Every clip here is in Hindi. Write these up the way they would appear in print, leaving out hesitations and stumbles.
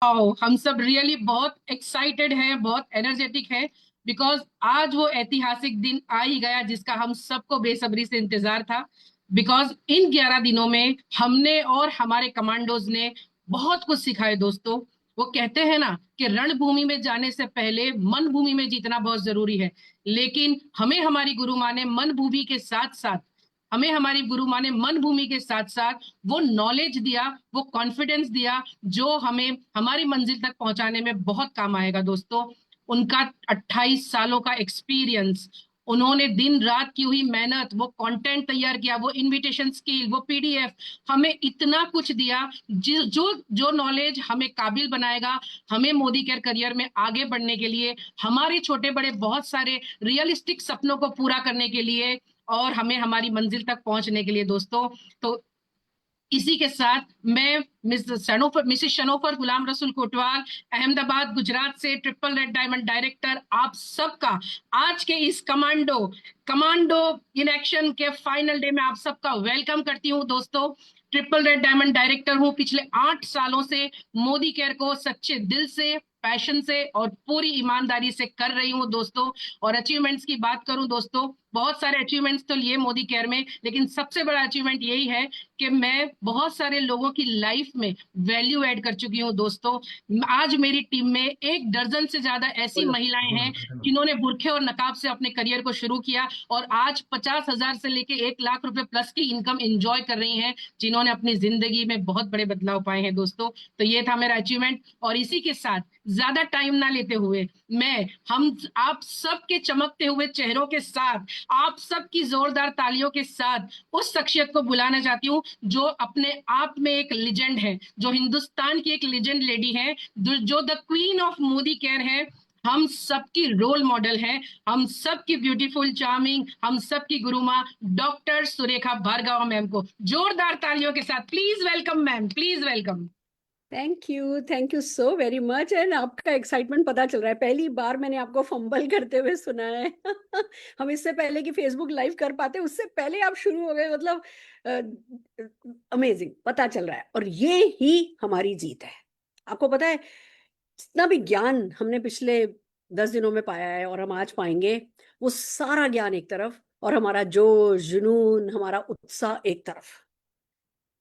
आओ, हम सब रियली बहुत एक्साइटेड हैं, बहुत एनर्जेटिक है। बिकॉज आज वो ऐतिहासिक दिन आ ही गया जिसका हम सबको बेसब्री से इंतजार था। बिकॉज इन 11 दिनों में हमने और हमारे कमांडोज ने बहुत कुछ सिखाए दोस्तों। वो कहते हैं ना कि रणभूमि में जाने से पहले मन भूमि में जीतना बहुत जरूरी है। लेकिन हमें हमारी गुरु माँ ने मन भूमि के साथ साथ हमें हमारी गुरु माँ ने मन भूमि के साथ साथ वो नॉलेज दिया, वो कॉन्फिडेंस दिया, जो हमें हमारी मंजिल तक पहुंचाने में बहुत काम आएगा दोस्तों। उनका 28 सालों का एक्सपीरियंस, उन्होंने दिन रात की हुई मेहनत, वो कंटेंट तैयार किया, वो इनविटेशन स्किल, वो पीडीएफ, हमें इतना कुछ दिया जो जो नॉलेज हमें काबिल बनाएगा, हमें मोदी केयर करियर में आगे बढ़ने के लिए, हमारे छोटे बड़े बहुत सारे रियलिस्टिक सपनों को पूरा करने के लिए, और हमें हमारी मंजिल तक पहुंचने के लिए दोस्तों। तो इसी के साथ मैं मिसेस शनोफर गुलाम रसूल कोटवाल, अहमदाबाद गुजरात से ट्रिपल रेड डायमंड डायरेक्टर, आप सबका आज के इस कमांडो कमांडो इन एक्शन के फाइनल डे में आप सबका वेलकम करती हूँ दोस्तों। ट्रिपल रेड डायमंड डायरेक्टर हूँ, पिछले 8 सालों से मोदी केयर को सच्चे दिल से, पैशन से और पूरी ईमानदारी से कर रही हूँ दोस्तों। और अचीवमेंट्स की बात करूं दोस्तों, बहुत सारे अचीवमेंट्स तो लिए मोदी केयर में, लेकिन सबसे बड़ा अचीवमेंट यही है कि मैं बहुत सारे लोगों की लाइफ में वैल्यू ऐड कर चुकी हूँ दोस्तों। आज मेरी टीम में 1 दर्जन से ज्यादा ऐसी महिलाएं हैं जिन्होंने बुरखे और नकाब से अपने करियर को शुरू किया और आज 50,000 से लेके 1 लाख रुपए प्लस की इनकम एंजॉय कर रही हैं, जिन्होंने अपनी जिंदगी में बहुत बड़े बदलाव पाए हैं दोस्तों। तो ये था मेरा अचीवमेंट। और इसी के साथ ज्यादा टाइम ना लेते हुए मैं हम आप सबके चमकते हुए चेहरों के साथ, आप सबकी जोरदार तालियों के साथ उस शख्सियत को बुलाना चाहती हूँ जो अपने आप में एक लेजेंड है, जो हिंदुस्तान की एक लेजेंड लेडी है, जो the queen of Modi care है, हम सबकी रोल मॉडल है, हम सबकी ब्यूटीफुल चार्मिंग, हम सबकी गुरु माँ डॉक्टर सुरेखा भार्गव मैम को जोरदार तालियों के साथ please welcome ma'am, please welcome. Thank you so very much. And आपका एक्साइटमेंट पता चल रहा है, पहली बार मैंने आपको फंबल करते हुए सुना है। हम इससे पहले कि फेसबुक लाइव कर पाते उससे पहले आप शुरू हो गए, मतलब अमेजिंग, पता चल रहा है। और ये ही हमारी जीत है। आपको पता है, जितना भी ज्ञान हमने पिछले 10 दिनों में पाया है और हम आज पाएंगे, वो सारा ज्ञान एक तरफ और हमारा जोश जुनून, हमारा उत्साह एक तरफ।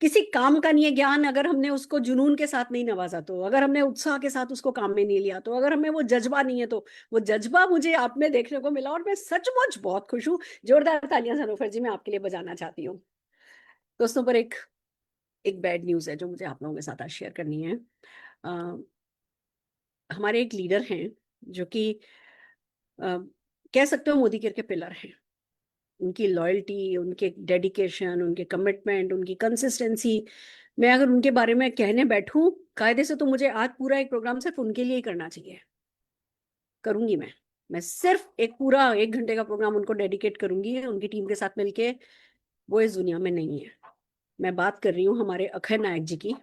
किसी काम का नहीं है ज्ञान अगर हमने उसको जुनून के साथ नहीं नवाजा, तो अगर हमने उत्साह के साथ उसको काम में नहीं लिया, तो अगर हमें वो जज्बा नहीं है, तो वो जज्बा मुझे आप में देखने को मिला और मैं सचमुच बहुत खुश हूँ। जोरदार तालियां सनोफर जी मैं आपके लिए बजाना चाहती हूँ। दोस्तों, पर एक एक बैड न्यूज है जो मुझे आप लोगों के साथ आज शेयर करनी है। अ, हमारे एक लीडर हैं जो कि अ, कह सकते हो मोदी केयर के पिलर हैं। उनकी लॉयल्टी, उनके डेडिकेशन, उनके कमिटमेंट, उनकी कंसिस्टेंसी, मैं अगर उनके बारे में कहने बैठूं कायदे से तो मुझे आज पूरा एक प्रोग्राम सिर्फ उनके लिए ही करना चाहिए। करूंगी मैं सिर्फ एक पूरा 1 घंटे का प्रोग्राम उनको डेडिकेट करूंगी उनकी टीम के साथ मिलके। वो इस दुनिया में नहीं है। मैं बात कर रही हूँ हमारे अक्षय नायक जी की।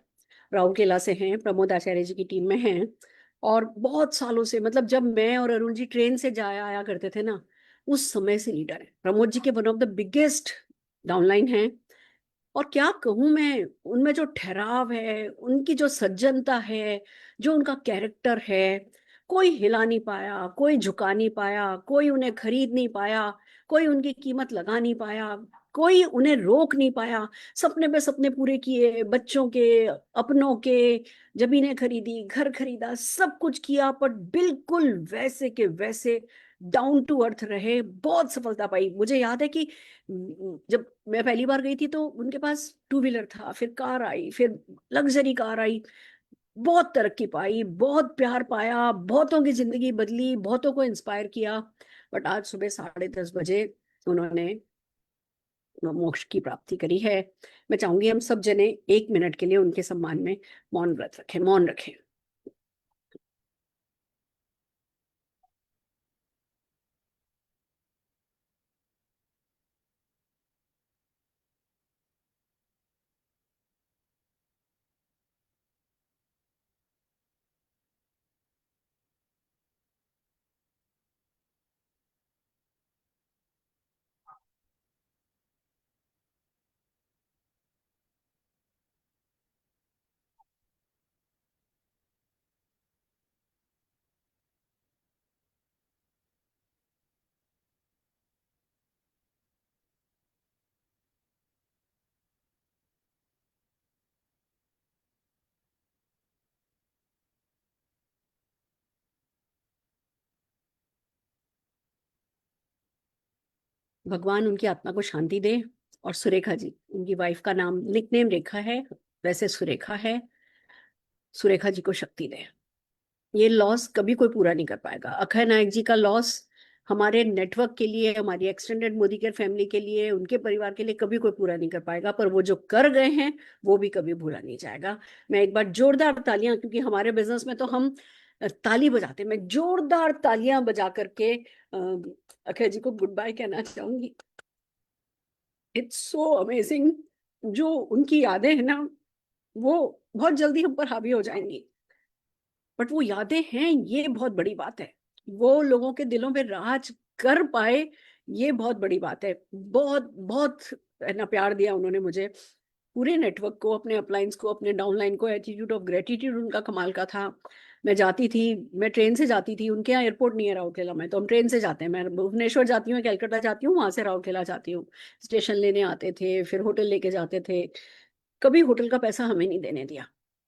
राउरकेला से हैं, प्रमोद आचार्य जी की टीम में हैं। और बहुत सालों से, मतलब जब मैं और अरुण जी ट्रेन से जाया आया करते थे ना, उस समय से लीडर है। प्रमोद जी के one of the biggest downline है। और क्या कहूँ मैं, उनमें जो ठहराव है, उनकी जो सज्जनता है, जो उनका कैरेक्टर है, कोई हिला नहीं पाया, कोई झुका नहीं पाया, कोई उन्हें खरीद नहीं पाया, कोई उनकी कीमत लगा नहीं पाया, कोई उन्हें रोक नहीं पाया। सपने पे सपने पूरे किए, बच्चों के, अपनों के, जमीनें खरीदी, घर खरीदा, सब कुछ किया, पर बिल्कुल वैसे के वैसे डाउन टू अर्थ रहे। बहुत सफलता पाई। मुझे याद है कि जब मैं पहली बार गई थी तो उनके पास टू व्हीलर था, फिर कार आई, फिर लग्जरी कार आई। बहुत तरक्की पाई, बहुत प्यार पाया, बहुतों की जिंदगी बदली, बहुतों को इंस्पायर किया। बट आज सुबह 10:30 बजे उन्होंने मोक्ष की प्राप्ति करी है। मैं चाहूंगी हम सब जने 1 मिनट के लिए उनके सम्मान में मौन व्रत रखें, मौन रखें। भगवान उनकी आत्मा को शांति दे। और सुरेखा जी, उनकी वाइफ का नाम निकनेम रेखा है, वैसे सुरेखा है, सुरेखा जी को शक्ति दे। ये लॉस कभी कोई पूरा नहीं कर पाएगा। अक्षय नायक जी का लॉस हमारे नेटवर्क के लिए, हमारी एक्सटेंडेड मोदी केयर फैमिली के लिए, उनके परिवार के लिए कभी कोई पूरा नहीं कर पाएगा, पर वो जो कर गए हैं वो भी कभी भूला नहीं जाएगा। मैं एक बार जोरदार तालियां, क्योंकि हमारे बिजनेस में तो हम ताली बजाते हैं, मैं जोरदार तालियां बजा करके अक्षय जी को गुड बाय कहना चाहूंगी। It's so amazing. जो उनकी यादें हैं ना, वो बहुत जल्दी हम पर हावी हो जाएंगी, बट वो यादें हैं, ये बहुत बड़ी बात है। वो लोगों के दिलों पे राज कर पाए, ये बहुत बड़ी बात है। बहुत बहुत है ना प्यार दिया उन्होंने मुझे, पूरे नेटवर्क को, अपने अपलाइंस को, अपने डाउनलाइन को। एटीट्यूड ऑफ ग्रेटिट्यूड उनका कमाल का था। मैं जाती थी, मैं ट्रेन से जाती थी, उनके यहाँ एयरपोर्ट नहीं है राउरकेला में, तो हम ट्रेन से जाते हैं। मैं भुवनेश्वर जाती हूँ, कलकत्ता जाती हूँ, वहां से राउरकेला जाती हूँ। स्टेशन लेने आते थे, फिर होटल लेके जाते थे। कभी होटल का पैसा हमें नहीं देने दिया।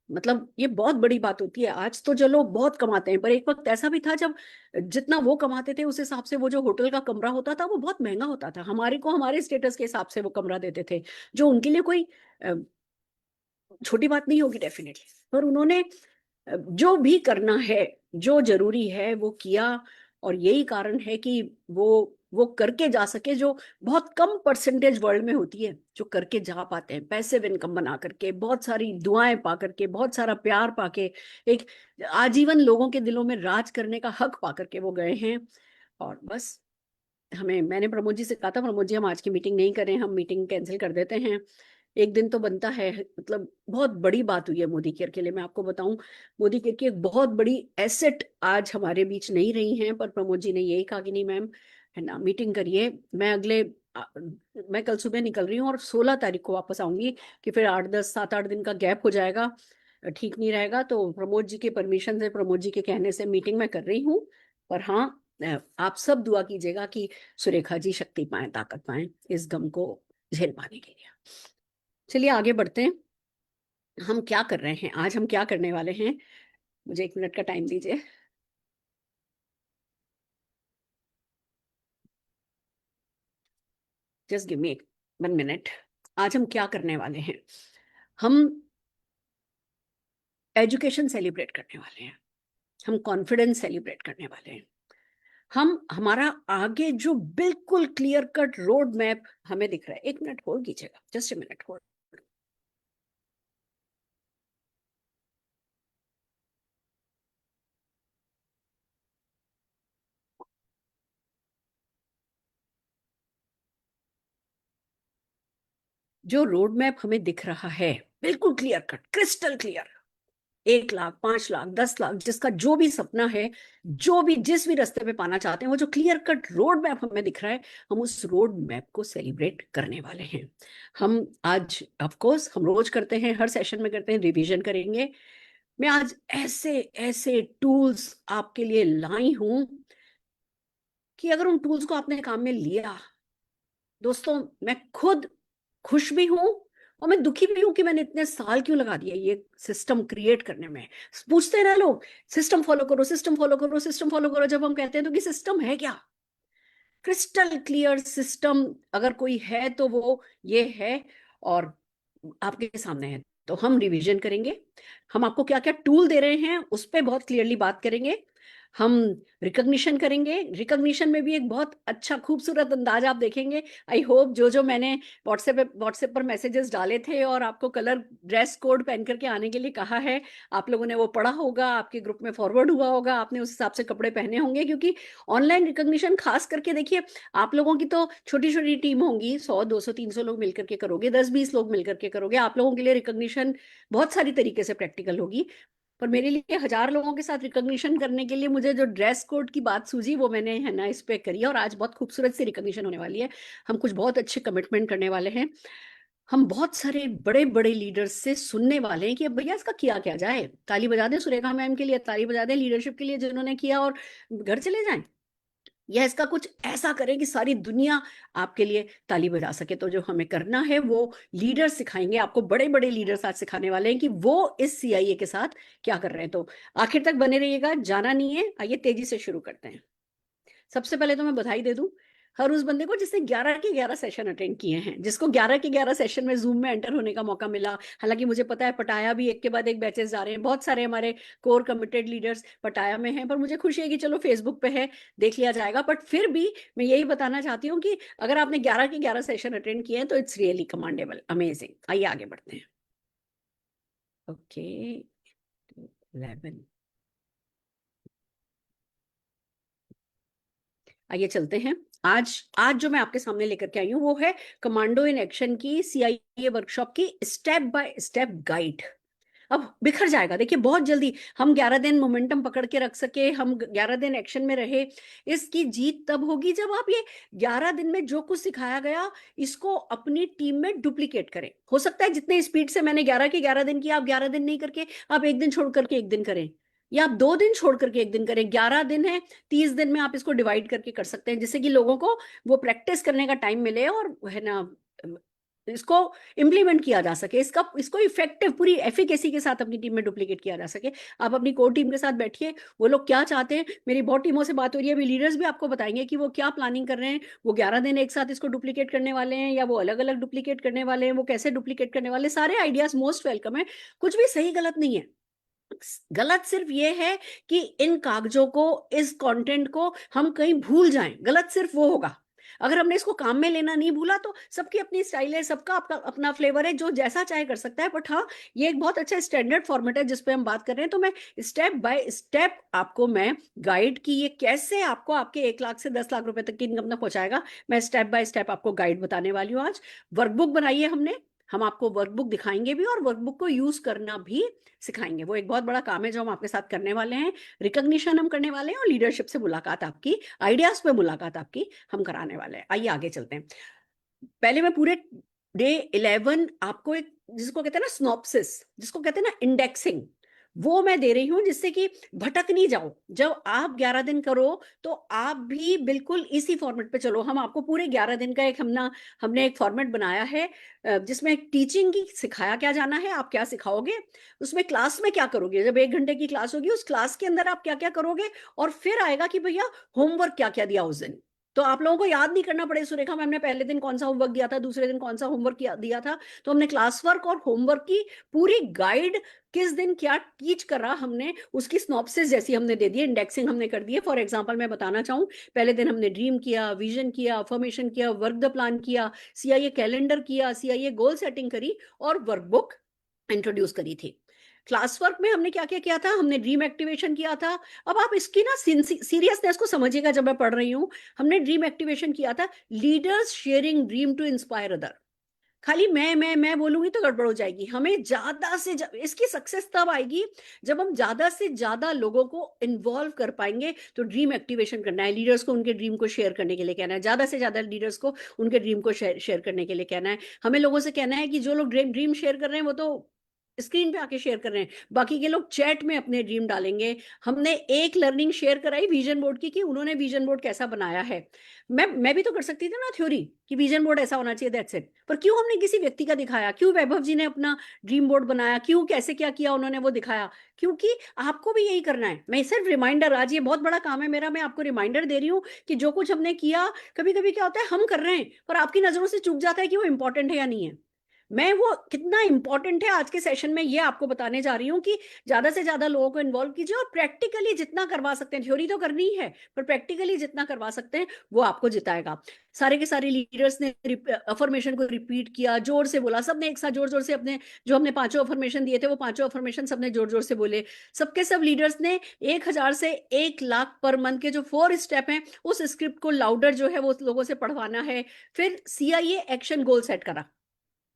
मतलब ये बहुत बड़ी बात होती है। आज तो चलो बहुत कमाते हैं, पर एक वक्त ऐसा भी था जब जितना वो कमाते थे उस हिसाब से वो जो होटल का कमरा होता था वो बहुत महंगा होता था। हमारे को हमारे स्टेटस के हिसाब से वो कमरा देते थे, जो उनके लिए कोई अ, छोटी बात नहीं होगी डेफिनेटली। पर उन्होंने जो भी करना है, जो जरूरी है वो किया। और यही कारण है कि वो करके जा सके, जो बहुत कम परसेंटेज वर्ल्ड में होती है, जो करके जा पाते हैं पैसिव इनकम बना करके, बहुत सारी दुआएं पा करके, बहुत सारा प्यार पाके, एक आजीवन लोगों के दिलों में राज करने का हक पा करके वो गए हैं। और बस मैंने प्रमोद जी से कहा था, प्रमोद जी हम आज की मीटिंग नहीं करें, हम मीटिंग कैंसिल कर देते हैं, एक दिन तो बनता है। मतलब बहुत बड़ी बात हुई है मोदी केयर के लिए। मैं आपको बताऊं, मोदी केयर की एक बहुत बड़ी एसेट आज हमारे बीच नहीं रही हैं, पर प्रमोद जी ने यही कहा कि नहीं मैम, है ना, मीटिंग करिए। आ, मैं कल सुबह निकल रही हूँ और 16 तारीख को वापस आऊंगी, कि फिर 8-10 7-8 दिन का गैप हो जाएगा, ठीक नहीं रहेगा। तो प्रमोद जी के परमिशन से, प्रमोद जी के कहने से मीटिंग मैं कर रही हूँ। पर हाँ, आप सब दुआ कीजिएगा कि सुरेखा जी शक्ति पाएं, ताकत पाएं इस गम को झेल पाने के लिए। चलिए आगे बढ़ते हैं। हम क्या कर रहे हैं आज, हम क्या करने वाले हैं? मुझे 1 मिनट का टाइम दीजिए। Just give me 1 minute. आज हम क्या करने वाले हैं? हम एजुकेशन सेलिब्रेट करने वाले हैं, हम कॉन्फिडेंस सेलिब्रेट करने वाले हैं। हम हमारा आगे जो बिल्कुल क्लियर कट रोड मैप हमें दिख रहा है। 1 मिनट होल्ड कीजिएगा, जस्ट 1 मिनट होल्ड। जो रोड मैप हमें दिख रहा है, बिल्कुल clear cut, crystal clear, 1 lakh, 5 lakh, 10 lakh, जिसका जो भी सपना है, जो भी जिस भी रास्ते पे पाना चाहते हैं, वो जो क्लियर कट रोड मैप हमें दिख रहा है, हम उस रोड मैप को सेलिब्रेट करने वाले हैं। हम आज ऑफ कोर्स हम रोज करते हैं, हर सेशन में करते हैं, रिवीजन करेंगे। मैं आज ऐसे ऐसे टूल्स आपके लिए लाई हूं कि अगर उन टूल्स को आपने काम में लिया, दोस्तों, मैं खुद खुश भी हूं और मैं दुखी भी हूं कि मैंने इतने साल क्यों लगा दिया ये सिस्टम क्रिएट करने में। पूछते हैं ना लोग, सिस्टम फॉलो करो, सिस्टम फॉलो करो, सिस्टम फॉलो करो। जब हम कहते हैं तो कि सिस्टम है क्या? क्रिस्टल क्लियर सिस्टम अगर कोई है तो वो ये है, और आपके सामने है। तो हम रिवीजन करेंगे, हम आपको क्या क्या टूल दे रहे हैं उस पर बहुत क्लियरली बात करेंगे। हम रिकॉग्निशन करेंगे, रिकॉग्निशन में भी एक बहुत अच्छा खूबसूरत अंदाज आप देखेंगे। आई होप जो मैंने व्हाट्सएप पर मैसेजेस डाले थे और आपको कलर ड्रेस कोड पहन करके आने के लिए कहा है, आप लोगों ने वो पढ़ा होगा, आपके ग्रुप में फॉरवर्ड हुआ होगा, आपने उस हिसाब से कपड़े पहने होंगे। क्योंकि ऑनलाइन रिकॉग्निशन खास करके देखिए, आप लोगों की तो छोटी छोटी टीम होंगी, 100 200 300 लोग मिलकर के करोगे, 10 20 लोग मिलकर के करोगे, आप लोगों के लिए रिकॉग्निशन बहुत सारी तरीके से प्रैक्टिकल होगी। पर मेरे लिए 1000 लोगों के साथ रिकॉग्निशन करने के लिए मुझे जो ड्रेस कोड की बात सूझी, वो मैंने है ना इस पे करी है। और आज बहुत खूबसूरत सी रिकॉग्निशन होने वाली है। हम कुछ बहुत अच्छे कमिटमेंट करने वाले हैं। हम बहुत सारे बड़े बड़े लीडर्स से सुनने वाले हैं कि अब भैया इसका किया क्या जाए। ताली बजा दें सुरेखा मैम के लिए, ताली बजा दें लीडरशिप के लिए जिन्होंने किया, और घर चले जाएं, या इसका कुछ ऐसा करें कि सारी दुनिया आपके लिए ताली बजा सके। तो जो हमें करना है वो लीडर सिखाएंगे आपको, बड़े बड़े लीडर्स आज सिखाने वाले हैं कि वो इस सीआईए के साथ क्या कर रहे हैं। तो आखिर तक बने रहिएगा, जाना नहीं है। आइए तेजी से शुरू करते हैं। सबसे पहले तो मैं बधाई दे दूं, हर उस बंदे को जिसने 11 के 11 सेशन अटेंड किए हैं, जिसको 11 के 11 सेशन में जूम में एंटर होने का मौका मिला। हालांकि मुझे पता है पटाया भी एक के बाद एक बैचेस जा रहे हैं, बहुत सारे हमारे कोर कमिटेड लीडर्स पटाया में हैं, पर मुझे खुशी है कि चलो फेसबुक पे है, देख लिया जाएगा। बट फिर भी मैं यही बताना चाहती हूँ कि अगर आपने 11 के 11 सेशन अटेंड किए हैं तो इट्स रियली कमांडेबल, अमेजिंग। आइए आगे बढ़ते हैं। ओके 11, आइए चलते हैं। आज आज जो मैं आपके सामने लेकर के आई हूँ वो है कमांडो इन एक्शन की CIA वर्कशॉप की स्टेप बाय स्टेप गाइड। अब बिखर जाएगा, देखिए बहुत जल्दी हम 11 दिन मोमेंटम पकड़ के रख सके, हम 11 दिन एक्शन में रहे। इसकी जीत तब होगी जब आप ये 11 दिन में जो कुछ सिखाया गया इसको अपनी टीम में डुप्लीकेट करें। हो सकता है जितने स्पीड से मैंने 11 के 11 दिन किया, आप 11 दिन नहीं करके आप एक दिन छोड़ करके एक दिन करें, या आप 2 दिन छोड़ करके एक दिन करें। 11 दिन है, 30 दिन में आप इसको डिवाइड करके कर सकते हैं, जिससे कि लोगों को वो प्रैक्टिस करने का टाइम मिले और है ना इसको इम्प्लीमेंट किया जा सके, इसको इफेक्टिव पूरी एफिकेसी के साथ अपनी टीम में डुप्लीकेट किया जा सके। आप अपनी कोर टीम के साथ बैठिए, वो लोग क्या चाहते हैं। मेरी बहुत टीमों से बात हो रही है, अभी लीडर्स भी आपको बताएंगे कि वो क्या प्लानिंग कर रहे हैं। वो 11 दिन एक साथ इसको डुप्लीकेट करने वाले हैं या वो अलग अलग डुप्लीकेट करने वाले हैं, वो कैसे डुप्लीकेट करने वाले, सारे आइडियाज मोस्ट वेलकम है। कुछ भी सही गलत नहीं है। गलत सिर्फ ये है कि इन कागजों को, इस कंटेंट को हम कहीं भूल जाएं, गलत सिर्फ वो होगा। अगर हमने इसको काम में लेना नहीं भूला तो सबकी अपनी स्टाइल है, सबका अपना अपना फ्लेवर है, जो जैसा चाहे कर सकता है। बट हाँ, ये एक बहुत अच्छा स्टैंडर्ड फॉर्मेट है जिस पे हम बात कर रहे हैं। तो मैं स्टेप बाय स्टेप आपको मैं गाइड की ये कैसे आपको आपके 1 लाख से 10 लाख रुपए तक की इनकम तक पहुंचाएगा, मैं स्टेप बाय स्टेप आपको गाइड बताने वाली हूँ। आज वर्कबुक बनाई है हमने, हम आपको वर्कबुक दिखाएंगे भी और वर्कबुक को यूज करना भी सिखाएंगे। वो एक बहुत बड़ा काम है जो हम आपके साथ करने वाले हैं। रिकॉग्निशन हम करने वाले हैं और लीडरशिप से मुलाकात आपकी, आइडियाज पे मुलाकात आपकी हम कराने वाले हैं। आइए आगे चलते हैं। पहले मैं पूरे डे 11 आपको एक, जिसको कहते हैं ना स्नॉप्सिस, जिसको कहते हैं ना इंडेक्सिंग, वो मैं दे रही हूं जिससे कि भटक नहीं जाओ। जब आप 11 दिन करो तो आप भी बिल्कुल इसी फॉर्मेट पे चलो। हम आपको पूरे 11 दिन का एक हमने एक फॉर्मेट बनाया है जिसमें टीचिंग की सिखाया क्या जाना है, आप क्या सिखाओगे, उसमें क्लास में क्या करोगे, जब 1 घंटे की क्लास होगी उस क्लास के अंदर आप क्या क्या करोगे, और फिर आएगा कि भैया होमवर्क क्या क्या दिया उस दिन। तो आप लोगों को याद नहीं करना पड़े सुरेखा मैम ने पहले दिन कौन सा होमवर्क दिया था, दूसरे दिन कौन सा होमवर्क दिया था। तो हमने क्लास वर्क और होमवर्क की पूरी गाइड, किस दिन क्या टीच करा हमने, उसकी स्नॉप्सिस जैसी हमने दे दी, इंडेक्सिंग हमने कर दी है। फॉर एग्जांपल मैं बताना चाहूँ, पहले दिन हमने ड्रीम किया, विजन किया, अफर्मेशन किया, वर्क द प्लान किया, CIA कैलेंडर किया, CIA गोल सेटिंग करी और वर्कबुक इंट्रोड्यूस करी थी। क्लास वर्क में हमने क्या क्या किया था, हमने ड्रीम एक्टिवेशन किया था। अब आप इसकी ना सीरियसनेस को समझिएगा जब मैं पढ़ रही हूँ। हमने ड्रीम एक्टिवेशन किया था, leaders sharing dream to inspire other. खाली मैं बोलूंगी तो गड़बड़ हो जाएगी। हमें इसकी सक्सेस तब आएगी जब हम ज्यादा से ज्यादा लोगों को इन्वॉल्व कर पाएंगे। तो ड्रीम एक्टिवेशन करना है, लीडर्स को उनके ड्रीम को शेयर करने के लिए कहना है, ज्यादा से ज्यादा लीडर्स को उनके ड्रीम को शेयर करने के लिए कहना है। हमें लोगों से कहना है कि जो लोग ड्रीम शेयर कर रहे हैं वो तो स्क्रीन पे आके शेयर कर रहे हैं, बाकी के लोग चैट में अपने ड्रीम डालेंगे। हमने एक लर्निंग शेयर कराई विजन बोर्ड की कि उन्होंने विजन बोर्ड कैसा बनाया है। मैं भी तो कर सकती थी ना थ्योरी कि विजन बोर्ड ऐसा होना चाहिए, दैट्स इट। पर क्यों हमने किसी व्यक्ति का दिखाया, क्यों वैभव जी ने अपना ड्रीम बोर्ड बनाया, क्यों कैसे क्या किया उन्होंने वो दिखाया, क्योंकि आपको भी यही करना है। मैं सिर्फ रिमाइंडर, आज ये बहुत बड़ा काम है मेरा, मैं आपको रिमाइंडर दे रही हूँ कि जो कुछ हमने किया, कभी कभी क्या होता है हम कर रहे हैं पर आपकी नजरों से चूक जाता है कि वो इंपॉर्टेंट है या नहीं है। मैं वो कितना इंपॉर्टेंट है आज के सेशन में ये आपको बताने जा रही हूँ कि ज्यादा से ज्यादा लोगों को इन्वॉल्व कीजिए और प्रैक्टिकली जितना करवा सकते हैं, थ्योरी तो करनी ही है पर प्रैक्टिकली जितना करवा सकते हैं वो आपको जिताएगा। सारे के सारे लीडर्स ने अफर्मेशन को रिपीट किया, जोर से बोला, सबने एक साथ जोर जोर से अपने जो हमने 5 अफर्मेशन दिए थे वो 5 अफर्मेशन सबने जोर जोर से बोले। सबके सब लीडर्स ने 1000 से 1 लाख पर मंथ के जो 4 स्टेप हैं उस स्क्रिप्ट को लाउडर जो है वो लोगों से पढ़वाना है। फिर CIA एक्शन गोल सेट करा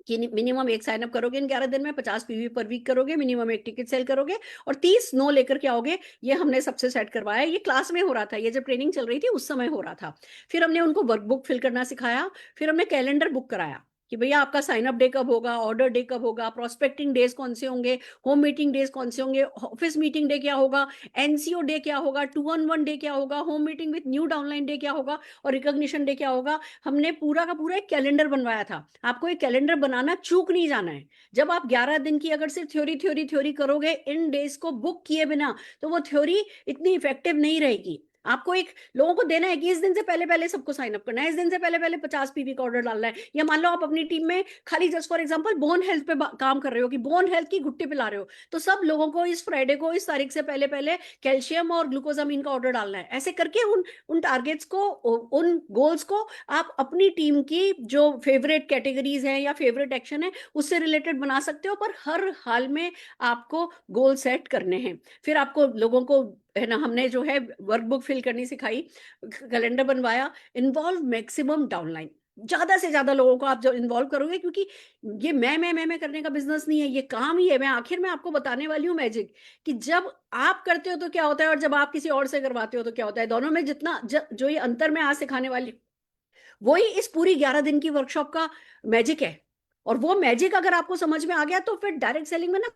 कि मिनिमम 1 साइन अप करोगे इन 11 दिन में, 50 PV पर वीक करोगे, मिनिमम 1 टिकट सेल करोगे और 30 नो लेकर के आओगे। ये हमने सबसे सेट करवाया। ये क्लास में हो रहा था, ये जब ट्रेनिंग चल रही थी उस समय हो रहा था। फिर हमने उनको वर्कबुक फिल करना सिखाया। फिर हमने कैलेंडर बुक कराया कि भैया आपका साइन अप डे कब होगा, ऑर्डर डे कब होगा, प्रोस्पेक्टिंग डेज कौन से होंगे, होम मीटिंग डेज कौन से होंगे, ऑफिस मीटिंग डे क्या होगा, NCO डे क्या होगा, 2-on-1 डे क्या होगा, home meeting with new downline day क्या होगा और रिकॉग्निशन डे क्या होगा। हमने पूरा का पूरा एक कैलेंडर बनवाया था। आपको एक कैलेंडर बनाना चूक नहीं जाना है। जब आप 11 दिन की अगर सिर्फ थ्योरी करोगे इन डेज को बुक किए बिना तो वो थ्योरी इतनी इफेक्टिव नहीं रहेगी। आपको एक लोगों को देना है कि इस दिन से पहले पहले सबको साइन अप करना है, इस दिन से पहले पहले 50 पीवी का ऑर्डर डालना है। या मान लो आप अपनी टीम में खाली just for example bone health पे काम कर रहे हो, कि बोन हेल्थ की घुट्टी पिला रहे हो, तो सब लोगों को इस फ्राइडे को इस तारीख से पहले पहले कैल्शियम और ग्लूकोजामिन का ऑर्डर डालना है। ऐसे करके उन उन टारगेट्स को, उन गोल्स को आप अपनी टीम की जो फेवरेट कैटेगरीज हैं या फेवरेट एक्शन है उससे रिलेटेड बना सकते हो, पर हर हाल में आपको गोल सेट करने हैं। फिर आपको लोगों को है ना, हमने जो है वर्कबुक फिल करनी सिखाई, कैलेंडर बनवाया, इन्वॉल्व मैक्सिमम डाउनलाइन। ज्यादा से ज्यादा लोगों को आप जब इन्वॉल्व करोगे, क्योंकि ये मैं करने का बिजनेस नहीं है, ये काम ही है। मैं आखिर में आपको बताने वाली हूँ मैजिक, कि जब आप करते हो तो क्या होता है और जब आप किसी और से करवाते हो तो क्या होता है। दोनों में जितना जो ये अंतर मैं आज सिखाने वाली, वही इस पूरी 11 दिन की वर्कशॉप का मैजिक है। और वो मैजिक अगर आपको समझ में आ गया तो फिर डायरेक्ट सेलिंग में ना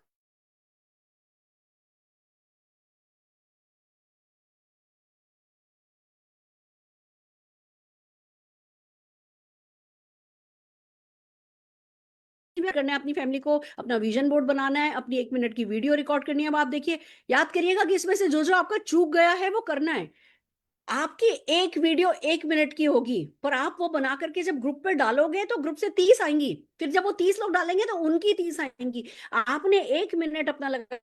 करना है, अपनी फैमिली को अपना विजन बोर्ड बनाना है, अपनी 1 मिनट की वीडियो रिकॉर्ड करनी है। अब आप देखिए, याद करिएगा कि इसमें से जो जो आपका चूक गया है वो करना है। आपकी एक वीडियो 1 मिनट की होगी, पर आप वो बना करके जब ग्रुप पे डालोगे तो ग्रुप से 30 आएंगी, फिर जब वो 30 लोग डालेंगे तो उनकी 30 आएंगी। आपने 1 मिनट अपना लगा,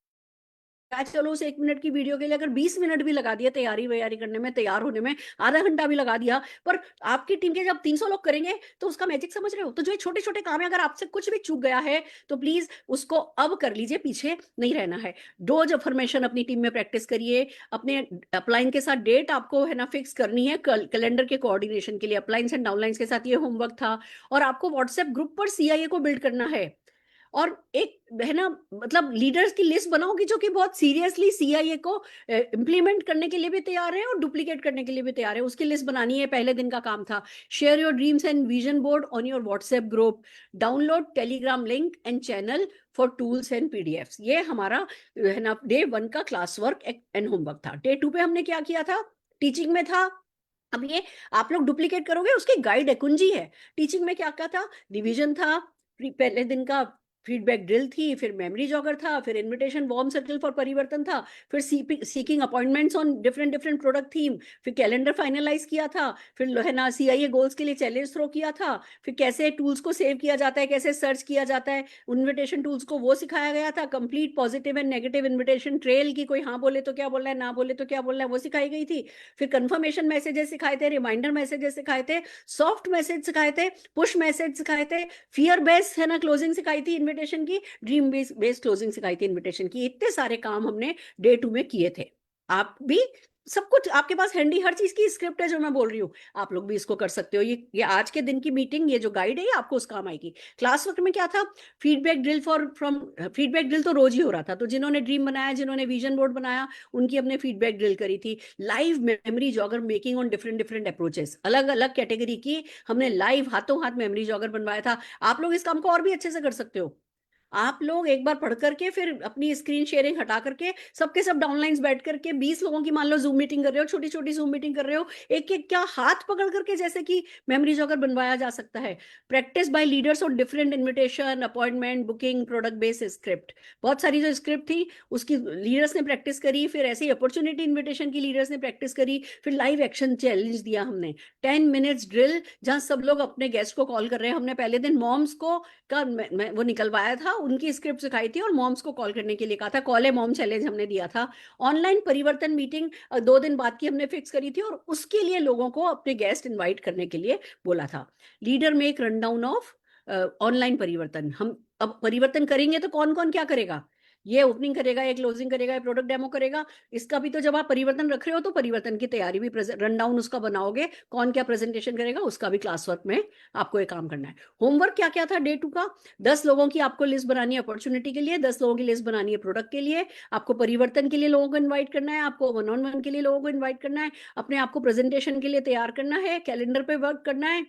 चलो उस 1 मिनट की वीडियो के लिए अगर 20 मिनट भी लगा दिया तैयारी वैयारी करने में, तैयार होने में आधा घंटा भी लगा दिया, पर आपकी टीम के जब 300 लोग करेंगे तो उसका मैजिक समझ रहे हो। तो जो छोटे छोटे काम है, अगर आपसे कुछ भी चूक गया है तो प्लीज उसको अब कर लीजिए, पीछे नहीं रहना है। डोज अफर्मेशन अपनी टीम में प्रैक्टिस करिए। अपने अपलाइन के साथ डेट आपको है ना फिक्स करनी है कैलेंडर के कोऑर्डिनेशन के लिए। अपलाइंस एंड डाउनलाइंस के साथ ये होमवर्क था। और आपको व्हाट्सएप ग्रुप पर सीआईए को बिल्ड करना है। और एक है ना, मतलब लीडर्स की लिस्ट बनाओगी जो कि बहुत सीरियसली सीआईए को इंप्लीमेंट करने के लिए भी तैयार है और डुप्लीकेट करने के लिए भी तैयार है। उसकी लिस्ट बनानी है, पहले दिन का काम था। Share your dreams and vision board on your WhatsApp group, download Telegram link and channel for tools and PDFs. ये हमारा है ना डे 1 का क्लास वर्क एंड होमवर्क था। डे 2 पे हमने क्या किया था, टीचिंग में था। अब ये आप लोग डुप्लीकेट करोगे, उसकी गाइड है, कुंजी है। टीचिंग में क्या क्या था, रिवीजन था, पहले दिन का फीडबैक ड्रिल थी, फिर मेमोरी जॉगर था, फिर इनविटेशन वार्म सर्कल फॉर परिवर्तन था, फिर seeking appointments on different different product theme, फिर कैलेंडर फाइनलाइज किया था, फिर है ना सीआईए गोल्स के लिए चैलेंज थ्रो किया था, फिर कैसे टूल्स को सेव किया जाता है, कैसे सर्च किया जाता है इन्विटेशन टूल्स को, वो सिखाया गया था। Complete positive and negative invitation trail की, कोई हाँ बोले तो क्या बोलना है, ना बोले तो क्या बोलना है, वो सिखाई गई थी। फिर कंफर्मेशन मैसेजेस सिखाए थे, रिमाइंडर मैसेजेस सिखाए थे, सॉफ्ट मैसेज सिखाए थे, पुश मैसेज सिखाए थे, फियर बेस्ड है ना क्लोजिंग सिखाई थी इनविटेशन की, ड्रीम बेस्ड क्लोजिंग सिखाई थी इनविटेशन की। इतने सारे काम हमने डे 2 में किए थे। आप भी सब कुछ आपके पास हैंडी, हर चीज की स्क्रिप्ट है जो मैं बोल रही हूँ, आप लोग भी इसको कर सकते हो। ये आज के दिन की मीटिंग, ये जो गाइड है, ये आपको उस काम आएगी। क्लास वर्क में क्या था, फीडबैक ड्रिल फीडबैक ड्रिल तो रोज ही हो रहा था। तो जिन्होंने ड्रीम बनाया, जिन्होंने विजन बोर्ड बनाया, उनकी हमने फीडबैक ड्रिल करी थी। Live memory jogger making on different different approaches, अलग अलग कैटेगरी की हमने लाइव हाथों हाथ मेमोरी जॉगर बनवाया था। आप लोग इस काम को और भी अच्छे से कर सकते हो। आप लोग एक बार पढ़ करके फिर अपनी स्क्रीन शेयरिंग हटा करके सबके सब डाउनलाइंस बैठ करके 20 लोगों की मान लो जूम मीटिंग कर रहे हो, छोटी छोटी जूम मीटिंग कर रहे हो, एक एक क्या हाथ पकड़ करके जैसे कि मेमोरी जॉगर बनवाया जा सकता है। Practice by leaders on different invitation, appointment, booking, product based script. बहुत सारी जो स्क्रिप्ट थी उसकी लीडर्स ने प्रैक्टिस करी। फिर ऐसे ही अपॉर्चुनिटी इन्विटेशन की लीडर्स ने प्रैक्टिस करी। फिर लाइव एक्शन चैलेंज दिया हमने, 10 मिनट्स ड्रिल, जहां सब लोग अपने गेस्ट को कॉल कर रहे हैं। हमने पहले दिन मॉम्स को का वो निकलवाया था, उनकी स्क्रिप्ट सिखाई थी और मॉम्स को कॉल करने के लिए कहा था। कॉल है मॉम चैलेंज हमने दिया था। ऑनलाइन परिवर्तन मीटिंग 2 दिन बाद की हमने फिक्स करी थी और उसके लिए लोगों को अपने गेस्ट इनवाइट करने के लिए बोला था। Leader make run down of online परिवर्तन। हम अब परिवर्तन करेंगे तो कौन कौन क्या करेगा, ये ओपनिंग करेगा, ये क्लोजिंग करेगा, ये प्रोडक्ट डेमो करेगा। इसका भी तो जब आप परिवर्तन रख रहे हो तो परिवर्तन की तैयारी भी, रन डाउन उसका बनाओगे, कौन क्या प्रेजेंटेशन करेगा, उसका भी क्लास वर्क में आपको ये काम करना है। होमवर्क क्या क्या था डे 2 का, 10 लोगों की आपको लिस्ट बनानी है अपॉर्चुनिटी के लिए, 10 लोगों की लिस्ट बनानी है प्रोडक्ट के लिए, आपको परिवर्तन के लिए लोगों को इन्वाइट करना है, आपको वन ऑन वन के लिए लोगों को इन्वाइट करना है, अपने आपको प्रेजेंटेशन के लिए तैयार करना है, कैलेंडर पे वर्क करना है,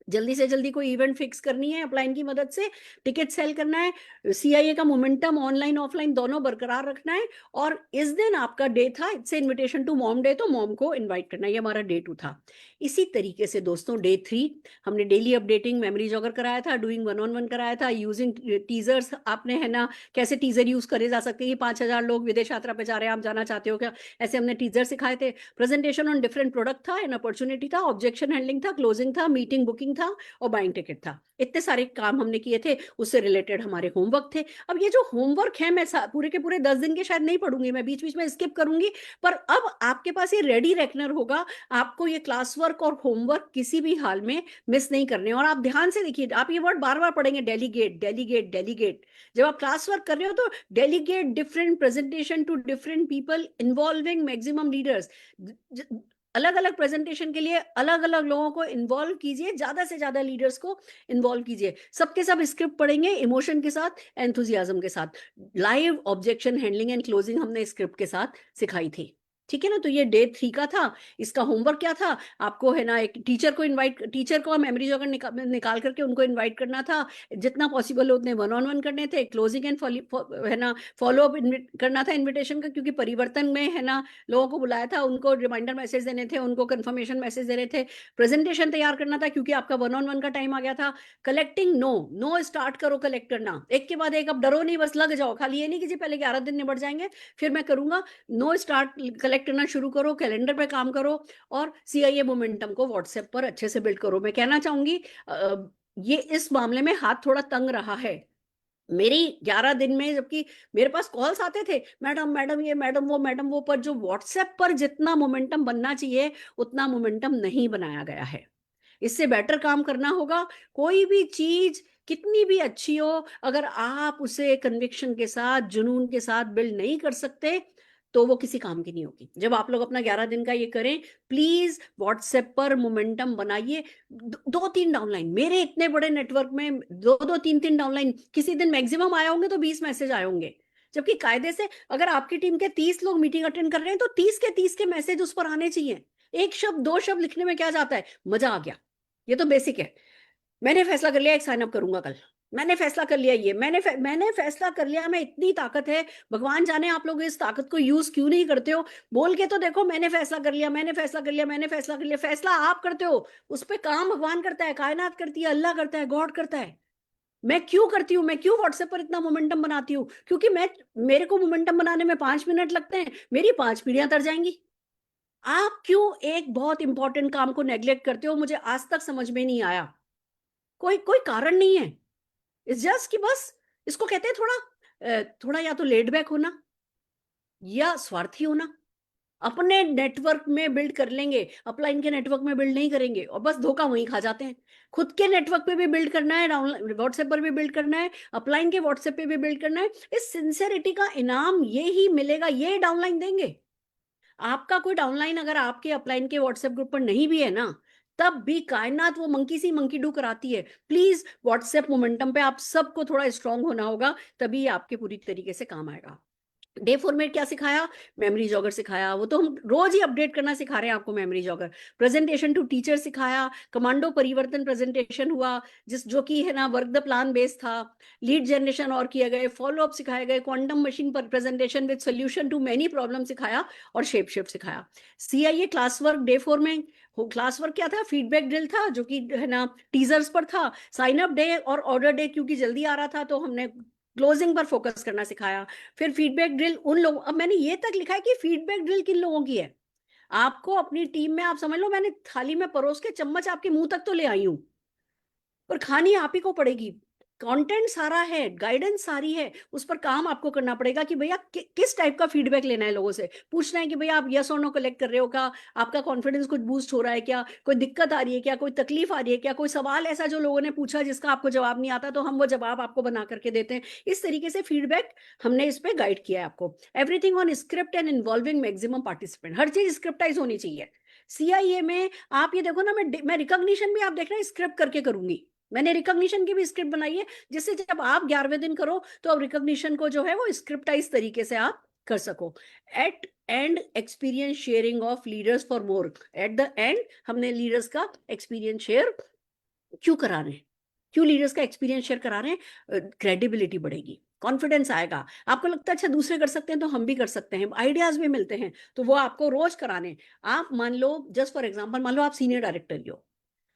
जल्दी से जल्दी कोई इवेंट फिक्स करनी है अपलाइन की मदद से, टिकट सेल करना है, सीआईए का मोमेंटम ऑनलाइन ऑफलाइन दोनों बरकरार रखना है। और इस दिन आपका डे था, it's invitation to mom day, तो मॉम को इनवाइट करना, ये हमारा डे 2 था। इसी तरीके से दोस्तों डे 3 हमने डेली अपडेटिंग मेमोरी जॉगर कराया था, डूइंग 1-on-1 कराया था, यूजिंग टीजर्स, आपने है ना कैसे टीजर यूज करे जा सकते हैं, 5,000 लोग विदेश यात्रा पे जा रहे हैं, आप जाना चाहते हो क्या, ऐसे हमने टीजर सिखाए थे। प्रेजेंटेशन ऑन डिफरेंट प्रोडक्ट था, एन अपॉर्चुनिटी था, ऑब्जेक्शन हैंडलिंग था, क्लोजिंग था, मीटिंग बुकिंग था और बाइंग टिकट था। इतने सारे काम हमने किए थे, उससे रिलेटेड हमारे होमवर्क थे। अब ये जो होमवर्क है मैं पूरे के पूरे 10 दिन के शायद नहीं पढ़ूंगी, मैं बीच बीच में स्किप करूंगी, पर अब आपके पास ये रेडी रेकनर होगा, आपको ये क्लास वर्क और होमवर्क किसी भी हाल में मिस नहीं करने। और आप ध्यान से देखिए, आप ये वर्ड बार बार पढ़ेंगे, डेलीगेट डेलीगेट डेलीगेट। जब आप क्लास वर्क कर रहे हो तो delegate different presentation to different people involving maximum leaders, अलग अलग प्रेजेंटेशन के लिए अलग अलग लोगों को इन्वॉल्व कीजिए, ज्यादा से ज्यादा लीडर्स को इन्वॉल्व कीजिए। सबके सब स्क्रिप्ट पढ़ेंगे इमोशन के साथ, एंथुजियाज्म के साथ। Live objection handling and closing हमने स्क्रिप्ट के साथ सिखाई थी, ठीक है ना। तो ये डे 3 का था। इसका होमवर्क क्या था, आपको है ना एक टीचर को इनवाइट, टीचर को मेमोरी जॉगर निकाल करके उनको इनवाइट करना था, जितना पॉसिबल हो उतने 1-on-1 करने थे, क्लोजिंग एंड है ना फॉलो अप करना था इन्विटेशन का, क्योंकि परिवर्तन में है ना लोगों को बुलाया था, उनको रिमाइंडर मैसेज देने थे, उनको कंफर्मेशन मैसेज देने थे, प्रेजेंटेशन तैयार करना था क्योंकि आपका 1-on-1 का टाइम आ गया था। कलेक्टिंग नो स्टार्ट करो कलेक्ट करना, एक के बाद एक, अब डरो नहीं, बस लग जाओ, खाली ये नहीं कि जी पहले 11 दिन निबट जाएंगे फिर मैं करूंगा। नो स्टार्ट, कलेक्ट करना शुरू करो, कैलेंडर पे काम करो और सीआईए मोमेंटम को व्हाट्सएप पर अच्छे से बिल्ड करो। मैं कहना चाहूंगी ये इस मामले में हाथ थोड़ा तंग रहा है मेरी 11 दिन में, जबकि मेरे पास कॉल्स आते थे, मैडम मैडम ये मैडम वो, पर जो व्हाट्सएप पर जितना मोमेंटम बनना चाहिए उतना मोमेंटम नहीं बनाया गया है। इससे बेटर काम करना होगा। कोई भी चीज कितनी भी अच्छी हो, अगर आप उसे कन्विक्शन के साथ जुनून के साथ बिल्ड नहीं कर सकते तो वो किसी काम की नहीं होगी। जब आप लोग अपना 11 दिन का ये करें, प्लीज व्हाट्सएप पर मोमेंटम बनाइए। 2-3 डाउनलाइन, मेरे इतने बड़े नेटवर्क में 2-2 3-3 डाउनलाइन, किसी दिन मैक्सिमम आए होंगे तो 20 मैसेज आए होंगे। जबकि कायदे से अगर आपकी टीम के 30 लोग मीटिंग अटेंड कर रहे हैं तो 30 के मैसेज उस पर आने चाहिए। एक शब्द 2 शब्द लिखने में क्या जाता है, मजा आ गया, ये तो बेसिक है। मैंने फैसला कर लिया एक साइन अप करूंगा कल, मैंने फैसला कर लिया ये, मैंने फैसला कर लिया, मैं इतनी ताकत है, भगवान जाने आप लोग इस ताकत को यूज क्यों नहीं करते हो। बोल के तो देखो, मैंने फैसला कर लिया, मैंने फैसला कर लिया, मैंने फैसला कर लिया। फैसला आप करते हो, उस पर काम भगवान करता है, कायनात करती है, अल्लाह करता है, गॉड करता है। मैं क्यों करती हूँ, मैं क्यों व्हाट्सएप पर इतना मोमेंटम बनाती हूँ, क्योंकि मेरे को मोमेंटम बनाने में 5 मिनट लगते हैं, मेरी 5 पीढ़ियां तर जाएंगी। आप क्यों एक बहुत इंपॉर्टेंट काम को नेग्लेक्ट करते हो, मुझे आज तक समझ में नहीं आया। कोई कोई कारण नहीं है, इट्स जस्ट कि बस इसको कहते हैं थोड़ा या तो लेड बैक होना या स्वार्थी होना। अपने नेटवर्क में बिल्ड कर लेंगे, अपलाइन के नेटवर्क में बिल्ड नहीं करेंगे और बस धोखा वहीं खा जाते हैं। खुद के नेटवर्क पे भी बिल्ड करना है, व्हाट्सएप पर भी बिल्ड करना है, अपलाइन के व्हाट्सएप पे भी बिल्ड करना है। इस सिंसेरिटी का इनाम ये ही मिलेगा, ये डाउनलाइन देंगे। आपका कोई डाउनलाइन अगर आपके अपलाइन के व्हाट्सएप ग्रुप पर नहीं भी है ना, तब भी कायनात वो मंकी सी मंकी डू कराती है। प्लीज व्हाट्सएप मोमेंटम पे आप सबको थोड़ा स्ट्रांग होना होगा, तभी आपके पूरी तरीके से काम आएगा। डे 4 में क्या सिखाया, मेमोरी जॉगर सिखाया, वो तो हम रोज ही अपडेट करना सिखा रहे हैं आपको memory jogger. Presentation to teacher सिखाया, कमांडो परिवर्तन प्रेजेंटेशन हुआ, जो कि है ना वर्क द प्लान बेस्ड था। लीड जनरेशन और किए गए, फॉलो अप सिखाए गए, क्वांटम मशीन पर presentation with solution to many problem सिखाया और शेप शिफ्ट सिखाया। सीआईए क्लास वर्क डे 4 में क्लास वर्क क्या था, फीडबैक ड्रिल था जो कि है ना टीजर्स पर था, साइन अप डे और ऑर्डर डे क्योंकि जल्दी आ रहा था तो हमने क्लोजिंग पर फोकस करना सिखाया। फिर फीडबैक ड्रिल उन लोगों, अब मैंने ये तक लिखा है कि फीडबैक ड्रिल किन लोगों की है। आपको अपनी टीम में, आप समझ लो मैंने थाली में परोस के चम्मच आपके मुंह तक तो ले आई हूं, पर खानी आप ही को पड़ेगी। कंटेंट सारा है, गाइडेंस सारी है, उस पर काम आपको करना पड़ेगा कि भैया किस टाइप का फीडबैक लेना है, लोगों से पूछना है कि भैया आप यस और नो कलेक्ट कर रहे हो क्या, आपका कॉन्फिडेंस कुछ बूस्ट हो रहा है क्या, कोई दिक्कत आ रही है क्या, कोई तकलीफ आ रही है क्या, कोई सवाल ऐसा जो लोगों ने पूछा जिसका आपको जवाब नहीं आता तो हम वो जवाब आपको बना करके देते हैं। इस तरीके से फीडबैक हमने इस पे गाइड किया है आपको। Everything on script and involving maximum participant, हर चीज स्क्रिप्टाइज होनी चाहिए। सीआईए में आप ये देखो ना, मैं रिकॉग्निशन भी आप देख रहे हैं स्क्रिप्ट करके करूंगी, मैंने रिकॉग्निशन की भी स्क्रिप्ट बनाई है, जिससे जब आप 11वें दिन करो तो अब रिकॉग्निशन को जो है वो स्क्रिप्टाइज तरीके से आप कर सको। At end experience sharing of leaders for more, at the end हमने लीडर्स का एक्सपीरियंस शेयर क्यों करा रहे हैं? क्यों लीडर्स का एक्सपीरियंस शेयर करा रहे हैं? क्रेडिबिलिटी बढ़ेगी, कॉन्फिडेंस आएगा, आपको लगता है अच्छा दूसरे कर सकते हैं तो हम भी कर सकते हैं, आइडियाज भी मिलते हैं, तो वो आपको रोज कराने। आप मान लो, जस्ट फॉर एग्जांपल, मान लो आप सीनियर डायरेक्टर ही हो,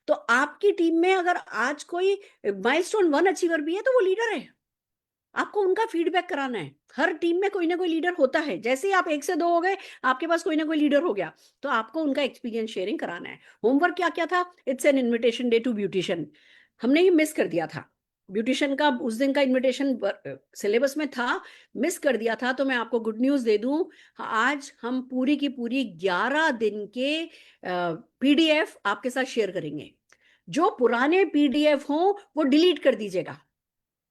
तो आपकी टीम में अगर आज कोई माइलस्टोन 1 अचीवर भी है तो वो लीडर है, आपको उनका फीडबैक कराना है। हर टीम में कोई ना कोई लीडर होता है, जैसे ही आप 1 से 2 हो गए, आपके पास कोई ना कोई लीडर हो गया, तो आपको उनका एक्सपीरियंस शेयरिंग कराना है। होमवर्क क्या क्या था? It's an invitation day to beautician. हमने ये मिस कर दिया था, ब्यूटिशियन का उस दिन का इन्विटेशन सिलेबस में था, मिस कर दिया था। तो मैं आपको गुड न्यूज दे दूं, आज हम पूरी की पूरी 11 दिन के पीडीएफ आपके साथ शेयर करेंगे। जो पुराने पीडीएफ हों वो डिलीट कर दीजिएगा,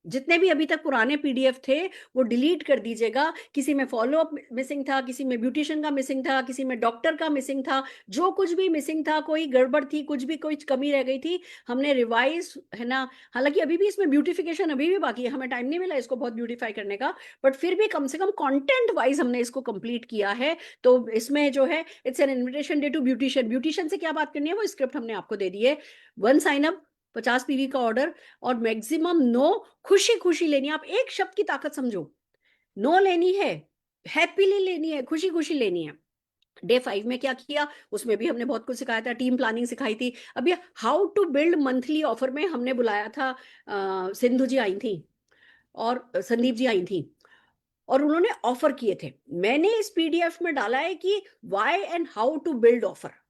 जितने भी अभी तक पुराने पीडीएफ थे वो डिलीट कर दीजिएगा। किसी में फॉलोअप मिसिंग था, किसी में ब्यूटिशियन का मिसिंग था, किसी में डॉक्टर का मिसिंग था, जो कुछ भी मिसिंग था, कोई गड़बड़ थी, कुछ भी कोई कमी रह गई थी, हमने रिवाइज, है ना। हालांकि अभी भी इसमें ब्यूटिफिकेशन अभी भी बाकी है, हमें टाइम नहीं मिला इसको बहुत ब्यूटिफाई करने का, बट फिर भी कम से कम कंटेंट वाइज हमने इसको कंप्लीट किया है। तो इसमें जो है, it's an invitation day to beautician. Beautician से क्या बात करनी है वो स्क्रिप्ट हमने आपको दे दी है। 1 साइन अप, 50 पीवी का ऑर्डर, और मैक्सिमम नो, खुशी खुशी लेनी है। आप एक शब्द की ताकत समझो, नो लेनी है, हैप्पीली लेनी है, खुशी खुशी लेनी है। डे 5 में क्या किया, उसमें भी हमने बहुत कुछ सिखाया था, टीम प्लानिंग सिखाई थी। अभी how to build monthly offer में हमने बुलाया था, सिंधु जी आई थी और संदीप जी आई थी, और उन्होंने ऑफर किए थे। मैंने इस पीडीएफ में डाला है कि why and how to build offer.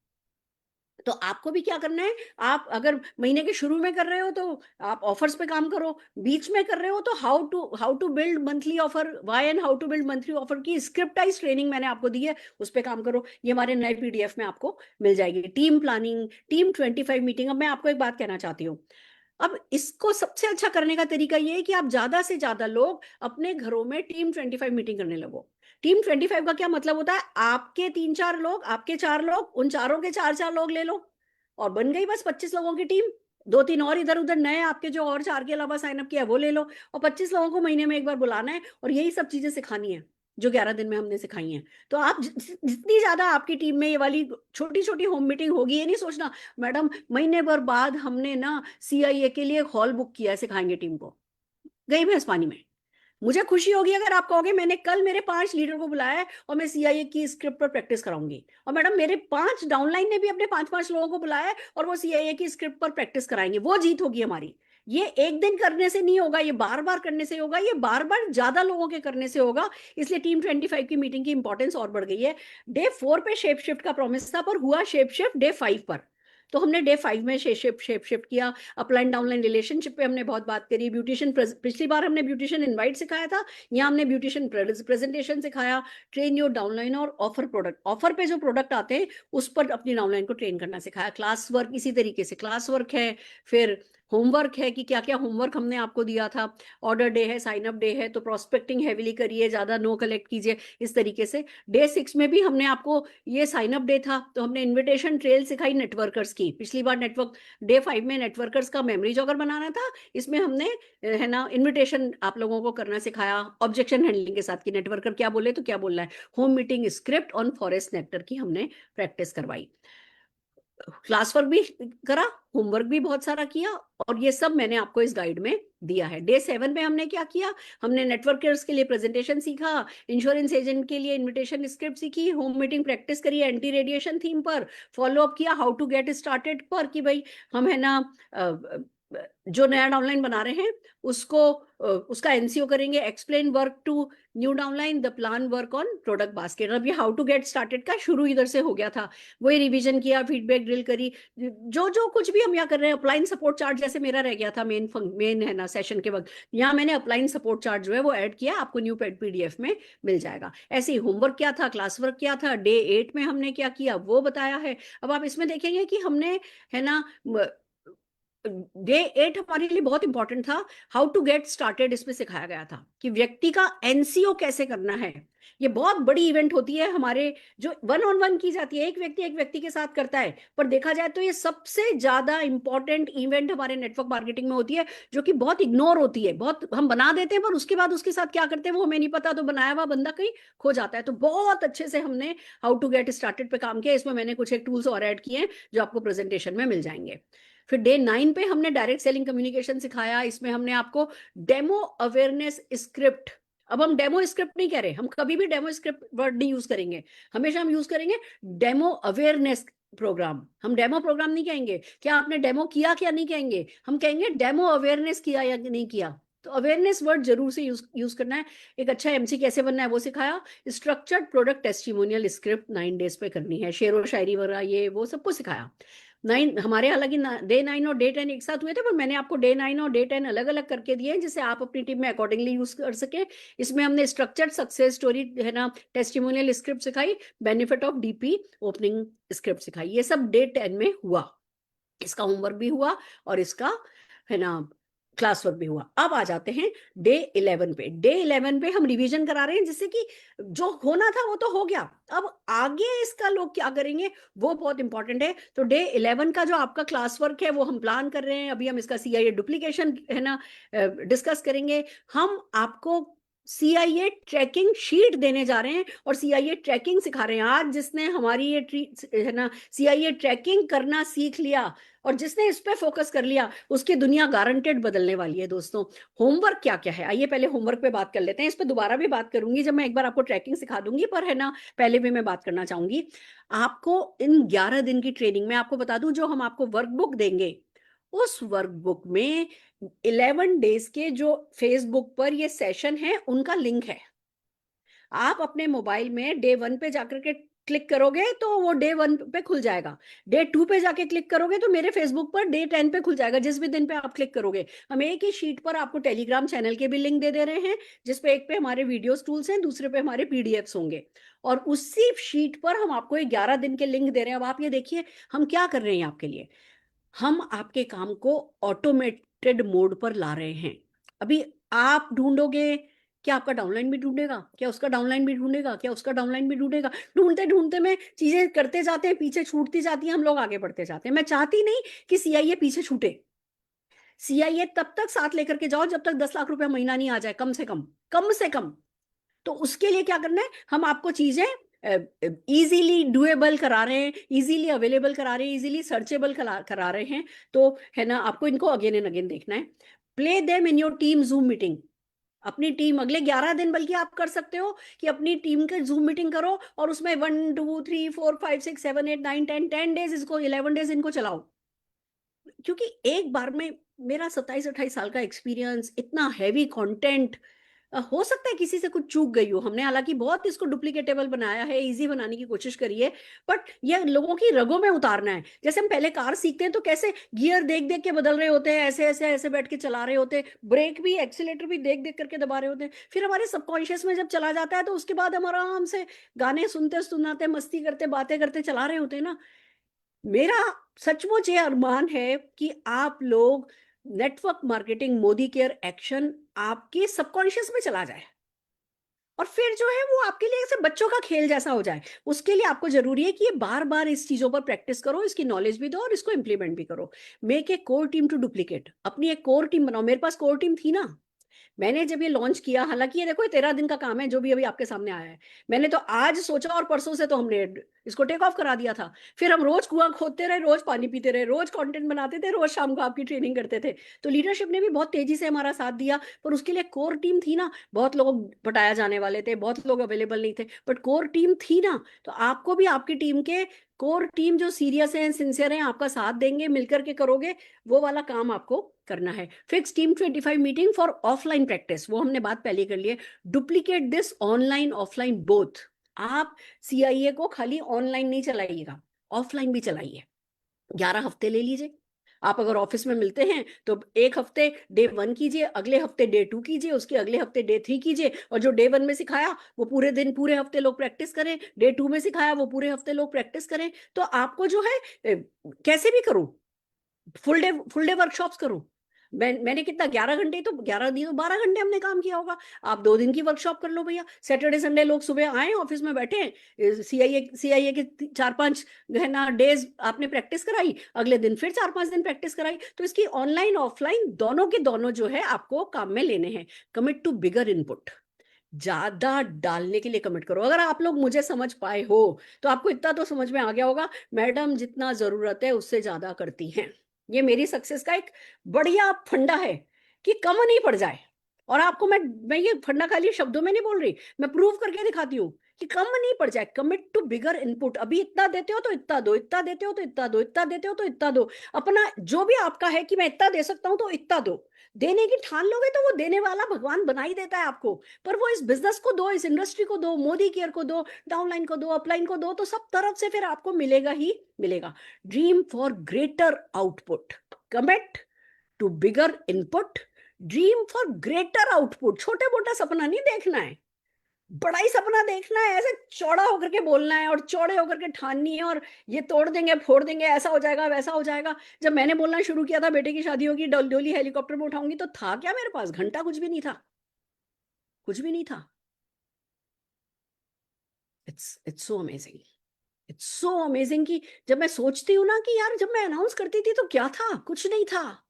तो आपको भी क्या करना है, आप अगर महीने के शुरू में कर रहे हो तो आप ऑफर्स पे काम करो, बीच में कर रहे हो तो how to build monthly offer, why and how to build monthly offer की स्क्रिप्टाइज ट्रेनिंग मैंने आपको दी है, उस पे काम करो। ये हमारे नए पीडीएफ में आपको मिल जाएगी। Team planning, team 25 meeting. अब मैं आपको एक बात कहना चाहती हूँ, अब इसको सबसे अच्छा करने का तरीका ये है कि आप ज्यादा से ज्यादा लोग अपने घरों में टीम 25 मीटिंग करने लगो। टीम 25 का क्या मतलब होता है, आपके 3-4 लोग, आपके 4 लोग, उन चारों के 4-4 लोग ले लो, और बन गई बस 25 लोगों की टीम। 2-3 और इधर उधर नए आपके जो और 4 के अलावा साइन अप किया वो ले लो, और 25 लोगों को महीने में एक बार बुलाना है, और यही सब चीजें सिखानी है जो 11 दिन में हमने सिखाई हैं। तो आप जितनी ज्यादा आपकी टीम में ये वाली छोटी छोटी होम मीटिंग होगी, ये नहीं सोचना मैडम महीने भर बाद हमने ना सीआईए के लिए हॉल बुक किया है, सिखाएंगे टीम को, गई भैंस पानी में। मुझे खुशी होगी अगर आप कहोगे मैंने कल मेरे 5 लीडर को बुलाया है और मैं सीआईए की स्क्रिप्ट पर प्रैक्टिस कराऊंगी, और मैडम मेरे 5 डाउनलाइन ने भी अपने 5-5 लोगों को बुलाया है और वो सीआईए की स्क्रिप्ट पर प्रैक्टिस कराएंगे। वो जीत होगी हमारी। ये एक दिन करने से नहीं होगा, ये बार बार करने से होगा, ये बार बार ज्यादा लोगों के करने से होगा। इसलिए टीम 25 की मीटिंग की इंपॉर्टेंस और बढ़ गई है। डे 4 पे शेप शिफ्ट का प्रॉमिस था, पर हुआ शेप शिफ्ट डे 5 पर। तो हमने डे 5 में शेप शिफ्ट किया। अपलाइन डाउनलाइन रिलेशनशिप पे हमने बहुत बात करी। ब्यूटिशियन, पिछली बार हमने ब्यूटिशियन इनवाइट सिखाया था, यहाँ हमने ब्यूटिशियन प्रेजेंटेशन सिखाया। ट्रेन योर डाउनलाइन और ऑफर प्रोडक्ट, ऑफर पे जो प्रोडक्ट आते हैं उस पर अपनी डाउनलाइन को ट्रेन करना सिखाया। क्लास वर्क इसी तरीके से क्लास वर्क है। फिर होमवर्क है कि क्या क्या होमवर्क हमने आपको दिया था। ऑर्डर डे है, साइन अप डे है, तो प्रोस्पेक्टिंग हैविली करिए, ज्यादा नो कलेक्ट कीजिए, इस तरीके से। डे 6 में भी हमने आपको, ये साइन अप डे था तो हमने इन्विटेशन ट्रेल सिखाई नेटवर्कर्स की। पिछली बार नेटवर्क, डे 5 में नेटवर्कर्स का मेमोरी जॉगर बनाना था, इसमें हमने, है ना, इन्विटेशन आप लोगों को करना सिखाया ऑब्जेक्शन हैंडलिंग के साथ, कि नेटवर्कर क्या बोले तो क्या बोलना है। Home meeting script on forest nectar की हमने प्रैक्टिस करवाई। क्लास वर्क भी करा, होमवर्क भी बहुत सारा किया, और ये सब मैंने आपको इस गाइड में दिया है। डे 7 में हमने क्या किया, हमने नेटवर्कर्स के लिए प्रेजेंटेशन सीखा, इंश्योरेंस एजेंट के लिए इनविटेशन स्क्रिप्ट सीखी, होम मीटिंग प्रैक्टिस करी एंटी रेडिएशन थीम पर, फॉलो अप किया हाउ टू गेट स्टार्टेड पर, कि भाई हम, है ना, जो नया डाउनलाइन बना रहे हैं उसको, उसका एनसीओ करेंगे, explain work to new downline, the plan work on product basket. अब ये हाउ टू गेट स्टार्टेड का शुरू इधर से हो गया था, वही रिवीजन किया, फीडबैक ड्रिल करी, जो जो कुछ भी हम यहाँ कर रहे हैं। अपलाइन सपोर्ट चार्ट जैसे मेरा रह गया था मेन है ना सेशन के वक्त, यहाँ मैंने अपलाइन सपोर्ट चार्ट जो है वो ऐड किया, आपको न्यू पीडीएफ में मिल जाएगा। ऐसे ही होमवर्क क्या था, क्लास वर्क क्या था, डे 8 में हमने क्या किया वो बताया है। अब आप इसमें देखेंगे कि हमने, है ना, डे 8 हमारे लिए बहुत इंपॉर्टेंट था। हाउ टू गेट स्टार्टेड इसमें सिखाया गया था कि व्यक्ति का एनसीओ कैसे करना है। ये बहुत बड़ी इवेंट होती है हमारे, जो 1-on-1 की जाती है, एक व्यक्ति के साथ करता है, पर देखा जाए तो ये सबसे ज्यादा इंपॉर्टेंट इवेंट हमारे नेटवर्क मार्केटिंग में होती है, जो कि बहुत इग्नोर होती है। बहुत हम बना देते हैं पर उसके बाद उसके साथ क्या करते हैं वो हमें नहीं पता, तो बनाया हुआ बंदा कहीं खो जाता है। तो बहुत अच्छे से हमने हाउ टू गेट स्टार्टेड पे काम किया। इसमें मैंने कुछ एक टूल्स और ऐड किए हैं जो आपको प्रेजेंटेशन में मिल जाएंगे। फिर डे 9 पे हमने डायरेक्ट सेलिंग कम्युनिकेशन सिखाया, इसमें हमने आपको डेमो अवेयरनेस स्क्रिप्ट, अब हम डेमो स्क्रिप्ट नहीं कह रहे, हम कभी भी डेमो स्क्रिप्ट वर्ड नहीं यूज करेंगे, हमेशा हम यूज करेंगे डेमो अवेयरनेस प्रोग्राम। हम डेमो प्रोग्राम नहीं कहेंगे, क्या आपने डेमो किया क्या नहीं कहेंगे, हम कहेंगे डेमो अवेयरनेस किया या नहीं किया। तो अवेयरनेस वर्ड जरूर से यूज करना है। एक अच्छा एमसी कैसे बनना है वो सिखाया। Structured product testimonial script 9 days पे करनी है, शेर व शायरी वगैरह ये वो सब कुछ सिखाया। 9 हमारे, हालांकि डे 9 और डे 10 एक साथ हुए थे, पर मैंने आपको डे 9 और डे 10 अलग अलग करके दिए हैं जिससे आप अपनी टीम में अकॉर्डिंगली यूज कर सके। इसमें हमने स्ट्रक्चर्ड सक्सेस स्टोरी है ना, टेस्टिमोनियल स्क्रिप्ट सिखाई, benefit of DP opening script सिखाई, ये सब डे 10 में हुआ। इसका होमवर्क भी हुआ और इसका है ना क्लास वर्क भी हुआ। अब आ जाते हैं डे 11 पे। डे 11 पे हम रिवीजन करा रहे हैं, जिससे कि जो होना था वो तो हो गया, अब आगे इसका लोग क्या करेंगे वो बहुत इंपॉर्टेंट है। तो डे 11 का जो आपका क्लास वर्क है वो हम प्लान कर रहे हैं, अभी हम इसका सीआईए डुप्लीकेशन है ना डिस्कस करेंगे। हम आपको सीआईए ट्रैकिंग शीट देने जा रहे हैं और सीआईए ट्रैकिंग सिखा रहे हैं। आज जिसने हमारी ये है ना सीआईए ट्रैकिंग करना सीख लिया और जिसने इस पे फोकस कर लिया, उसकी दुनिया गारंटेड बदलने वाली है। दोस्तों, होमवर्क क्या क्या है, आइए पहले होमवर्क पे बात कर लेते हैं। इस पे दोबारा भी बात करूंगी जब मैं एक बार आपको ट्रैकिंग सिखा दूंगी, पर है ना पहले भी मैं बात करना चाहूंगी। आपको इन 11 दिन की ट्रेनिंग में आपको बता दूं, जो हम आपको वर्कबुक देंगे उस वर्कबुक में 11 डेज के जो फेसबुक पर ये सेशन है उनका लिंक है। आप अपने मोबाइल में डे 1 पे जाकर के क्लिक करोगे तो वो डे 1 पे खुल जाएगा, डे 2 पे जाके क्लिक करोगे तो मेरे फेसबुक पर डे 10 पे खुल जाएगा। जिस भी दिन पे आप क्लिक करोगे, हम एक ही शीट पर आपको टेलीग्राम चैनल के भी लिंक दे दे रहे हैं, जिसपे एक पे हमारे वीडियोस टूल्स हैं, दूसरे पे हमारे पीडीएफ्स होंगे, और उसी शीट पर हम आपको 11 दिन के लिंक दे रहे हैं। अब आप ये देखिए हम क्या कर रहे हैं आपके लिए, हम आपके काम को ऑटोमेटेड मोड पर ला रहे हैं। अभी आप ढूंढोगे, क्या आपका डाउनलाइन भी ढूंढेगा, क्या उसका डाउनलाइन भी ढूंढेगा, क्या उसका डाउनलाइन भी ढूंढेगा। ढूंढते ढूंढते में चीजें करते जाते हैं, पीछे छूटती जाती है, हम लोग आगे बढ़ते जाते हैं। मैं चाहती नहीं कि सीआईए पीछे छूटे। सीआईए तब तक साथ लेकर के जाओ जब तक 10 लाख रुपए महीना नहीं आ जाए, कम से कम, कम से कम। तो उसके लिए क्या करना है, हम आपको चीजें इजीली डुएबल करा रहे हैं, इजीली अवेलेबल करा रहे हैं, इजीली सर्चेबल करा रहे हैं। तो है ना आपको इनको अगेन एंड अगेन देखना है। Play them in your team zoom meeting. अपनी टीम अगले 11 दिन बल्कि आप कर सकते हो कि अपनी टीम के जूम मीटिंग करो और उसमें 1 2 3 4 5 6 7 8 9 10 10 डेज इसको 11 डेज इनको चलाओ। क्योंकि एक बार में मेरा 27 28 साल का एक्सपीरियंस, इतना हैवी कंटेंट, हो सकता है किसी से कुछ चूक गई हो। हमने हालांकि बहुत इसको डुप्लीकेटेबल बनाया है, इजी बनाने की कोशिश करी है, बट ये लोगों की रगों में उतारना है। जैसे हम पहले कार सीखते हैं तो कैसे गियर देख देख के बदल रहे होते हैं, ऐसे ऐसे ऐसे बैठ के चला रहे होते हैं, ब्रेक भी एक्सीलेटर भी देख देख करके दबा रहे होते हैं। फिर हमारे सबकॉन्शियस में जब चला जाता है तो उसके बाद हम आराम से गाने सुनते सुनाते मस्ती करते बातें करते चला रहे होते हैं ना। मेरा सचमुच ये अरमान है कि आप लोग network marketing Modi care action आपके सबकॉन्शियस में चला जाए और फिर जो है वो आपके लिए ऐसे बच्चों का खेल जैसा हो जाए। उसके लिए आपको जरूरी है कि ये बार बार इस चीजों पर प्रैक्टिस करो, इसकी नॉलेज भी दो और इसको इंप्लीमेंट भी करो। Make a core team to duplicate, अपनी एक कोर टीम बनाओ। मेरे पास कोर टीम थी ना, मैंने जब ये लॉन्च किया, हालांकि ये देखो ये 13 दिन का काम है जो भी अभी आपके सामने आया है, मैंने तो आज सोचा और परसों से तो हमने इसको टेक ऑफ करा दिया था। फिर हम रोज कुआं खोदते रहे, रोज पानी पीते रहे, रोज कंटेंट बनाते थे, रोज शाम को आपकी ट्रेनिंग करते थे। तो लीडरशिप ने भी बहुत तेजी से हमारा साथ दिया, पर उसके लिए कोर टीम थी ना। बहुत लोग पटाया जाने वाले थे, बहुत लोग अवेलेबल नहीं थे, बट कोर टीम थी ना। तो आपको भी आपकी टीम के कोर टीम जो सीरियस हैं, सिंसियर हैं, आपका साथ देंगे, मिलकर के करोगे, वो वाला काम आपको करना है। Fix team 25 meeting for offline practice, वो हमने बात पहले कर ली है। Duplicate this online offline both. आप सीआईए को खाली ऑनलाइन नहीं चलाइएगा, ऑफलाइन भी चलाइए। 11 हफ्ते ले लीजिए। आप अगर ऑफिस में मिलते हैं तो एक हफ्ते डे 1 कीजिए, अगले हफ्ते डे 2 कीजिए, उसके अगले हफ्ते डे 3 कीजिए, और जो डे 1 में सिखाया वो पूरे दिन पूरे हफ्ते लोग प्रैक्टिस करें, डे 2 में सिखाया वो पूरे हफ्ते लोग प्रैक्टिस करें। तो आपको जो है कैसे भी करूं, फुल डे वर्कशॉप्स करूं। मैंने कितना 11 घंटे, तो 11 दिन तो 12 घंटे हमने काम किया होगा। आप 2 दिन की वर्कशॉप कर लो भैया। सैटरडे संडे लोग सुबह आए ऑफिस में बैठे, सीआईए के 4 5 है ना डेज आपने प्रैक्टिस कराई, अगले दिन फिर 4 5 दिन प्रैक्टिस कराई। तो इसकी ऑनलाइन ऑफलाइन दोनों के दोनों जो है आपको काम में लेने हैं। कमिट टू बिगर इनपुट, ज्यादा डालने के लिए कमिट करो। अगर आप लोग मुझे समझ पाए हो तो आपको इतना तो समझ में आ गया होगा, मैडम जितना जरूरत है उससे ज्यादा करती हैं। ये मेरी सक्सेस का एक बढ़िया फंडा है कि कम नहीं पड़ जाए। और आपको मैं ये फंडा खाली शब्दों में नहीं बोल रही, मैं प्रूव करके दिखाती हूँ कि कम नहीं पड़ जाए। Commit to bigger input. अभी इतना देते हो तो इतना दो, इतना देते हो तो इतना दो, इतना देते हो तो इतना दो। अपना जो भी आपका है कि मैं इतना दे सकता हूं तो इतना दो। देने की ठान लोगे तो वो देने वाला भगवान बना ही देता है आपको। पर वो इस बिजनेस को दो, इस इंडस्ट्री को दो, मोदी केयर को दो, डाउनलाइन को दो, अपलाइन को दो, तो सब तरफ से फिर आपको मिलेगा ही मिलेगा। Dream for greater output, commit to bigger input, dream for greater output. छोटे मोटा सपना नहीं देखना है, बड़ा ही सपना देखना है। ऐसे चौड़ा होकर के बोलना है और चौड़े होकर के ठाननी है, और ये तोड़ देंगे फोड़ देंगे, ऐसा हो जाएगा वैसा हो जाएगा। जब मैंने बोलना शुरू किया था बेटे की शादी होगी, डोली हेलीकॉप्टर में उठाऊंगी, तो था क्या मेरे पास? घंटा कुछ भी नहीं था, कुछ भी नहीं था। It's so amazing, it's so amazing कि जब मैं सोचती हूँ ना कि यार जब मैं अनाउंस करती थी तो क्या था? कुछ नहीं था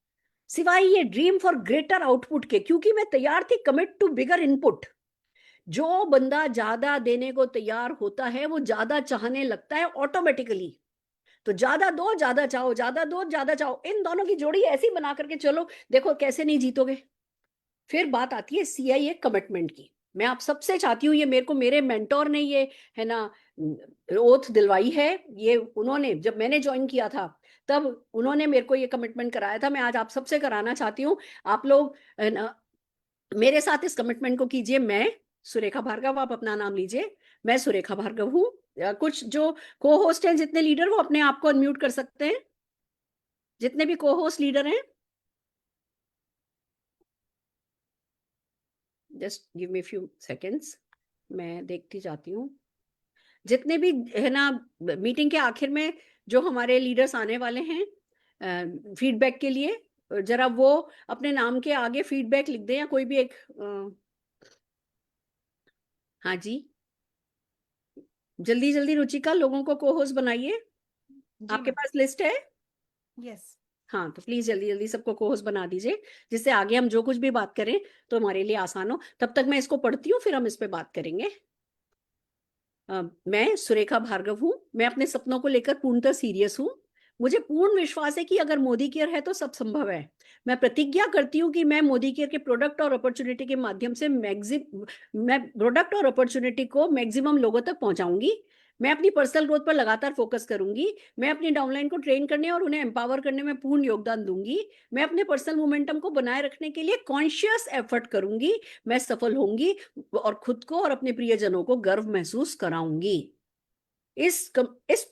सिवाय ये ड्रीम फॉर ग्रेटर आउटपुट के। क्योंकि मैं तैयार थी कमिट टू बिगर इनपुट। जो बंदा ज्यादा देने को तैयार होता है वो ज्यादा चाहने लगता है ऑटोमेटिकली। तो ज्यादा दो ज्यादा चाहो, ज्यादा दो ज्यादा चाहो, इन दोनों की जोड़ी ऐसी बना करके चलो, देखो कैसे नहीं जीतोगे। फिर बात आती है सीआईए कमिटमेंट की। मैं आप सबसे चाहती हूँ, ये मेरे को मेरे मेंटोर ने ये है ना ओथ दिलवाई है। ये उन्होंने जब मैंने ज्वाइन किया था तब उन्होंने मेरे को ये कमिटमेंट कराया था। मैं आज आप सबसे कराना चाहती हूँ। आप लोग है ना मेरे साथ इस कमिटमेंट को कीजिए। मैं सुरेखा भार्गव, आप अपना नाम लीजिए। मैं सुरेखा भार्गव हूँ। कुछ जो को होस्ट हैं, जितने लीडर, वो अपने आप को अनम्यूट कर सकते हैं, जितने भी को होस्ट लीडर हैं। Just give me few seconds, मैं देखती जाती हूँ। जितने भी है ना मीटिंग के आखिर में जो हमारे लीडर्स आने वाले हैं फीडबैक के लिए, जरा वो अपने नाम के आगे फीडबैक लिख दें, या कोई भी एक हाँ जी, जल्दी जल्दी रुचिका लोगों को को होस्ट बनाइए। आपके पास लिस्ट है? यस। हाँ, तो प्लीज जल्दी जल्दी सबको को होस्ट बना दीजिए, जिससे आगे हम जो कुछ भी बात करें तो हमारे लिए आसान हो। तब तक मैं इसको पढ़ती हूँ, फिर हम इस पे बात करेंगे। मैं सुरेखा भार्गव हूँ। मैं अपने सपनों को लेकर पूर्णतः सीरियस हूँ। मुझे पूर्ण विश्वास है कि अगर मोदी केयर है तो सब संभव है। मैं प्रतिज्ञा करती हूँ कि मैं मोदी केयर के प्रोडक्ट और अपॉर्चुनिटी के माध्यम से मैं प्रोडक्ट और अपॉर्चुनिटी को मैक्सिमम लोगों तक पहुंचाऊंगी। मैं अपनी पर्सनल ग्रोथ पर लगातार फोकस करूंगी। मैं अपनी डाउनलाइन को ट्रेन करने और उन्हें एम्पावर करने में पूर्ण योगदान दूंगी। मैं अपने पर्सनल मोमेंटम को बनाए रखने के लिए कॉन्शियस एफर्ट करूंगी। मैं सफल होंगी और खुद को और अपने प्रियजनों को गर्व महसूस कराऊंगी। इस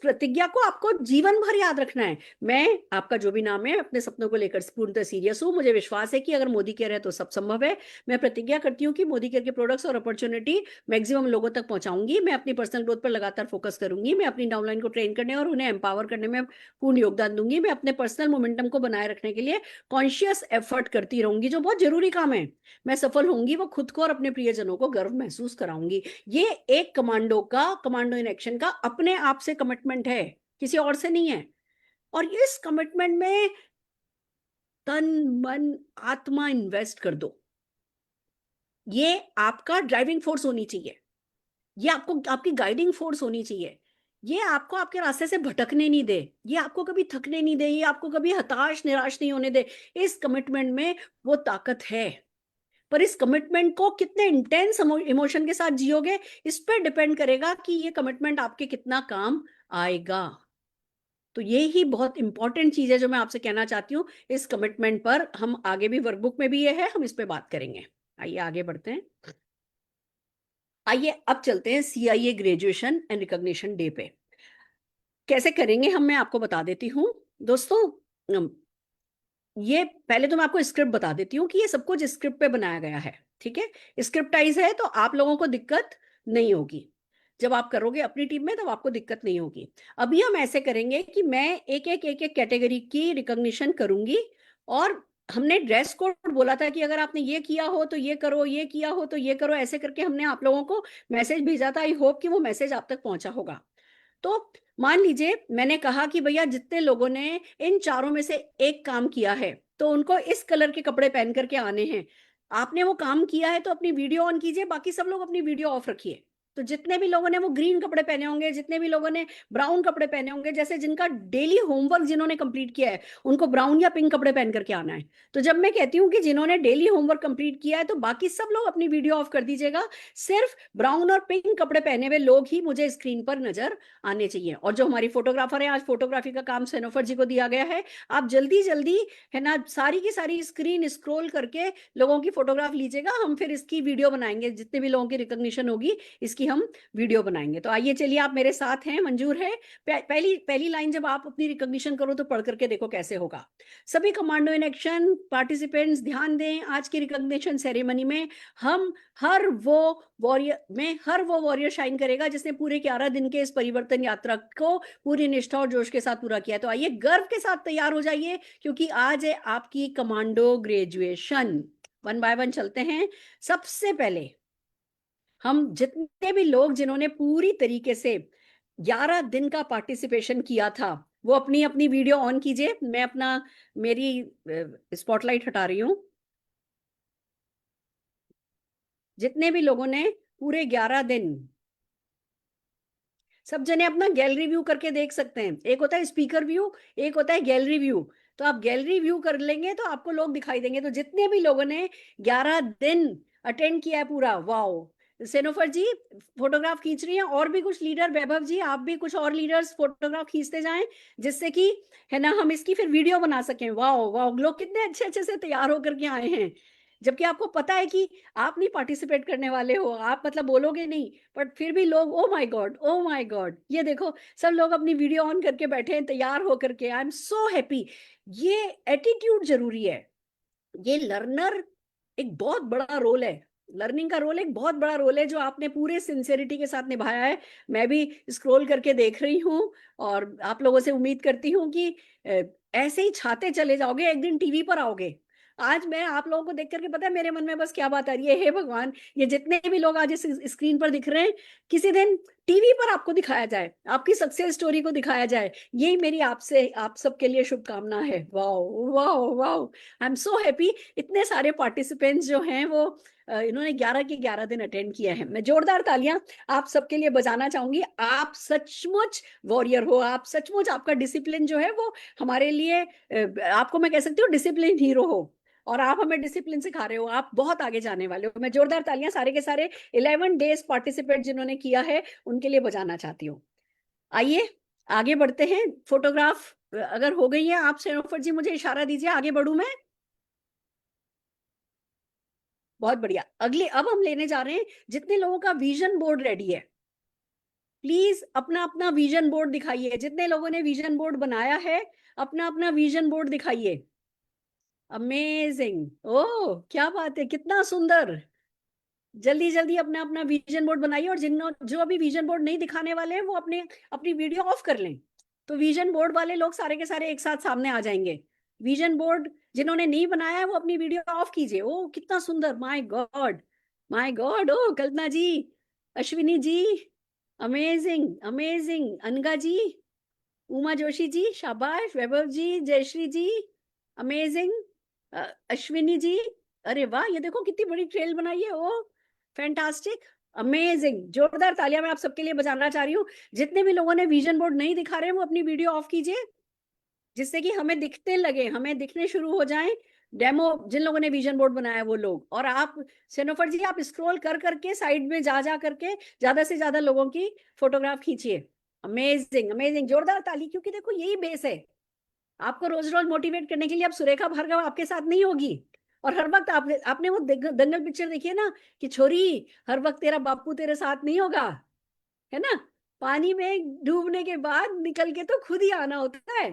प्रतिज्ञा को आपको जीवन भर याद रखना है। मैं आपका जो भी नाम है, अपने सपनों को लेकर पूर्णतः सीरियस हूं। मुझे विश्वास है कि अगर मोदी केयर है तो सब संभव है। मैं प्रतिज्ञा करती हूँ कि मोदी केयर के प्रोडक्ट्स और अपॉर्चुनिटी मैक्सिमम लोगों तक पहुंचाऊंगी। मैं अपनी पर्सनल ग्रोथ पर लगातार फोकस करूंगी। मैं अपनी डाउनलाइन को ट्रेन करने और उन्हें एम्पावर करने में पूर्ण योगदान दूंगी। मैं अपने पर्सनल मोमेंटम को बनाए रखने के लिए कॉन्शियस एफर्ट करती रहूंगी, जो बहुत जरूरी काम है। मैं सफल होंगी, वो खुद को और अपने प्रियजनों को गर्व महसूस कराऊंगी। ये एक कमांडो इन एक्शन का अपने आप से कमिटमेंट है, किसी और से नहीं है। और इस कमिटमेंट में तन मन आत्मा इन्वेस्ट कर दो। ये आपका ड्राइविंग फोर्स होनी चाहिए। ये आपको आपकी गाइडिंग फोर्स होनी चाहिए। ये आपको आपके रास्ते से भटकने नहीं दे। ये आपको कभी थकने नहीं दे। ये आपको कभी हताश निराश नहीं होने दे। इस कमिटमेंट में वो ताकत है। पर इस कमिटमेंट को कितने इंटेंस इमोशन के साथ जियोगे, इस पर डिपेंड करेगा कि ये कमिटमेंट आपके कितना काम आएगा। तो ये ही बहुत इंपॉर्टेंट चीज है जो मैं आपसे कहना चाहती हूँ। इस कमिटमेंट पर हम आगे भी वर्कबुक में भी ये है, हम इस पे बात करेंगे। आइए आगे बढ़ते हैं। आइए अब चलते हैं CIA graduation and recognition day पे। कैसे करेंगे हम, मैं आपको बता देती हूँ दोस्तों। ये पहले तो मैं आपको स्क्रिप्ट बता देती हूँ कि ये सब कुछ स्क्रिप्ट पे बनाया गया है। ठीक है, स्क्रिप्टाइज है, तो आप लोगों को दिक्कत नहीं होगी। जब आप करोगे अपनी टीम में तब आपको दिक्कत नहीं होगी। अभी हम ऐसे करेंगे कि मैं एक एक कैटेगरी की रिकॉग्निशन करूंगी। और हमने ड्रेस कोड बोला था कि अगर आपने ये किया हो तो ये करो, ये किया हो तो ये करो, ऐसे करके हमने आप लोगों को मैसेज भेजा था। आई होप कि वो मैसेज आप तक पहुंचा होगा। तो मान लीजिए मैंने कहा कि भैया जितने लोगों ने इन चारों में से एक काम किया है तो उनको इस कलर के कपड़े पहन करके आने हैं। आपने वो काम किया है तो अपनी वीडियो ऑन कीजिए, बाकी सब लोग अपनी वीडियो ऑफ रखिए। तो जितने भी लोगों ने वो ग्रीन कपड़े पहने होंगे, जितने भी लोगों ने ब्राउन कपड़े पहने होंगे, जैसे जिनका डेली होमवर्क जिन्होंने कंप्लीट किया है उनको ब्राउन या पिंक कपड़े पहन करके आना है। तो जब मैं कहती हूँ कि जिन्होंने डेली होमवर्क कंप्लीट किया है, तो बाकी सब लोग अपनी वीडियो ऑफ कर दीजिएगा, सिर्फ ब्राउन और पिंक कपड़े पहने हुए लोग ही मुझे स्क्रीन पर नजर आने चाहिए। और जो हमारी फोटोग्राफर है, आज फोटोग्राफी का काम सेनोफर जी को दिया गया है, आप जल्दी जल्दी है ना सारी की सारी स्क्रीन स्क्रॉल करके लोगों की फोटोग्राफ लीजिएगा। हम फिर इसकी वीडियो बनाएंगे, जितने भी लोगों की रिकॉग्निशन होगी इसकी हम वीडियो बनाएंगे। तो आइए चलिए, आप मेरे साथ हैं, मंजूर है? पहली पहली लाइन जब आप अपनी रिकॉग्निशन करो तो पढ़ करके देखो कैसे होगा। सभी कमांडो इन एक्शन पार्टिसिपेंट्स ध्यान दें, आज की रिकॉग्निशन सेरेमनी में हम हर वो वॉरियर शाइन करेगा जिसने पूरे 11 दिन के इस परिवर्तन यात्रा को पूरी निष्ठा और जोश के साथ पूरा किया है। तो आइए गर्व के साथ तैयार हो जाइए, क्योंकि आज है आपकी commando graduation. One by one चलते हैं। सबसे पहले हम जितने भी लोग जिन्होंने पूरी तरीके से 11 दिन का पार्टिसिपेशन किया था, वो अपनी अपनी वीडियो ऑन कीजिए। मैं मेरी स्पॉटलाइट हटा रही हूं। जितने भी लोगों ने पूरे 11 दिन, सब जने अपना गैलरी व्यू करके देख सकते हैं। एक होता है स्पीकर व्यू, एक होता है गैलरी व्यू। तो आप गैलरी व्यू कर लेंगे तो आपको लोग दिखाई देंगे। तो जितने भी लोगों ने 11 दिन अटेंड किया है पूरा, वाओ। सेनोफर जी फोटोग्राफ खींच रही हैं, और भी कुछ लीडर, वैभव जी आप भी कुछ और लीडर्स फोटोग्राफ खींचते जाएं, जिससे कि है ना हम इसकी फिर वीडियो बना सकें। वाओ वाओ, लोग कितने अच्छे अच्छे से तैयार होकर के आए हैं, जबकि आपको पता है कि आप नहीं पार्टिसिपेट करने वाले हो, आप मतलब बोलोगे नहीं, बट फिर भी लोग oh my god, oh my God. ये देखो सब लोग अपनी वीडियो ऑन करके बैठे हैं तैयार होकर के। आई एम सो हैप्पी। ये एटीट्यूड जरूरी है। ये लर्नर एक बहुत बड़ा रोल है, लर्निंग का रोल एक बहुत बड़ा रोल है, जो आपने पूरे सिंसियरिटी के साथ निभाया है। मैं भी स्क्रॉल करके देख रही हूँ, और आप लोगों से उम्मीद करती हूँ कि ऐसे ही छाते चले जाओगे, एक दिन टीवी पर आओगे। आज मैं आप लोगों को देख करके पता है मेरे मन में बस क्या बात आ रही है, हे भगवान, ये जितने भी लोग आज इस स्क्रीन पर दिख रहे हैं, किसी दिन टीवी पर आपको दिखाया जाए, आपकी सक्सेस स्टोरी को दिखाया जाए। यही मेरी आपसे आप सबके लिए शुभकामना है। Wow wow wow, I am so happy. इतने सारे पार्टिसिपेंट्स जो हैं वो इन्होंने 11 के 11 दिन अटेंड किया है। मैं जोरदार तालियां आप सबके लिए बजाना चाहूंगी। आप सचमुच वॉरियर हो, आप सचमुच, आपका डिसिप्लिन जो है वो हमारे लिए आपको मैं कह सकती हूँ डिसिप्लिन हीरो हो, और आप हमें डिसिप्लिन सिखा रहे हो। आप बहुत आगे जाने वाले हो। मैं जोरदार तालियां सारे के सारे 11 डेज पार्टिसिपेट जिन्होंने किया है उनके लिए बजाना चाहती हूँ। आइए आगे बढ़ते हैं। फोटोग्राफ अगर हो गई है, आप सेनोफर जी मुझे इशारा दीजिए, आगे बढ़ू मैं? बहुत बढ़िया। अगले अब हम लेने जा रहे हैं जितने लोगों का विजन बोर्ड रेडी है, प्लीज अपना अपना विजन बोर्ड दिखाइए। जितने लोगों ने विजन बोर्ड बनाया है, अपना अपना विजन बोर्ड दिखाइए। अमेजिंग, ओह क्या बात है, कितना सुंदर। जल्दी जल्दी अपना अपना विजन बोर्ड बनाइए, और जिन जो अभी विजन बोर्ड नहीं दिखाने वाले हैं वो अपने अपनी वीडियो ऑफ कर लें, तो विजन बोर्ड वाले लोग सारे के सारे एक साथ सामने आ जाएंगे। विजन बोर्ड जिन्होंने नहीं बनाया है वो अपनी वीडियो ऑफ कीजिए। ओ कितना सुंदर, माय गॉड, माय गॉड। ओ कल्पना जी, अश्विनी जी, अमेजिंग अमेजिंग। अनगा जी, उमा जोशी जी, शाबाश। वैभव जी, जयश्री जी, अमेजिंग। अश्विनी जी, अरे वाह, ये देखो कितनी बड़ी ट्रेल बनाई है। ओ फैंटास्टिक, अमेजिंग। जोरदार तालियां मैं आप सबके लिए बजाना चाह रही हूँ। जितने भी लोगों ने विजन बोर्ड नहीं दिखा रहे हैं वो अपनी वीडियो ऑफ कीजिए, जिससे कि हमें दिखते लगे, हमें दिखने शुरू हो जाएं डेमो। जिन लोगों ने विजन बोर्ड बनाया वो लोग, और आप सेनोफर जी आप स्क्रॉल कर करके साइड में जा जा करके ज्यादा से ज्यादा लोगों की फोटोग्राफ खींचिए। अमेजिंग अमेजिंग, जोरदार ताली, क्योंकि देखो यही बेस है। आपको रोज रोज मोटिवेट करने के लिए अब सुरेखा भार्गव आपके साथ नहीं होगी, और हर वक्त आपने वो दंगल पिक्चर देखी है ना, कि छोरी हर वक्त तेरा बापू तेरे साथ नहीं होगा, है ना। पानी में डूबने के बाद निकल के तो खुद ही आना होता है।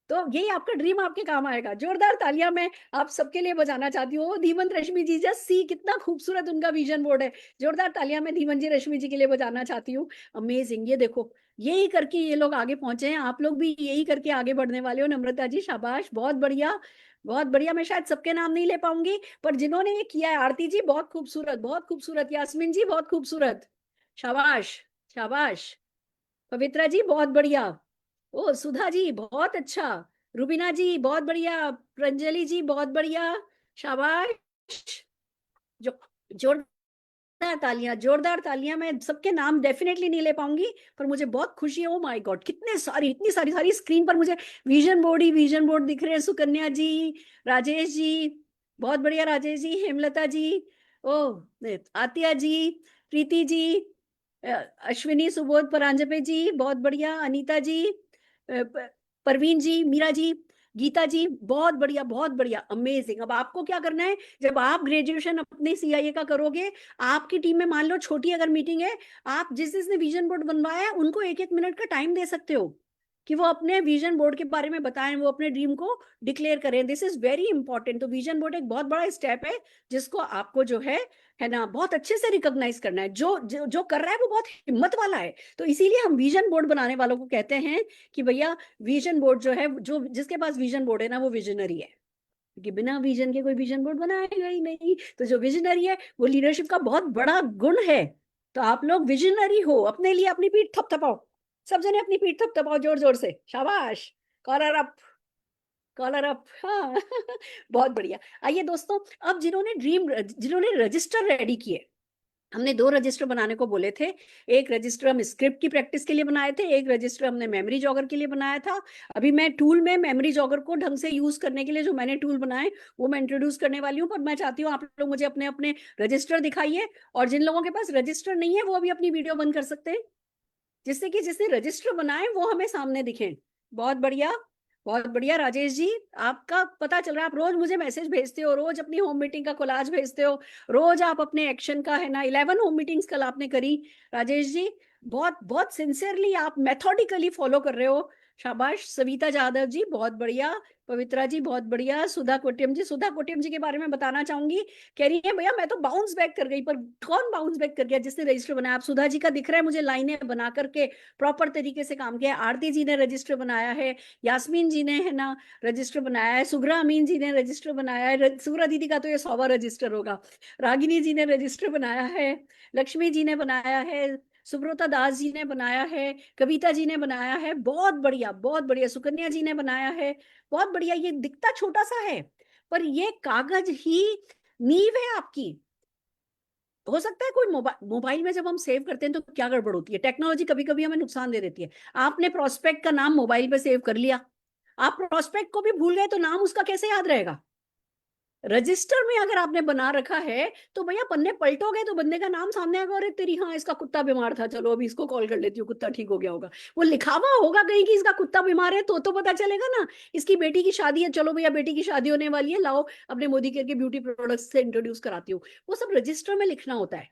तो यही आपका ड्रीम आपके काम आएगा। जोरदार तालियां मैं आप सबके लिए बजाना चाहती हूँ। धीमन रश्मि जी, जस्ट सी कितना खूबसूरत उनका विजन बोर्ड है। जोरदार तालियां मैं धीमन जी, रश्मि जी के लिए बजाना चाहती हूँ। अमेजिंग, ये देखो यही करके ये लोग आगे पहुंचे हैं। आप लोग भी यही करके आगे बढ़ने वाले हो। नम्रता जी शाबाश, बहुत बढ़िया बहुत बढ़िया। मैं शायद सबके नाम नहीं ले पाऊंगी, पर जिन्होंने ये किया है, आरती जी बहुत खूबसूरत बहुत खूबसूरत, यास्मीन जी बहुत खूबसूरत, शाबाश शाबाश। पवित्रा जी बहुत बढ़िया, ओ सुधा जी बहुत अच्छा, रुबीना जी बहुत बढ़िया, प्रंजलि जी बहुत बढ़िया, शाबाश। जो जोर तालियां, जोरदार तालियां। मैं सबके नाम डेफिनेटली नहीं ले पाऊंगी, पर मुझे बहुत खुशी है। ओ माय गॉड, कितने सारी, इतनी सारी सारी स्क्रीन पर मुझे विजन बोर्ड ही विजन बोर्ड दिख रहे हैं। सुकन्या जी, राजेश जी, बहुत बढ़िया राजेश जी, हेमलता जी, ओ आतिया जी, प्रीति जी, अश्विनी, सुबोध परांजपे जी, बहुत बढ़िया, अनीता जी, परवीन जी, मीरा जी, गीता जी, बहुत बढ़िया, बहुत बढ़िया, अमेजिंग। अब आपको क्या करना है, जब आप ग्रेजुएशन अपने सीआईए का करोगे, आपकी टीम में मान लो छोटी अगर मीटिंग है, आप जिसने विजन बोर्ड बनवाया है उनको 1-1 मिनट का टाइम दे सकते हो कि वो अपने विजन बोर्ड के बारे में बताएं, वो अपने ड्रीम को डिक्लेयर करें। This is very important. तो विजन बोर्ड एक बहुत बड़ा स्टेप है जिसको आपको जो है ना, बहुत अच्छे से रिकॉग्नाइज करना है। जो कर रहा है वो बहुत हिम्मत वाला है। तो इसीलिए हम विजन बोर्ड बनाने वालों को कहते हैं कि भैया विजन बोर्ड जो है, जो जिसके पास विजन बोर्ड है ना, वो विजनरी है। क्योंकि बिना विजन के कोई विजन बोर्ड बनाएगा ही नहीं। तो जो विजनरी है वो लीडरशिप का बहुत बड़ा गुण है। तो आप लोग विजनरी हो, अपने लिए अपनी पीठ थपथपाओ। सब जने अपनी पीठ थपथपाओ जोर जोर से, शाबाश, कॉलर अप, कॉलर अप, हाँ। बहुत बढ़िया। आइए दोस्तों, अब जिन्होंने रजिस्टर रेडी किए, हमने 2 रजिस्टर बनाने को बोले थे। एक रजिस्टर हम स्क्रिप्ट की प्रैक्टिस के लिए बनाए थे, एक रजिस्टर हमने मेमोरी जॉगर के लिए बनाया था। अभी मैं टूल में मेमोरी जॉगर को ढंग से यूज करने के लिए जो मैंने टूल बनाए वो मैं इंट्रोड्यूस करने वाली हूँ। पर मैं चाहती हूँ आप लोग मुझे अपने अपने रजिस्टर दिखाइए, और जिन लोगों के पास रजिस्टर नहीं है वो अभी अपनी वीडियो बंद कर सकते हैं, जिससे कि जिसने रजिस्टर बनाए वो हमें सामने दिखे। बहुत बढ़िया, बहुत बढ़िया राजेश जी, आपका पता चल रहा है, आप रोज मुझे मैसेज भेजते हो, रोज अपनी होम मीटिंग का कोलाज भेजते हो, रोज आप अपने एक्शन का, है ना, 11 होम मीटिंग्स कल आपने करी। राजेश जी, बहुत बहुत सिंसियरली आप मेथोडिकली फॉलो कर रहे हो, शाबाश। सविता जाधव जी, बहुत बढ़िया। पवित्रा जी, बहुत बढ़िया। सुधा कोटियम जी के बारे में बताना चाहूंगी, कह रही है भैया मैं तो बाउंस बैक कर गई। पर कौन बाउंस बैक कर गया? जिसने रजिस्टर बनाया। आप सुधा जी का दिख रहा है मुझे, लाइनें बना करके प्रॉपर तरीके से काम किया है। आरती जी ने रजिस्टर बनाया है, यास्मीन जी ने, है ना, रजिस्टर बनाया है, सुगरा अमीन जी ने रजिस्टर बनाया है, सुगरा दीदी का तो ये 100वां रजिस्टर होगा। रागिनी जी ने रजिस्टर बनाया है, लक्ष्मी जी ने बनाया है, सुब्रता दास जी ने बनाया है, कविता जी ने बनाया है, बहुत बढ़िया, बहुत बढ़िया। सुकन्या जी ने बनाया है, बहुत बढ़िया। ये दिखता छोटा सा है, पर ये कागज ही नींव है आपकी। हो सकता है कोई मोबाइल में जब हम सेव करते हैं तो क्या गड़बड़ होती है, टेक्नोलॉजी कभी कभी हमें नुकसान दे देती है। आपने प्रोस्पेक्ट का नाम मोबाइल पे सेव कर लिया, आप प्रोस्पेक्ट को भी भूल गए तो नाम उसका कैसे याद रहेगा? रजिस्टर में अगर आपने बना रखा है तो भैया पन्ने पलटोगे तो बंदे का नाम सामने आएगा, अरे तेरी, हाँ इसका कुत्ता बीमार था, चलो अभी इसको कॉल कर लेती हूँ, कुत्ता ठीक हो गया होगा। वो लिखा हुआ होगा कहीं कि इसका कुत्ता बीमार है तो पता चलेगा ना। इसकी बेटी की शादी है, चलो भैया बेटी की शादी होने वाली है, लाओ अपने मोदी केयर के ब्यूटी प्रोडक्ट्स से इंट्रोड्यूस कराती हूँ। वो सब रजिस्टर में लिखना होता है,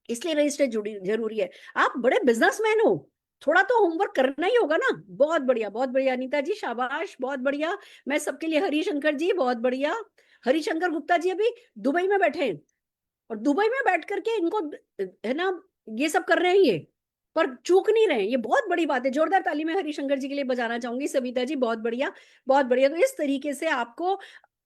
इसलिए रजिस्टर जरूरी है। आप बड़े बिजनेसमैन हो, थोड़ा तो होमवर्क करना ही होगा ना। बहुत बढ़िया, बहुत बढ़िया अनीता जी, शाबाश, बहुत बढ़िया। मैं सबके लिए हरिशंकर जी, बहुत बढ़िया। हरिशंकर गुप्ता जी अभी दुबई में बैठे हैं, और दुबई में बैठ करके इनको, है ना, ये सब कर रहे हैं, ये पर चूक नहीं रहे हैं, ये बहुत बड़ी बात है। जोरदार ताली में हरिशंकर जी के लिए बजाना चाहूंगी। सविता जी, बहुत बढ़िया, बहुत बढ़िया। तो इस तरीके से आपको,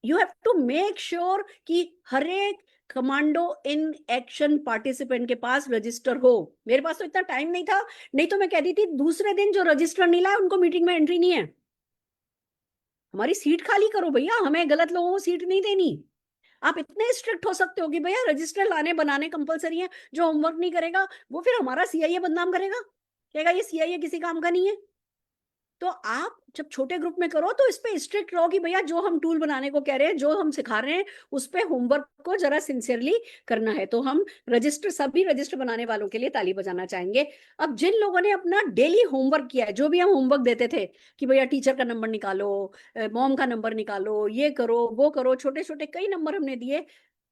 you have to make sure कि हर एक कमांडो इन एक्शन पार्टिसिपेंट के पास रजिस्टर हो। मेरे पास तो इतना टाइम नहीं था, नहीं तो मैं कहती थी दूसरे दिन जो रजिस्टर नहीं लाए उनको मीटिंग में एंट्री नहीं है। हमारी सीट खाली करो भैया, हमें गलत लोगों को सीट नहीं देनी। आप इतने स्ट्रिक्ट हो सकते हो कि भैया रजिस्टर लाने बनाने कंपलसरी है, जो होमवर्क नहीं करेगा वो फिर हमारा सीआईए बदनाम करेगा, कहेगा ये सीआईए किसी काम का नहीं है। तो आप जब छोटे ग्रुप में करो तो इस पे स्ट्रिक्ट रहो कि भैया जो हम टूल बनाने को कह रहे हैं, जो हम सिखा रहे हैं, उस पे होमवर्क को जरा सिंसियरली करना है। तो हम रजिस्टर, सभी रजिस्टर बनाने वालों के लिए ताली बजाना चाहेंगे। अब जिन लोगों ने अपना डेली होमवर्क किया है, जो भी हम होमवर्क देते थे कि भैया टीचर का नंबर निकालो, मॉम का नंबर निकालो, ये करो वो करो, छोटे छोटे कई नंबर हमने दिए।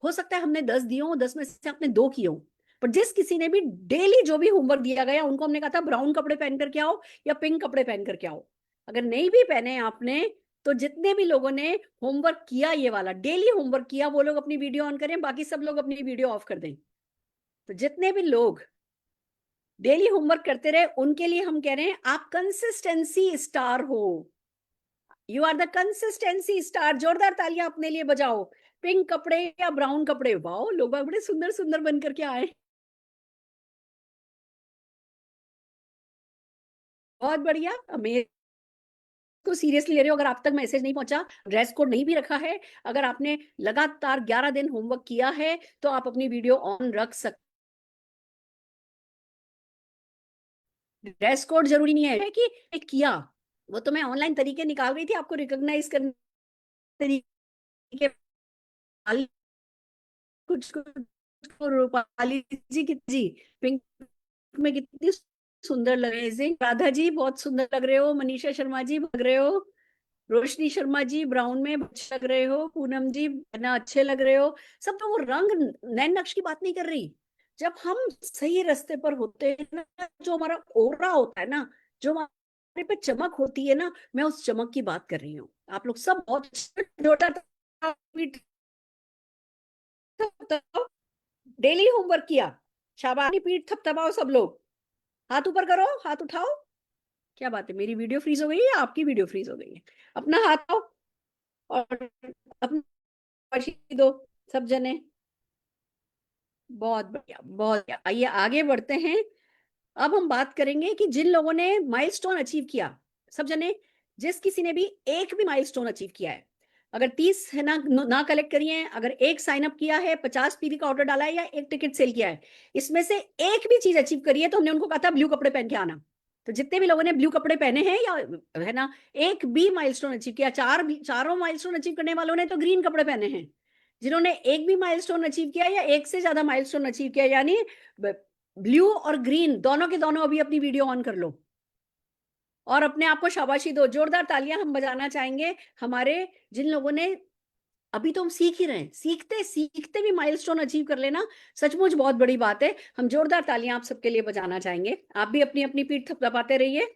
हो सकता है हमने 10 दिए हो, 10 में से आपने 2 किए हो, पर जिस किसी ने भी डेली जो भी होमवर्क दिया गया उनको हमने कहा था ब्राउन कपड़े पहन करके आओ या पिंक कपड़े पहन करके आओ। अगर नहीं भी पहने आपने, तो जितने भी लोगों ने होमवर्क किया, ये वाला डेली होमवर्क किया, वो लोग अपनी वीडियो ऑन करें, बाकी सब लोग अपनी वीडियो ऑफ कर दें। तो जितने भी लोग डेली होमवर्क करते रहे उनके लिए हम कह रहे हैं आप कंसिस्टेंसी स्टार हो, you are the consistency star. जोरदार तालियां अपने लिए बजाओ। पिंक कपड़े या ब्राउन कपड़े, वाओ लोग बड़े सुंदर सुंदर बन करके आए, बहुत बढ़िया, अमेजिंग। को सीरियसली ले रहे हो, अगर आप तक मैसेज नहीं पहुंचा, ड्रेस कोड नहीं भी रखा है, अगर आपने लगातार 11 दिन होमवर्क किया है तो आप अपनी वीडियो ऑन रख सकते ड्रेस कोड जरूरी नहीं है कि किया, वो तो मैं ऑनलाइन तरीके निकाल रही थी आपको रिकॉग्नाइज करने तरीके। कुछ कुछ रूपाली जी पिंक में कितनी सुंदर लग रहे हैं, राधा जी बहुत सुंदर लग रहे हो, मनीषा शर्मा जी लग रहे हो, रोशनी शर्मा जी ब्राउन में अच्छे लग रहे हो, पूनम जी ना अच्छे लग रहे हो। सब तो वो रंग नैन नक्श की बात नहीं कर रही। जब हम सही रास्ते पर होते हैं ना, जो हमारा ओरा होता है ना, जो हमारे पे चमक होती है ना, मैं उस चमक की बात कर रही हूँ। आप लोग सब बहुत डेली होमवर्क किया, शाबाश, पीठ थपथपाओ सब लोग, हाथ ऊपर करो, हाथ उठाओ। क्या बात है, मेरी वीडियो फ्रीज हो गई है या आपकी वीडियो फ्रीज हो गई है? अपना हाथ आओ और अपना शाबाशी दो सब जने। बहुत बढ़िया, बहुत बढ़िया। आइए आगे बढ़ते हैं। अब हम बात करेंगे कि जिन लोगों ने माइलस्टोन अचीव किया, सब जने, जिस किसी ने भी एक भी माइलस्टोन अचीव किया है, अगर 30 है ना कलेक्ट करिए हैं, अगर एक साइन अप किया है, 50 पीवी का ऑर्डर डाला है या एक टिकट सेल किया है, इसमें से एक भी चीज अचीव करी है तो हमने उनको कहा था ब्लू कपड़े पहन के आना। तो जितने भी लोगों ने ब्लू कपड़े पहने हैं या है ना एक भी माइलस्टोन अचीव किया, चारों माइलस्टोन अचीव करने वालों ने तो ग्रीन कपड़े पहने हैं। जिन्होंने एक भी माइलस्टोन अचीव किया या एक से ज्यादा माइलस्टोन अचीव किया, यानी ब्लू और ग्रीन दोनों के दोनों, अभी अपनी वीडियो ऑन कर लो और अपने आप को शाबाशी दो, जोरदार तालियां हम बजाना चाहेंगे हमारे जिन लोगों ने, अभी तो हम सीख ही रहे हैं, सीखते सीखते भी माइलस्टोन अचीव कर लेना सचमुच बहुत बड़ी बात है। हम जोरदार तालियां आप सबके लिए बजाना चाहेंगे। आप भी अपनी अपनी पीठ थपथपाते रहिए।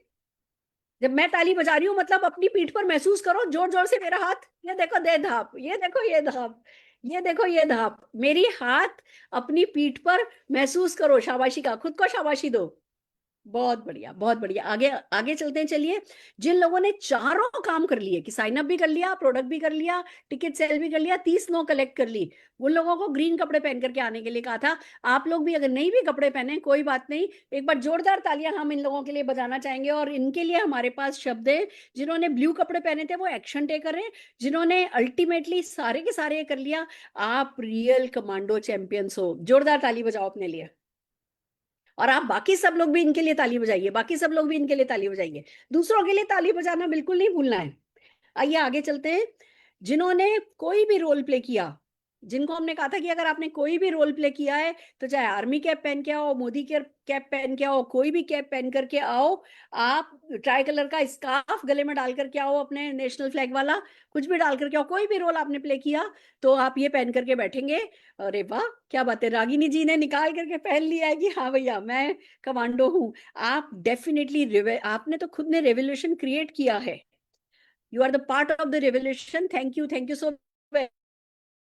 जब मैं ताली बजा रही हूँ मतलब अपनी पीठ पर महसूस करो जोर जोर से मेरा हाथ, ये देखो दे धाप, ये देखो ये धाप, ये देखो ये धाप, मेरी हाथ अपनी पीठ पर महसूस करो, शाबाशी का खुद को शाबाशी दो। बहुत बढ़िया, बहुत बढ़िया। आगे आगे चलते हैं। चलिए, जिन लोगों ने चारों काम कर लिए कि साइन अप भी कर लिया, प्रोडक्ट भी कर लिया, टिकट सेल भी कर लिया, 30 नो कलेक्ट कर ली, उन लोगों को ग्रीन कपड़े पहन करके आने के लिए कहा था। आप लोग भी अगर नहीं भी कपड़े पहने कोई बात नहीं, एक बार जोरदार तालियां हम इन लोगों के लिए बजाना चाहेंगे। और इनके लिए हमारे पास शब्द है। जिन्होंने ब्लू कपड़े पहने थे वो एक्शन टेकर हैं, जिन्होंने अल्टीमेटली सारे के सारे कर लिया, आप रियल कमांडो चैंपियंस हो। जोरदार ताली बजाओ अपने लिए। और आप बाकी सब लोग भी इनके लिए ताली बजाइए, बाकी सब लोग भी इनके लिए ताली बजाइए। दूसरों के लिए ताली बजाना बिल्कुल नहीं भूलना है। आइए आगे चलते हैं। जिन्होंने कोई भी रोल प्ले किया, जिनको हमने कहा था कि अगर आपने कोई भी रोल प्ले किया है तो चाहे आर्मी कैप पहन के आओ, मोदी के कैप पहन के आओ, कोई भी कैप पहन करके आओ, आप ट्राई कलर का स्कार्फ गले में डाल करके आओ, अपने नेशनल फ्लैग वाला कुछ भी डाल करके आओ, कोई भी रोल आपने प्ले किया तो आप ये पहन करके बैठेंगे। अरे वाह क्या बात है, रागिनी जी ने निकाल करके पहन लिया है कि हाँ भैया मैं कमांडो हूं। आप डेफिनेटली, आपने तो खुद ने रेवोल्यूशन क्रिएट किया है। You are the part of the revolution. Thank you so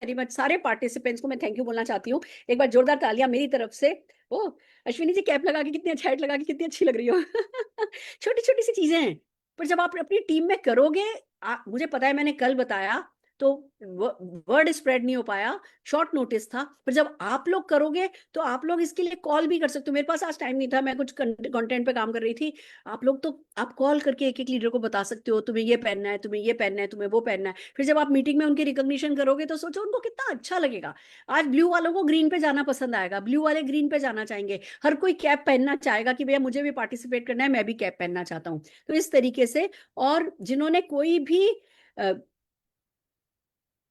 very much. सारे पार्टिसिपेंट्स को मैं थैंक यू बोलना चाहती हूँ। एक बार जोरदार तालियां मेरी तरफ से। ओ अश्विनी जी, कैप लगा के कितनी अच्छा, हेड लगा के कितनी अच्छी लग रही हो। छोटी छोटी सी चीजें हैं, पर जब आप अपनी टीम में करोगे, मुझे पता है मैंने कल बताया तो वर्ड स्प्रेड नहीं हो पाया, शॉर्ट नोटिस था, पर जब आप लोग करोगे तो आप लोग इसके लिए कॉल भी कर सकते हो। मेरे पास आज टाइम नहीं था, मैं कुछ कंटेंट पे काम कर रही थी। आप लोग तो आप कॉल करके एक एक लीडर को बता सकते हो तुम्हें ये पहनना है, तुम्हें ये पहनना है, तुम्हें वो पहनना है। फिर जब आप मीटिंग में उनकी रिकॉग्निशन करोगे तो सोचो उनको कितना अच्छा लगेगा। आज ब्लू वालों को ग्रीन पे जाना पसंद आएगा, ब्लू वाले ग्रीन पे जाना चाहेंगे, हर कोई कैप पहनना चाहेगा कि भैया मुझे भी पार्टिसिपेट करना है, मैं भी कैप पहनना चाहता हूँ। तो इस तरीके से। और जिन्होंने कोई भी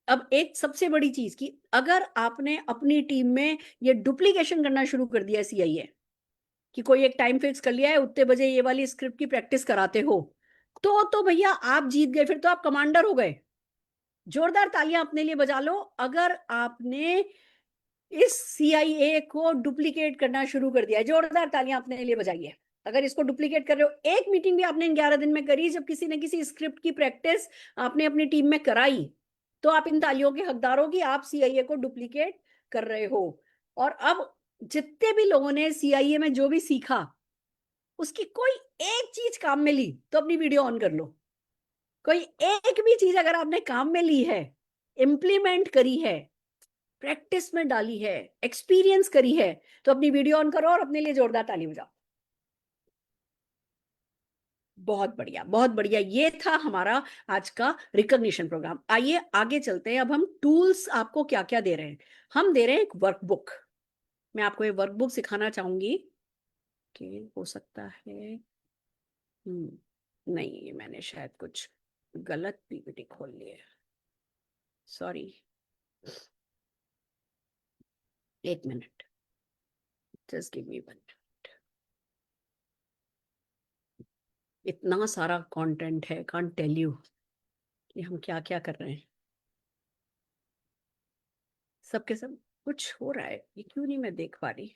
अब एक सबसे बड़ी चीज की, अगर आपने अपनी टीम में ये डुप्लीकेशन करना शुरू कर दिया सीआईए कि कोई एक टाइम फिक्स कर लिया है उतने बजे ये वाली स्क्रिप्ट की प्रैक्टिस कराते हो, तो भैया आप जीत गए, फिर तो आप कमांडर हो गए। जोरदार तालियां अपने लिए बजा लो अगर आपने इस सीआईए को डुप्लीकेट करना शुरू कर दिया है। जोरदार तालियां अपने लिए बजाइए अगर इसको डुप्लीकेट कर रहे हो। एक मीटिंग भी आपने इन 11 दिन में करी जब किसी न किसी स्क्रिप्ट की प्रैक्टिस आपने अपनी टीम में कराई, तो आप इन तालियों के हकदार हो कि आप सीआईए को डुप्लीकेट कर रहे हो। और अब जितने भी लोगों ने सीआईए में जो भी सीखा उसकी कोई एक चीज काम में ली तो अपनी वीडियो ऑन कर लो। कोई एक भी चीज अगर आपने काम में ली है, इंप्लीमेंट करी है, प्रैक्टिस में डाली है, एक्सपीरियंस करी है, तो अपनी वीडियो ऑन करो और अपने लिए जोरदार ताली बजाओ। बहुत बढ़िया, बहुत बढ़िया। ये था हमारा आज का रिकॉग्निशन प्रोग्राम। आइए आगे चलते हैं। अब हम टूल्स आपको क्या क्या दे रहे हैं। हम दे रहे हैं एक वर्कबुक। मैं आपको ये वर्कबुक सिखाना चाहूंगी। के हो सकता है। नहीं, ये मैंने शायद कुछ गलत पीपीटी खोल लिया है, सॉरी। एक minute, just give me one. इतना सारा कंटेंट है, कांट टेल यू कि हम क्या क्या कर रहे हैं। सबके सब कुछ हो रहा है, ये क्यों नहीं मैं देख पा रही।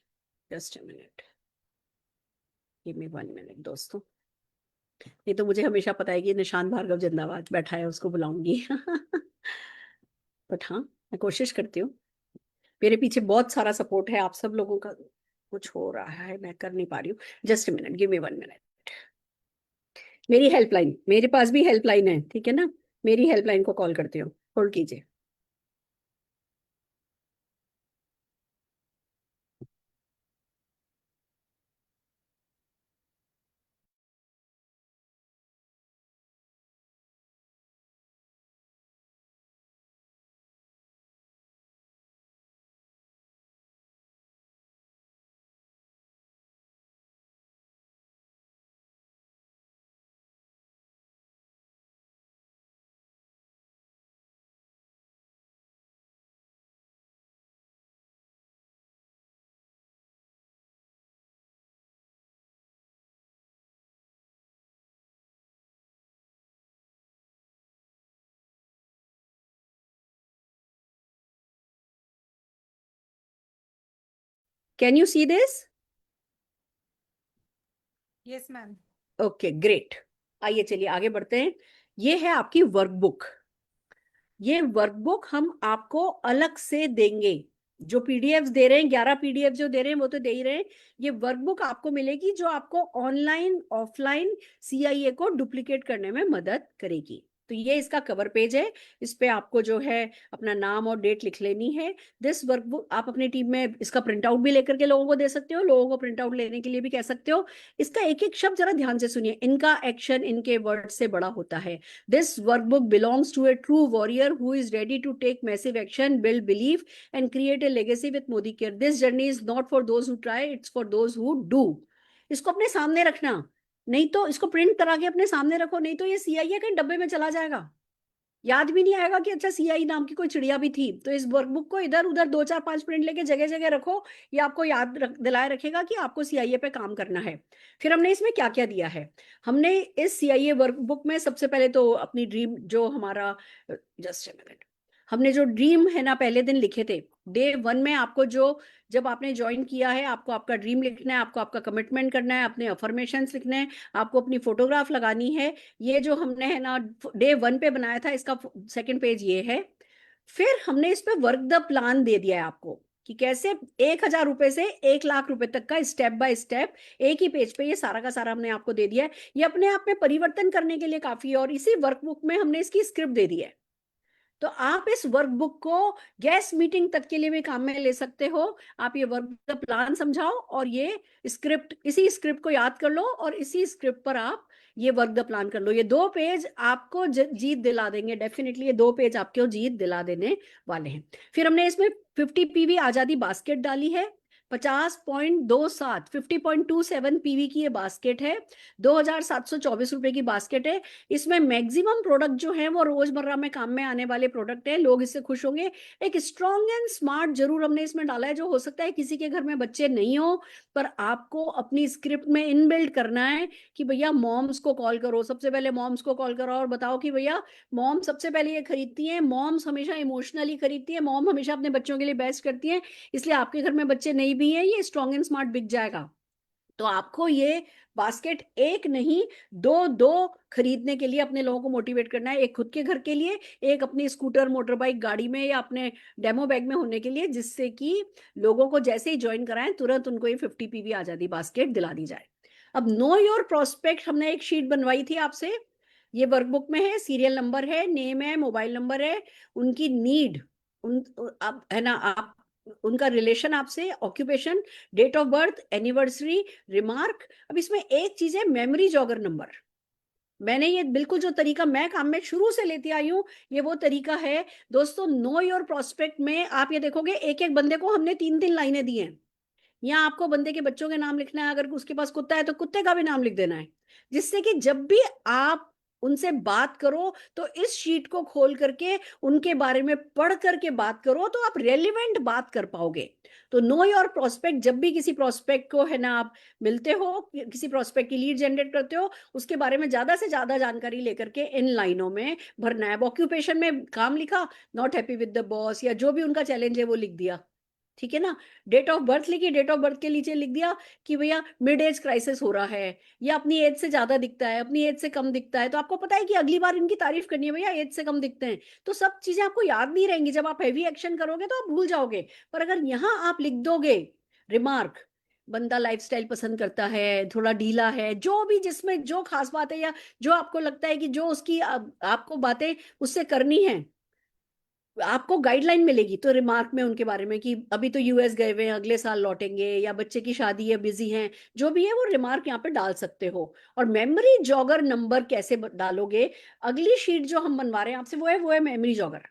Just a minute, give me 1 minute दोस्तों। नहीं तो मुझे हमेशा पता है कि निशांत भार्गव जिंदाबाद बैठा है, उसको बुलाऊंगी। बट हाँ, मैं कोशिश करती हूँ। मेरे पीछे बहुत सारा सपोर्ट है आप सब लोगों का। कुछ हो रहा है, मैं कर नहीं पा रही हूँ। Just a minute, give me 1 minute. मेरी हेल्पलाइन, मेरे पास भी हेल्पलाइन है, ठीक है ना। मेरी हेल्पलाइन को कॉल करती हूँ, होल्ड कीजिए। Can you see this? Yes ma'am. Okay great. आइए चलिए आगे बढ़ते हैं। ये है आपकी वर्कबुक। ये वर्कबुक हम आपको अलग से देंगे। जो पीडीएफ दे रहे हैं, 11 पीडीएफ जो दे रहे हैं वो तो दे ही रहे हैं। ये वर्कबुक आपको मिलेगी जो आपको ऑनलाइन ऑफलाइन सीआईए को डुप्लीकेट करने में मदद करेगी। तो ये इसका कवर पेज है। इस पे आपको जो है अपना नाम और डेट लिख लेनी है। दिस वर्कबुक आप अपनी टीम में इसका प्रिंट आउट भी लेकर के लोगों को दे सकते हो, लोगों को प्रिंट आउट लेने के लिए भी कह सकते हो। इसका एक एक शब्द जरा ध्यान से सुनिए, इनका एक्शन इनके वर्ड से बड़ा होता है। This workbook belongs to a true warrior who is ready to take massive action, build belief, and create a legacy with Modi Care. This journey is not for those who try, it's for those who do. इसको अपने सामने रखना, नहीं तो इसको प्रिंट करा के अपने सामने रखो, नहीं तो ये सीआईए के डब्बे में चला जाएगा। याद भी नहीं आएगा कि अच्छा सीआई नाम की कोई चिड़िया भी थी। तो इस वर्कबुक को इधर उधर 2 4 5 प्रिंट लेके जगह जगह रखो। ये आपको दिलाए रखेगा कि आपको सीआईए पे काम करना है। फिर हमने इसमें क्या क्या दिया है। हमने इस सीआईए वर्कबुक में सबसे पहले तो अपनी ड्रीम जो हमारा, जस्ट अ मिनट, हमने जो ड्रीम है ना पहले दिन लिखे थे डे 1 में, आपको जो जब आपने ज्वाइन किया है आपको आपका ड्रीम लिखना है, आपको आपका कमिटमेंट करना है, अपने अफर्मेशंस लिखने हैं, आपको अपनी फोटोग्राफ लगानी है। ये जो हमने है ना डे 1 पे बनाया था, इसका सेकंड पेज ये है। फिर हमने इस पे वर्क द प्लान दे दिया है आपको कि कैसे 1,000 रुपए से 1 लाख रुपए तक का स्टेप बाय स्टेप एक ही पेज पे ये सारा का सारा हमने आपको दे दिया है। ये अपने आप में परिवर्तन करने के लिए काफी है, और इसी वर्कबुक में हमने इसकी स्क्रिप्ट दे दी है। तो आप इस वर्कबुक को गेस्ट मीटिंग तक के लिए भी काम में ले सकते हो। आप ये वर्क का प्लान समझाओ और ये स्क्रिप्ट, इसी स्क्रिप्ट को याद कर लो और इसी स्क्रिप्ट पर आप ये वर्क द प्लान कर लो। ये 2 पेज आपको जीत दिला देंगे, डेफिनेटली ये 2 पेज आपको जीत दिला देने वाले हैं। फिर हमने इसमें 50 पीवी आजादी बास्केट डाली है। 50.27 50.27 पीवी की ये बास्केट है। 2,724 रुपए की बास्केट है। इसमें मैक्सिमम प्रोडक्ट जो है वो रोजमर्रा में काम में आने वाले प्रोडक्ट है, लोग इससे खुश होंगे। एक स्ट्रॉन्ग एंड स्मार्ट जरूर हमने इसमें डाला है। जो हो सकता है किसी के घर में बच्चे नहीं हो, पर आपको अपनी स्क्रिप्ट में इनबिल्ट करना है कि भैया मॉम्स को कॉल करो, सबसे पहले मॉम्स को कॉल करो और बताओ कि भैया मॉम सबसे पहले ये खरीदती है, मॉम्स हमेशा इमोशनली खरीदती है, मॉम हमेशा अपने बच्चों के लिए बेस्ट करती है, इसलिए आपके घर में बच्चे नहीं भी है, ये स्ट्रॉन्ग एंड स्मार्ट बिक जाएगा। तो आपको ये बास्केट एक नहीं दो दो खरीदने के लिए अपने लोगों को मोटिवेट करना है। एक खुद के घर के लिए, एक अपनी स्कूटर मोटर बाइक गाड़ी में या अपने डेमो बैग में होने के लिए, जिससे कि लोगों को जैसे ही ज्वाइन कराएं तुरंत उनको ये 50 पीवी आजादी बास्केट दिला दी जाए। अब नो योर प्रोस्पेक्ट हमने एक शीट बनवाई थी आपसे, ये वर्कबुक में है, सीरियल नंबर है, नेम है, मोबाइल नंबर है, उनकी नीड, उन आप है ना, आप उनका रिलेशन आपसे, occupation, date of birth, anniversary, remark. अब इसमें एक चीज है, मेमोरी जॉगर नंबर। मैंने ये बिल्कुल जो तरीका मैं काम में शुरू से लेती आई हूं, ये वो तरीका है दोस्तों। नो योर प्रोस्पेक्ट में आप ये देखोगे एक एक बंदे को हमने 3 3 लाइनें दी हैं। या आपको बंदे के बच्चों के नाम लिखना है, अगर उसके पास कुत्ता है तो कुत्ते का भी नाम लिख देना है, जिससे कि जब भी आप उनसे बात करो तो इस शीट को खोल करके उनके बारे में पढ़ करके बात करो, तो आप रेलिवेंट बात कर पाओगे। तो नो योर प्रोस्पेक्ट, जब भी किसी प्रोस्पेक्ट को है ना आप मिलते हो, किसी प्रोस्पेक्ट की लीड जनरेट करते हो, उसके बारे में ज्यादा से ज्यादा जानकारी लेकर के इन लाइनों में भरना है। अब ऑक्यूपेशन में काम लिखा, not happy with the boss, या जो भी उनका चैलेंज है वो लिख दिया, ठीक है ना। डेट ऑफ बर्थ लिखी, डेट ऑफ बर्थ के नीचे लिख दिया कि भैया मिड एज क्राइसिस हो रहा है, या अपनी एज से ज्यादा दिखता है, अपनी एज से कम दिखता है, तो आपको पता है कि अगली बार इनकी तारीफ करनी है, भैया एज से कम दिखते हैं। तो सब चीजें आपको याद नहीं रहेंगी, जब आप हैवी एक्शन करोगे तो आप भूल जाओगे। पर अगर यहाँ आप लिख दोगे रिमार्क, बंदा लाइफस्टाइल पसंद करता है, थोड़ा ढीला है, जो भी जिसमें जो खास बात है, या जो आपको लगता है कि जो उसकी आपको बातें उससे करनी है, आपको गाइडलाइन मिलेगी तो रिमार्क में उनके बारे में कि अभी तो यूएस गए हुए हैं, अगले साल लौटेंगे, या बच्चे की शादी है, बिजी हैं, जो भी है वो रिमार्क यहाँ पे डाल सकते हो। और मेमोरी जॉगर नंबर कैसे डालोगे, अगली शीट जो हम बनवा रहे हैं आपसे वो है मेमोरी जॉगर।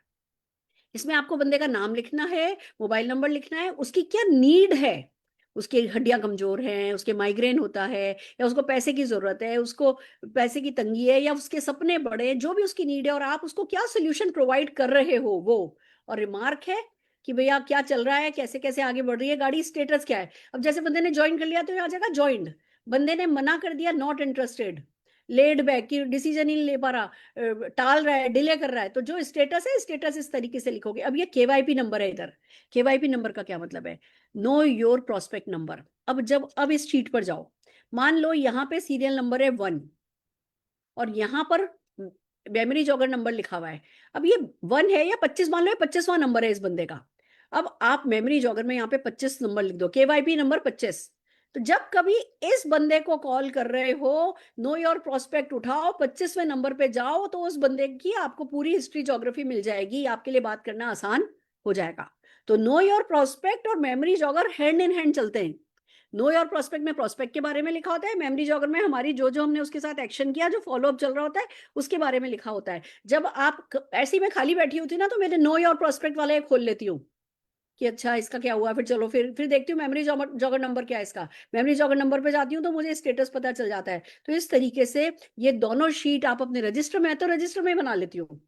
इसमें आपको बंदे का नाम लिखना है, मोबाइल नंबर लिखना है, उसकी क्या नीड है, उसकी हड्डियां कमजोर हैं, उसके माइग्रेन होता है, या उसको पैसे की जरूरत है, उसको पैसे की तंगी है, या उसके सपने बड़े हैं, जो भी उसकी नीड है, और आप उसको क्या सोल्यूशन प्रोवाइड कर रहे हो वो। और रिमार्क है कि भैया क्या चल रहा है, कैसे कैसे आगे बढ़ रही है गाड़ी, स्टेटस क्या है। अब जैसे बंदे ने ज्वाइन कर लिया तो यहाँ आ जाएगा ज्वाइंड, बंदे ने मना कर दिया नॉट इंटरेस्टेड, लेड बैक की डिसीजन ही नहीं ले पा रहा, टाल रहा है, डिले कर रहा है, तो जो स्टेटस है स्टेटस इस तरीके से लिखोगे। अब ये केवाईपी नंबर है, इधर केवाईपी नंबर का क्या मतलब है, नो योर प्रोस्पेक्ट नंबर। अब इस शीट पर जाओ, मान लो यहाँ पे सीरियल नंबर है 1, और यहाँ पर मेमोरी जॉगर नंबर लिखा हुआ है। अब ये 1 है या 25, मान लो ये 25वां नंबर है इस बंदे का। अब आप मेमोरी जॉगर में यहाँ पे 25 नंबर लिख दो, केवाईपी नंबर 25। तो जब कभी इस बंदे को कॉल कर रहे हो, नो योर प्रोस्पेक्ट उठाओ, 25वें नंबर पे जाओ, तो उस बंदे की आपको पूरी हिस्ट्री ज्योग्राफी मिल जाएगी, आपके लिए बात करना आसान हो जाएगा। तो नो योर प्रोस्पेक्ट और memory jogger hand in hand चलते हैं। नो योर प्रोस्पेक्ट में प्रोस्पेक्ट के बारे में लिखा होता है, मेमोरी जॉगर में हमारी जो जो हमने उसके साथ एक्शन किया, जो फॉलोअप चल रहा होता है, उसके बारे में लिखा होता है। जब आप ऐसी में खाली बैठी होती ना, तो मैंने नो योर प्रोस्पेक्ट वाला एक खोल लेती हूँ कि अच्छा इसका क्या हुआ, फिर चलो फिर देखती हूँ मेमोरी जॉगर नंबर क्या है इसका, मेमोरी जॉगर नंबर पे जाती हूँ तो मुझे स्टेटस पता चल जाता है। तो इस तरीके से ये दोनों शीट आप अपने रजिस्टर में, तो रजिस्टर में बना लेती हूँ,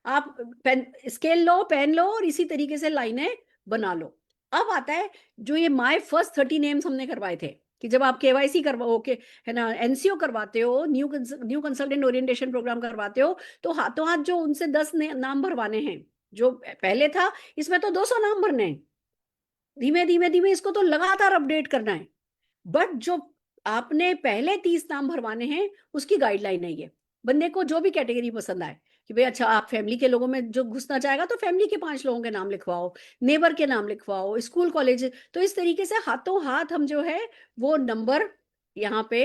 आप पेन स्केल लो, पेन लो, और इसी तरीके से लाइनें बना लो। अब आता है जो ये माय फर्स्ट 30 नेम्स हमने करवाए थे, कि जब आप केवाईसी करवाओ के है ना, एनसीओ करवाते हो, न्यू कंसल्टेंट ओरिएंटेशन प्रोग्राम करवाते हो, तो हाथों हाथ जो उनसे 10 नाम भरवाने हैं, जो पहले था इसमें तो 200 नाम भरने हैं, धीमे धीमे धीमे इसको तो लगातार अपडेट करना है। बट जो आपने पहले 30 नाम भरवाने हैं, उसकी गाइडलाइन है ये, बंदे को जो भी कैटेगरी पसंद आए, कि भाई अच्छा आप फैमिली के लोगों में जो घुसना चाहेगा तो फैमिली के 5 लोगों के नाम लिखवाओ, नेबर के नाम लिखवाओ, स्कूल कॉलेज। तो इस तरीके से हाथों हाथ हम जो है वो नंबर यहाँ पे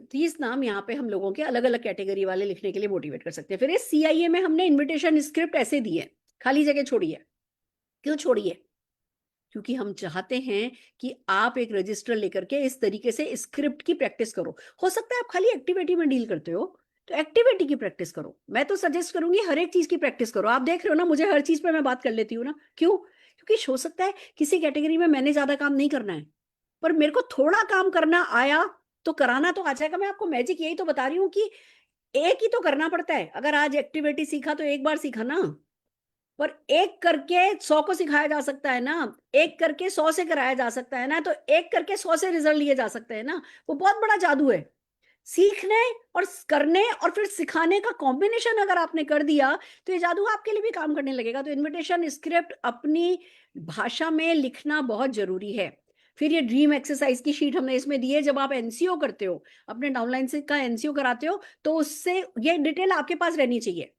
30 नाम यहाँ पे हम लोगों के अलग अलग कैटेगरी वाले लिखने के लिए मोटिवेट कर सकते हैं। फिर इस सीआईए में हमने इन्विटेशन स्क्रिप्ट ऐसे दी है, खाली जगह छोड़ी है। क्यों छोड़ी है? क्योंकि हम चाहते हैं कि आप एक रजिस्टर लेकर के इस तरीके से स्क्रिप्ट की प्रैक्टिस करो। हो सकता है आप खाली एक्टिविटी में डील करते हो, तो एक्टिविटी की प्रैक्टिस करो। मैं तो सजेस्ट करूंगी हर एक चीज की प्रैक्टिस करो। आप देख रहे हो ना, मुझे हर चीज पे मैं बात कर लेती हूँ ना, क्यों? क्योंकि हो सकता है किसी कैटेगरी में मैंने ज्यादा काम नहीं करना है, पर मेरे को थोड़ा काम करना आया तो कराना तो आ जाएगा। मैं आपको मैजिक यही तो बता रही हूँ कि एक ही तो करना पड़ता है। अगर आज एक्टिविटी सीखा तो एक बार सीखा ना, पर एक करके 100 को सिखाया जा सकता है ना, एक करके 100 से कराया जा सकता है ना, तो एक करके 100 से रिजल्ट लिए जा सकते हैं ना। वो बहुत बड़ा जादू है। सीखने और करने और फिर सिखाने का कॉम्बिनेशन अगर आपने कर दिया, तो ये जादू आपके लिए भी काम करने लगेगा। तो इनविटेशन स्क्रिप्ट अपनी भाषा में लिखना बहुत जरूरी है। फिर ये ड्रीम एक्सरसाइज की शीट हमने इसमें दी है। जब आप एनसीओ करते हो, अपने डाउनलाइन से का एनसीओ कराते हो, तो उससे ये डिटेल आपके पास रहनी चाहिए।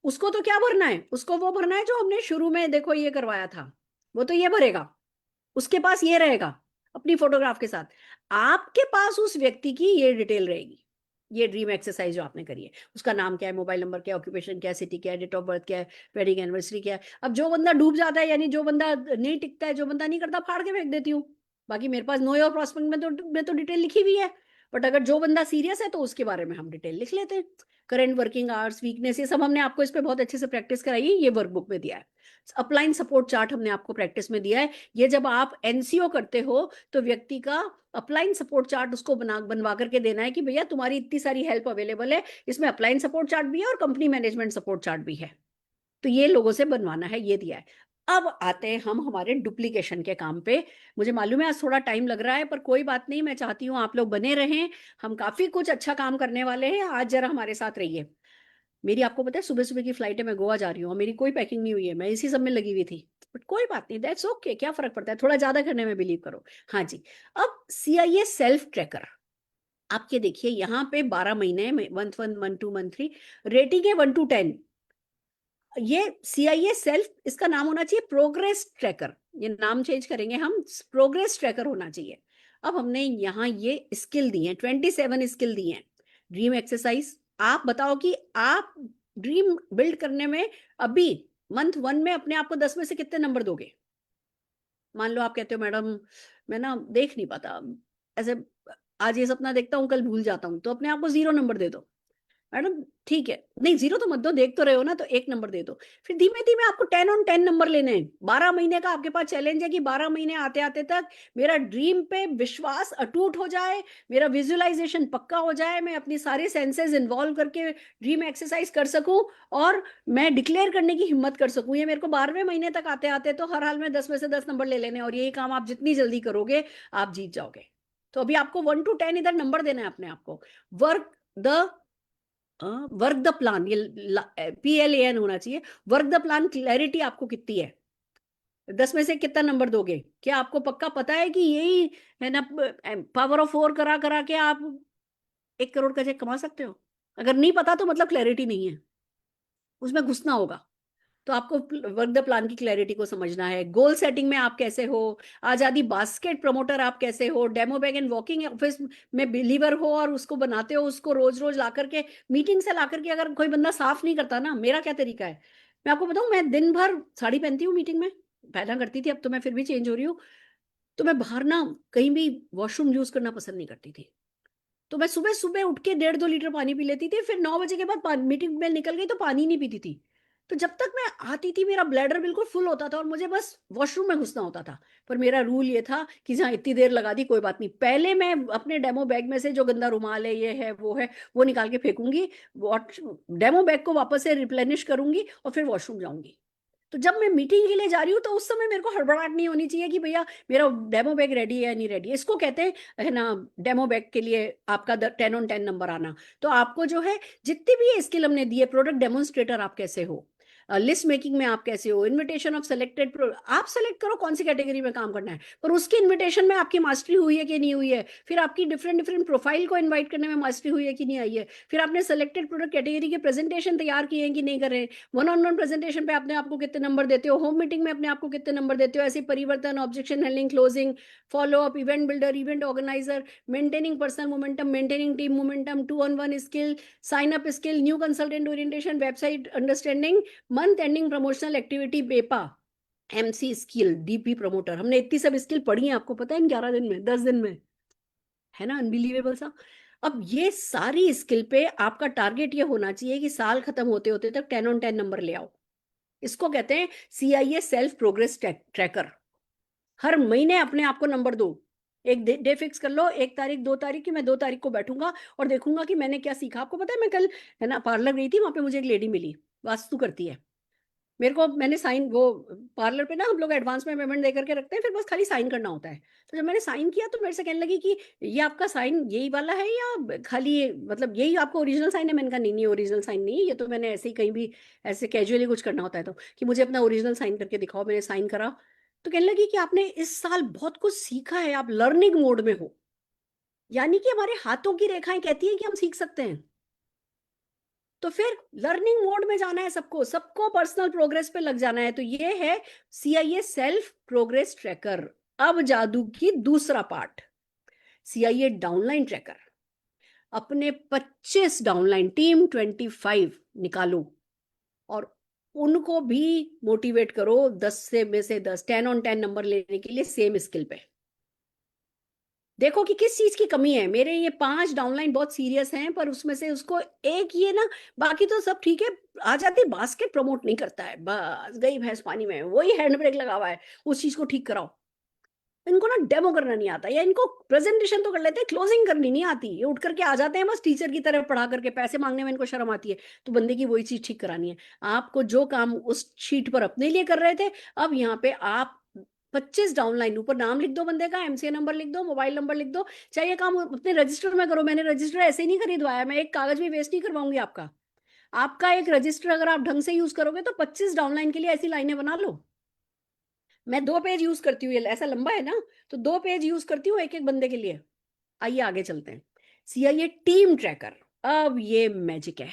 उसको तो क्या भरना है, उसको वो भरना है जो हमने शुरू में देखो ये करवाया था, वो तो ये भरेगा, उसके पास ये रहेगा अपनी फोटोग्राफ के साथ। आपके पास उस व्यक्ति की ये डिटेल रहेगी। ये ड्रीम एक्सरसाइज जो आपने करी है, उसका नाम क्या है, मोबाइल नंबर क्या है, ऑक्यूपेशन क्या है, सिटी क्या है, डेट ऑफ बर्थ क्या है, वेडिंग एनिवर्सरी क्या है। अब जो बंदा डूब जाता है, यानी जो बंदा नहीं टिकता है, जो बंदा नहीं करता, फाड़ के फेंक देती हूँ। बाकी मेरे पास नो योर प्रॉस्पेक्ट में तो डिटेल लिखी हुई है। बट अगर जो बंदा सीरियस है तो उसके बारे में हम डिटेल लिख लेते हैं। करंट वर्किंग आवर्स, वीकनेस, ये सब हमने आपको इस पे बहुत अच्छे से प्रैक्टिस कराई है, ये वर्कबुक में दिया है। अपलाइन सपोर्ट चार्ट हमने आपको प्रैक्टिस में दिया है। ये जब आप एनसीओ करते हो तो व्यक्ति का अपलाइन सपोर्ट चार्ट उसको बनवा करके देना है कि भैया तुम्हारी इतनी सारी हेल्प अवेलेबल है, इसमें अपलाइन सपोर्ट चार्ट भी है और कंपनी मैनेजमेंट सपोर्ट चार्ट भी है, तो ये लोगों से बनवाना है, ये दिया है। अब आते हैं हम हमारे डुप्लीकेशन के काम पे। मुझे मालूम है आज थोड़ा टाइम लग रहा है, पर कोई बात नहीं, मैं चाहती हूँ आप लोग बने रहें, हम काफी कुछ अच्छा काम करने वाले हैं, आज जरा हमारे साथ रहिए। मेरी आपको पता है सुबह सुबह की फ्लाइट है, मैं गोवा जा रही हूँ और मेरी कोई पैकिंग नहीं हुई है, मैं इसी सब में लगी हुई थी, बट कोई बात नहीं, दैट्स ओके, क्या फर्क पड़ता है, थोड़ा ज्यादा करने में बिलीव करो। हाँ जी, अब सीआईए सेल्फ ट्रैकर, आप ये देखिए यहाँ पे 12 महीने, मंथ 1, मंथ 2, मंथ 3, रेटिंग है 1 to 10। ये सीआईए सेल्फ, इसका नाम होना चाहिए प्रोग्रेस ट्रैकर, ये नाम चेंज करेंगे हम, प्रोग्रेस ट्रैकर होना चाहिए। अब हमने यहाँ ये स्किल दी है, 27 स्किल दी है। ड्रीम एक्सरसाइज, आप बताओ कि आप ड्रीम बिल्ड करने में अभी मंथ 1 में अपने आप को 10 में से कितने नंबर दोगे? मान लो आप कहते हो मैडम मैं ना देख नहीं पाता, ऐसे आज ये सपना देखता हूँ कल भूल जाता हूँ, तो अपने आप को 0 नंबर दे दो। मैडम ठीक है, नहीं 0 तो मत दो, देख तो रहे हो ना, तो 1 नंबर दे दो। फिर धीमे धीमे आपको 10 on 10 नंबर लेने हैं। 12 महीने का आपके पास चैलेंज है कि 12 महीने आते आते तक मेरा ड्रीम पे विश्वास अटूट हो जाए, मेरा विजुअलाइजेशन पक्का हो जाए, मैं अपनी सारे सेंसेस इन्वॉल्व करके ड्रीम एक्सरसाइज कर सकूं और मैं डिक्लेयर करने की हिम्मत कर सकूं। ये मेरे को 12वें महीने तक आते आते तो हर हाल में 10 में से 10 नंबर ले लेने, और यही काम आप जितनी जल्दी करोगे आप जीत जाओगे। तो अभी आपको 1 to 10 इधर नंबर देना है अपने आप को। Work the work the plan, ये PLAN होना चाहिए। वर्क द प्लान क्लैरिटी आपको कितनी है, 10 में से कितना नंबर दोगे? क्या आपको पक्का पता है कि यही है ना, पावर ऑफ 4 करा करा के आप 1 करोड़ का चेक कमा सकते हो? अगर नहीं पता तो मतलब क्लैरिटी नहीं है, उसमें घुसना होगा। तो आपको वर्क द प्लान की क्लैरिटी को समझना है। गोल सेटिंग में आप कैसे हो, आजादी बास्केट प्रमोटर आप कैसे हो, demo bag and walking office में बिलीवर हो और उसको बनाते हो, उसको रोज रोज ला करके मीटिंग से ला करके अगर कोई बंदा साफ नहीं करता ना, मेरा क्या तरीका है मैं आपको बताऊं, मैं दिन भर साड़ी पहनती हूँ मीटिंग में, पहला करती थी, अब तो मैं फिर भी चेंज हो रही हूँ। तो मैं बाहर ना कहीं भी वॉशरूम यूज करना पसंद नहीं करती थी, तो मैं सुबह सुबह उठ के 1.5-2 लीटर पानी पी लेती थी, फिर 9 बजे के बाद मीटिंग में निकल गई तो पानी नहीं पीती थी। तो जब तक मैं आती थी मेरा ब्लैडर बिल्कुल फुल होता था और मुझे बस वॉशरूम में घुसना होता था। पर मेरा रूल ये था कि जहाँ इतनी देर लगा दी कोई बात नहीं, पहले मैं अपने डेमो बैग में से जो गंदा रुमाल है, ये है वो है, वो निकाल के फेंकूंगी, डेमो बैग को वापस से रिप्लेनिश करूंगी और फिर वॉशरूम जाऊंगी। तो जब मैं मीटिंग के लिए जा रही हूँ तो उस समय मेरे को हड़बड़ाहट नहीं होनी चाहिए कि भैया मेरा डेमो बैग रेडी है या नहीं रेडी है। इसको कहते हैं है ना, डेमो बैग के लिए आपका 10 on 10 नंबर आना। तो आपको जो है जितनी भी ये स्किल हमने दी है, प्रोडक्ट डेमोन्स्ट्रेटर आप कैसे हो, लिस्ट मेकिंग में आप कैसे हो, इन्विटेशन ऑफ सेलेक्टेड, आप सेलेक्ट करो कौन सी कैटेगरी में काम करना है, पर उसकी इन्विटेशन में आपकी मास्टरी हुई है कि नहीं हुई है, फिर आपकी डिफरेंट डिफरेंट प्रोफाइल को इन्वाइट करने में मास्टरी हुई है कि नहीं आई है, फिर आपने सेलेक्टेड प्रोडक्ट कैटेगरी के प्रेजेंटेशन तैयार किए हैं कि नहीं कर रहे, वन ऑन वन प्रेजेंटेशन पे अपने आप को कितने नंबर देते हो, होम मीटिंग में अपने आप को कितने नंबर देते हो, ऐसे परिवर्तन, objection handling, closing, follow up, event builder, event organizer, maintaining personal momentum, maintaining team momentum, 2 on 1 skill, sign up skill, new consultant orientation, website understanding, month ending promotional activity, पेपा, MC स्किल, DP प्रमोटर। हमने इतनी सब स्किल पढ़ी है, आपको पता है, इन 11 दिन में, 10 दिन में, है ना, अनबिलीवेबल सा। अब ये सारी स्किल पे आपका टारगेट ये होना चाहिए कि साल खत्म होते होते तक 10 on 10 नंबर ले आओ। इसको कहते हैं CIA सेल्फ प्रोग्रेस ट्रैकर। हर महीने अपने आप को नंबर दो, एक डे फिक्स कर लो, 1 तारीख 2 तारीख की, मैं 2 तारीख को बैठूंगा और देखूंगा कि मैंने क्या सीखा। आपको पता है मैं कल है ना पार्लर गई थी, वहां पे मुझे एक लेडी मिली, वास्तु करती है, मेरे को, मैंने साइन, वो पार्लर पे ना हम लोग एडवांस में पेमेंट दे करके रखते हैं, फिर बस खाली साइन करना होता है। तो जब मैंने साइन किया तो मेरे से कहने लगी कि ये आपका साइन यही वाला है या खाली मतलब यही आपका ओरिजिनल साइन है? मैंने कहा नहीं नहीं, ओरिजिनल साइन नहीं, ये तो मैंने ऐसे ही कहीं भी ऐसे कैजुअली कुछ करना होता है, तो कि मुझे अपना ओरिजिनल साइन करके दिखाओ। मैंने साइन करा तो कहने लगी कि आपने इस साल बहुत कुछ सीखा है, आप लर्निंग मोड में हो, यानी कि हमारे हाथों की रेखाएं कहती है कि हम सीख सकते हैं। तो फिर लर्निंग मोड में जाना है सबको, सबको पर्सनल प्रोग्रेस पे लग जाना है। तो ये है CIA सेल्फ प्रोग्रेस ट्रैकर। अब जादू की दूसरा पार्ट, CIA डाउनलाइन ट्रैकर। अपने 25 डाउनलाइन, टीम 25 निकालो और उनको भी मोटिवेट करो 10 से में से 10, 10 on 10 नंबर लेने के लिए सेम स्किल पे। देखो कि किस चीज की कमी है। मेरे ये 5 डाउनलाइन बहुत सीरियस हैं, पर उसमें से उसको एक ये ना, बाकी तो सब ठीक है। आ जाती बास्केट प्रमोट नहीं करता है, बस गई भैंस पानी में, वही हैंड ब्रेक लगा हुआ है, उस चीज को ठीक कराओ। इनको ना डेमो करना नहीं आता, या इनको प्रेजेंटेशन तो कर लेते हैं, क्लोजिंग करनी नहीं आती। ये उठ करके आ जाते हैं बस टीचर की तरह, पढ़ा करके पैसे मांगने में इनको शर्म आती है। तो बंदे की वही चीज ठीक करानी है। आपको जो काम उस शीट पर अपने लिए कर रहे थे, अब यहाँ पे आप 25 डाउनलाइन ऊपर नाम लिख दो बंदे का, एमसीए नंबर लिख दो, मोबाइल नंबर लिख दो। चाहिए काम अपने रजिस्टर में करो। मैंने रजिस्टर ऐसे ही नहीं खरीदवाया, मैं एक कागज भी वेस्ट नहीं करवाऊंगी आपका। आपका एक रजिस्टर अगर आप ढंग से यूज करोगे तो 25 डाउनलाइन के लिए ऐसी लाइनें बना लो। मैं 2 पेज यूज करती हूँ, ये ऐसा लंबा है ना, तो 2 पेज यूज करती हूँ एक एक बंदे के लिए। आइए आगे चलते हैं। सीआईए टीम ट्रैकर, अब ये मैजिक है।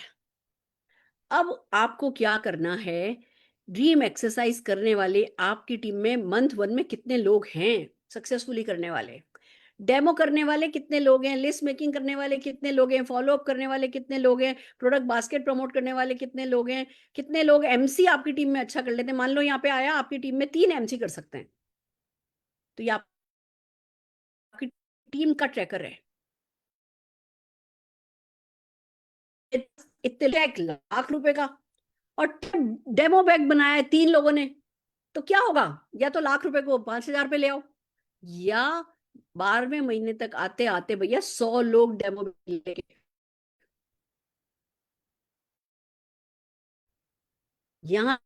अब आपको क्या करना है, ड्रीम एक्सरसाइज करने वाले आपकी टीम में मंथ 1 में कितने लोग हैं सक्सेसफुली करने वाले, डेमो करने वाले कितने लोग हैं, लिस्ट मेकिंग करने वाले कितने लोग हैं, फॉलो अप करने वाले कितने लोग हैं, प्रोडक्ट बास्केट प्रमोट करने वाले कितने लोग हैं, कितने लोग एमसी आपकी टीम में अच्छा कर लेते हैं। मान लो यहाँ पे आया, आपकी टीम में 3 एमसी कर सकते हैं, तो ये आपकी टीम का ट्रैकर है। इतने 1 लाख रुपए का, और डेमो बैग बनाया है 3 लोगों ने, तो क्या होगा, या तो लाख रुपए को 5,000 पे ले आओ, या 12वें महीने तक आते आते भैया 100 लोग डेमो लेके, यहाँ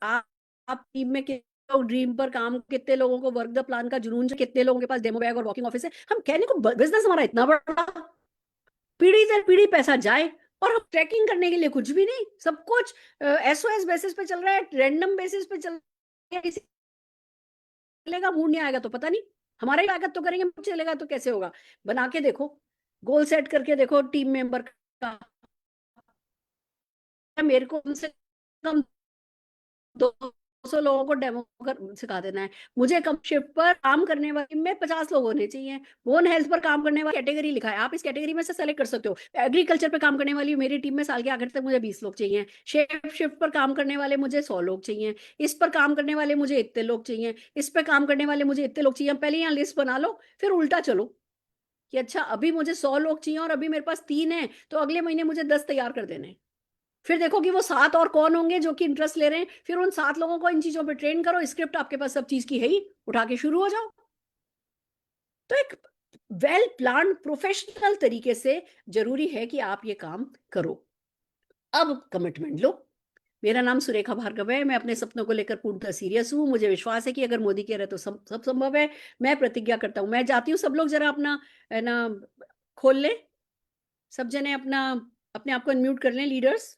आप आप टीम में कितने लोग ड्रीम पर काम, कितने लोगों को वर्क द प्लान का जुनून है, कितने लोगों के पास डेमो बैग और वॉकिंग ऑफिस है। हम कहने को बिजनेस हमारा इतना बड़ा, पीढ़ी दर पीढ़ी पैसा जाए, और हम ट्रैकिंग करने के लिए कुछ भी नहीं, सब कुछ एसओएस बेसिस पे चल रहा है, रैंडम बेसिस पे चल रहा है। किसी चलेगा, मूड नहीं आएगा तो पता नहीं, हमारा ही लागत तो करेंगे, मूड चलेगा तो कैसे होगा। बना के देखो, गोल सेट करके देखो टीम मेंबर का, मेरे को कम से कम 200 लोगों को डेमो कर सिखा देना है। मुझे कम शिफ्ट पर काम करने वाले में 50 लोग होने चाहिए। बोन हेल्थ पर काम करने वाली कैटेगरी लिखा है, आप इस कैटेगरी में से सेलेक्ट कर सकते हो। एग्रीकल्चर पे काम करने वाली मेरी टीम में साल के आखिर तक मुझे 20 लोग चाहिए। शेफ शिफ्ट पर काम करने वाले मुझे 100 लोग चाहिए। इस पर काम करने वाले मुझे इतने लोग चाहिए। इस पर काम करने वाले मुझे इतने लोग चाहिए। पहले यहाँ लिस्ट बना लो, फिर उल्टा चलो कि अच्छा अभी मुझे 100 लोग चाहिए और अभी मेरे पास 3 है, तो अगले महीने मुझे 10 तैयार कर देने। फिर देखो कि वो 7 और कौन होंगे जो कि इंटरेस्ट ले रहे हैं, फिर उन 7 लोगों को इन चीजों पे ट्रेन करो। स्क्रिप्ट आपके पास सब चीज की है ही, उठा के शुरू हो जाओ। तो एक वेल प्लान प्रोफेशनल तरीके से जरूरी है कि आप ये काम करो। अब कमिटमेंट लो। मेरा नाम सुरेखा भार्गव है, मैं अपने सपनों को लेकर पूर्णतः सीरियस हूँ। मुझे विश्वास है कि अगर मोदी कह रहे तो सब संभव है। मैं प्रतिज्ञा करता हूँ, मैं जाती हूँ, सब लोग जरा अपना है ना खोल ले, सब जने अपना अपने आप को अनम्यूट कर लें, लीडर्स।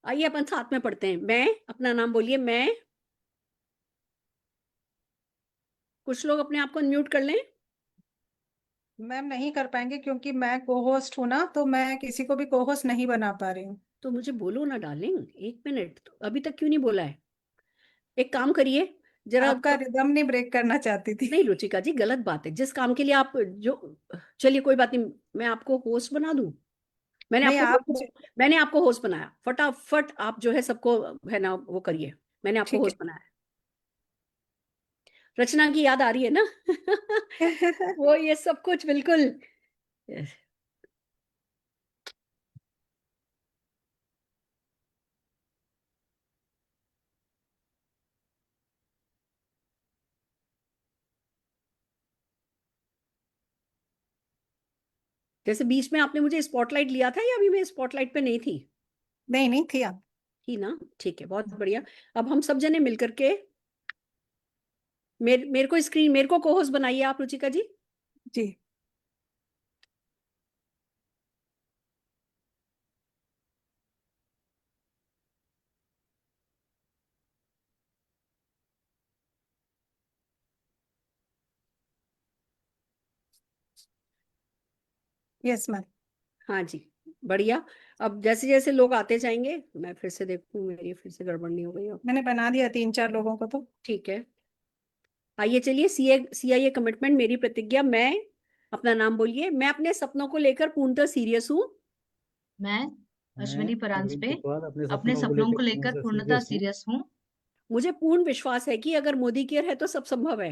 आइए अपन साथ में पढ़ते हैं। मैं, अपना नाम बोलिए, मैं। कुछ लोग अपने आप को अनम्यूट कर लें। मैम नहीं कर पाएंगे क्योंकि मैं को होस्ट हूं ना, तो मैं किसी को भी को होस्ट नहीं बना पा रही हूँ। तो मुझे बोलो ना डार्लिंग, 1 मिनट, तो अभी तक क्यों नहीं बोला है। एक काम करिए जरा आपका रिदम नहीं ब्रेक करना चाहती थी। नहीं रुचिका जी, गलत बात है। जिस काम के लिए आप जो, चलिए कोई बात नहीं, मैं आपको होस्ट बना दूं। मैंने नहीं आपको आप मुझे। मैंने आपको होस्ट बनाया, फटाफट आप जो है सबको है ना वो करिए। मैंने आपको ठीक होस्ट बनाया। रचना की याद आ रही है ना। है। वो ये सब कुछ बिल्कुल। जैसे बीच में आपने मुझे स्पॉटलाइट लिया था, या अभी मैं स्पॉटलाइट पे नहीं थी। नहीं नहीं थी आप। थी ना, ठीक है, बहुत बढ़िया। अब हम सब जने मिलकर के मेरे को स्क्रीन, मेरे को कोहोस्ट बनाइए आप रुचिका जी। जी। Yes ma'am. हाँ जी, बढ़िया। अब जैसे जैसे लोग आते जाएंगे, मैं फिर से देखूं मेरी फिर से गड़बड़ नहीं हो गई अब। मैंने बना दिया 3-4 लोगों को तो। ठीक है, आइए चलिए। सीआईए कमिटमेंट, मेरी प्रतिज्ञा। मैं, अपना नाम बोलिए। मैं अपने सपनों को लेकर पूर्णतः सीरियस हूँ। मैं अश्विनी मैं परांजपे नवीन कुशवाहा अपने अपने सपनों को सपनों को लेकर लेकर पूर्ण पूर्णतः सीरियस हूँ। सीरियस हूँ। मुझे पूर्ण विश्वास है कि अगर मोदी केयर है तो सब संभव है।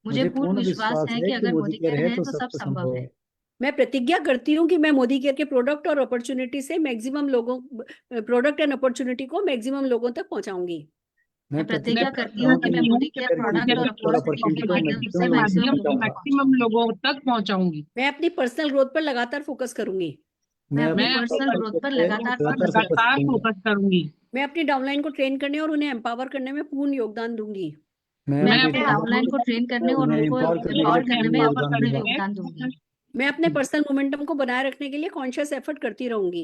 मुझे पूर्ण पूर्ण विश्वास विश्वास है है कि कि अगर मोदी मोदी केयर केयर है है तो तो सब सब कुछ संभव संभव है। है। मैं प्रतिज्ञा करती हूँ कि मैं मोदी केयर के प्रोडक्ट और अपॉर्चुनिटी से मैक्सिमम लोगों प्रोडक्ट एंड अपॉर्चुनिटी को मैक्सिमम लोगों तक पहुंचाऊंगी। मैं प्रतिज्ञा मैं करती प्रतिज्ञा हूँ कि मैं करती हूँ मोदी कि केयर मैं मोदी प्रोडक्ट केयर और के प्रोडक्ट और अपॉर्चुनिटी के अपॉर्चुनिटी माध्यम से के माध्यम मैक्सिमम से लोगों तक मैक्सिमम पहुंचाऊंगी। लोगों तक पहुंचाऊंगी। मैं अपनी पर्सनल ग्रोथ पर लगातार फोकस करूंगी। मैं अपनी मैं अपनी पर्सनल ग्रोथ पर पर्सनल लगातार ग्रोथ पर फोकस करूंगी। लगातार फोकस करूंगी। मैं अपनी डाउनलाइन को ट्रेन करने और उन्हें एम्पावर करने में पूर्ण योगदान दूंगी। मैं मैं अपने डाउनलाइन को ट्रेन करने और उन्हें उनको एम्पावर करने के एम्पावर लिए करने में पूर्ण अपना योगदान पूर्ण दूंगा। योगदान दूंगी। मैं अपने पर्सनल मोमेंटम को बनाए रखने के लिए कॉन्शियस एफर्ट करती रहूंगी।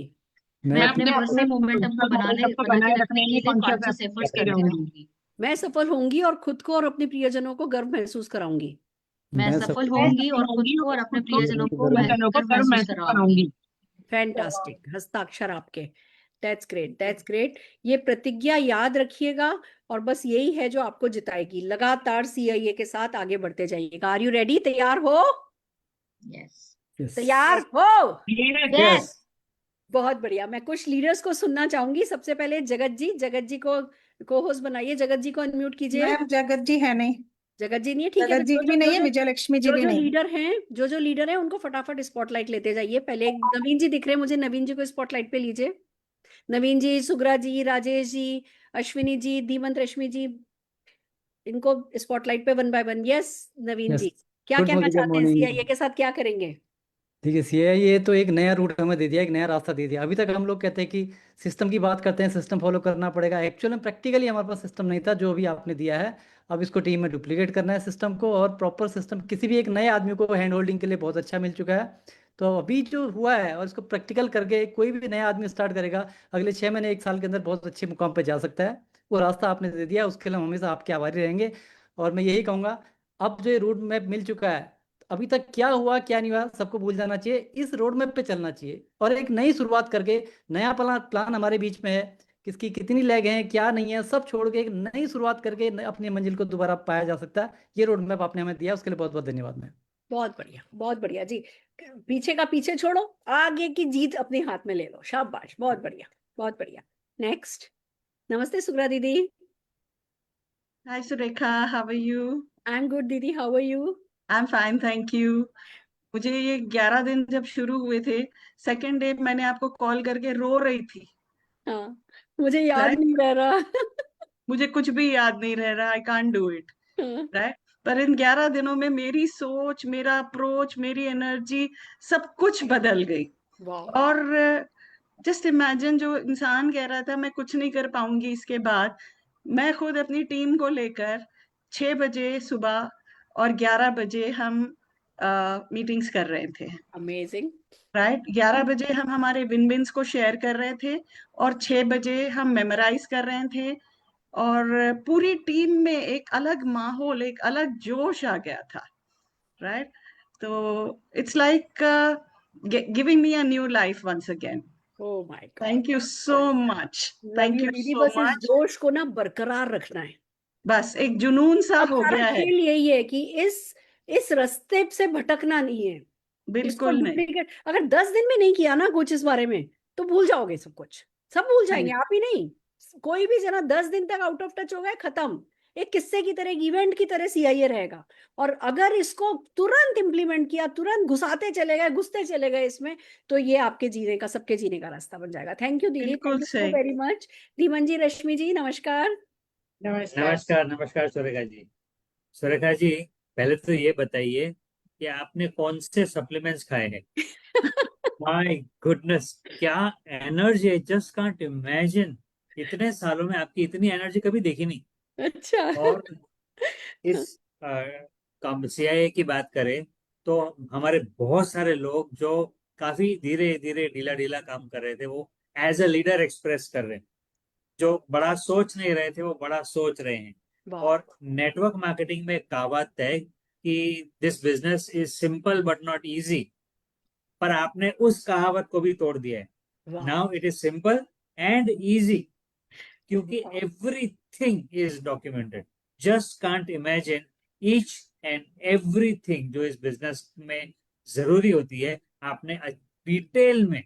मैं अपने मैं पर्सनल मोमेंटम को मोमेंटम को बना बनाए के रखने रखने के के लिए लिए कॉन्शियस कॉन्शियस एफर्ट एफर्ट्स करती करती रहूंगी। रहूंगी। मैं सफल होंगी और खुद को और अपने प्रियजनों को गर्व महसूस कराऊंगी। मैं सफल मैं होंगी सफल और खुद होंगी को और और अपने खुद को प्रियजनों को प्रियजनों को गर्व गर्व महसूस महसूस कराऊंगी। कराऊंगी। फैंटास्टिक, हस्ताक्षर आपके। That's great, that's great. ये प्रतिज्ञा याद रखिएगा और बस यही है जो आपको जिताएगी। लगातार सीआईए के साथ आगे बढ़ते जाइएगा। Are you ready? तैयार हो? यस तैयार हो? यस। बहुत बढ़िया। मैं कुछ लीडर्स को सुनना चाहूंगी। सबसे पहले जगत जी को होस्ट बनाइए। जगत जी को अनम्यूट कीजिए। मैम जगत जी है नहीं, जगत जी नहीं है, ठीक है। जगत जी भी नहीं है, विजय लक्ष्मी जी भी नहीं। जो लीडर हैं उनको फटाफट स्पॉटलाइट लेते जाइए। पहले नवीन जी दिख रहे हैं मुझे, नवीन जी को स्पॉटलाइट पे लीजिए। नवीन जी, सुग्रा जी, राजेश जी, अश्विनी जी, धीमंत, रश्मि जी, इनको स्पॉटलाइट पे वन बाय वन। यस नवीन जी, क्या गुड कहना मॉर्निंग, गुड चाहते हैं? मॉर्निंग। सीआईए के साथ क्या करेंगे? देखिए सीआईए तो एक नया रूट हमें दे दिया, एक नया रास्ता दे दिया। अभी तक हम लोग कहते हैं कि सिस्टम की बात करते हैं, सिस्टम फॉलो करना पड़ेगा। एक्चुअल में प्रैक्टिकली हमारे पास सिस्टम नहीं था जो अभी आपने दिया है। अब इसको टीम में डुप्लीकेट करना है सिस्टम को, और प्रॉपर सिस्टम किसी भी एक नए आदमी को हैंड होल्डिंग के लिए बहुत अच्छा मिल चुका है। तो अभी जो हुआ है और इसको प्रैक्टिकल करके कोई भी नया आदमी स्टार्ट करेगा, अगले 6 महीने 1 साल के अंदर बहुत अच्छे मुकाम पर जा सकता है। वो रास्ता आपने दे दिया, उसके लिए हम हमेशा आपके आभारी रहेंगे। और मैं यही कहूँगा, अब जो ये रूट मैप मिल चुका है, अभी तक क्या हुआ क्या नहीं हुआ सबको भूल जाना चाहिए, इस रोड मैप पे चलना चाहिए और एक नई शुरुआत करके नया प्लान हमारे बीच में है। किसकी कितनी लैग है क्या नहीं है सब छोड़ के एक नई शुरुआत करके अपनी मंजिल को दोबारा पाया जा सकता है। ये रोड मैप आपने हमें दिया, उसके लिए बहुत बहुत धन्यवाद। मैं बहुत बढ़िया जी। पीछे का पीछे छोड़ो, आगे की जीत अपने हाथ में ले लो। शाबाश, बहुत बढ़िया, बहुत बढ़िया। नेक्स्ट। नमस्ते सुग्रा दीदी। Hi Surekha, how are you? I am good दीदी, how are you? I'm fine, thank you. मुझे ये 11 दिन जब शुरू हुए थे, सेकेंड डे मैंने आपको कॉल करके रो रही थी। हाँ, मुझे याद Right? नहीं रह रहा। मुझे कुछ भी याद नहीं रह रहा, आई कांट डू इट। हाँ, राइट, पर इन 11 दिनों में मेरी सोच, मेरा अप्रोच, मेरी एनर्जी सब कुछ बदल गई। वाह। और जस्ट इमेजिन, जो इंसान कह रहा था मैं कुछ नहीं कर पाऊंगी इसके बाद, मैं खुद अपनी टीम को लेकर 6 बजे सुबह और 11 बजे हम मीटिंग्स कर रहे थे। अमेजिंग। राइट, 11 बजे हम हमारे विन विन्स को शेयर कर रहे थे और 6 बजे हम मेमोराइज कर रहे थे। और पूरी टीम में एक अलग माहौल, एक अलग जोश आ गया था। राइट, तो it's like giving me a new life once again. Oh my god. Thank you so much, love thank you you दीदी। सो बस इस मच। जोश को ना बरकरार रखना है। बस एक जुनून सा अब हो सारा गया है। खेल यही है कि इस रास्ते से भटकना नहीं है। इसको बिल्कुल नहीं। डुप्लीकेट अगर 10 दिन में नहीं किया ना कुछ इस बारे में, तो भूल जाओगे सब कुछ। सब भूल जाएंगे, आप ही नहीं, कोई भी जना 10 दिन तक आउट ऑफ टच हो गए, खत्म। एक किस्से की तरह, एक इवेंट की तरह सीआईए रहेगा। और अगर इसको तुरंत इंप्लीमेंट किया, तुरंत घुसते चले गए इसमें, तो ये आपके जीने का, सबके जीने का रास्ता बन जाएगा। थैंक यू दीदी, बिल्कुल थैंक यू सो सही। Very much. धीमन जी, रश्मि जी, नमस्कार। नमस्कार नमस्कार सुरेखा जी। सुरेखा जी, पहले तो ये बताइए कि आपने कौन से सप्लीमेंट्स खाए हैं? माय गुडनेस, क्या energy! I just can't imagine. इतने सालों में आपकी इतनी एनर्जी कभी देखी नहीं। अच्छा। और इस सीआईए की बात करें तो हमारे बहुत सारे लोग जो काफी धीरे धीरे ढीला ढीला काम कर रहे थे, वो एज अ लीडर एक्सप्रेस कर रहे हैं। जो बड़ा सोच नहीं रहे थे वो बड़ा सोच रहे हैं। वाह। और नेटवर्क मार्केटिंग में एक कहावत है कि this business is simple but not easy, पर आपने उस कहावत को भी तोड़ दिया है। वाह। Now it is simple and easy, क्योंकि everything is documented. Just can't imagine each and everything जो इस बिजनेस में जरूरी होती है, आपने डिटेल में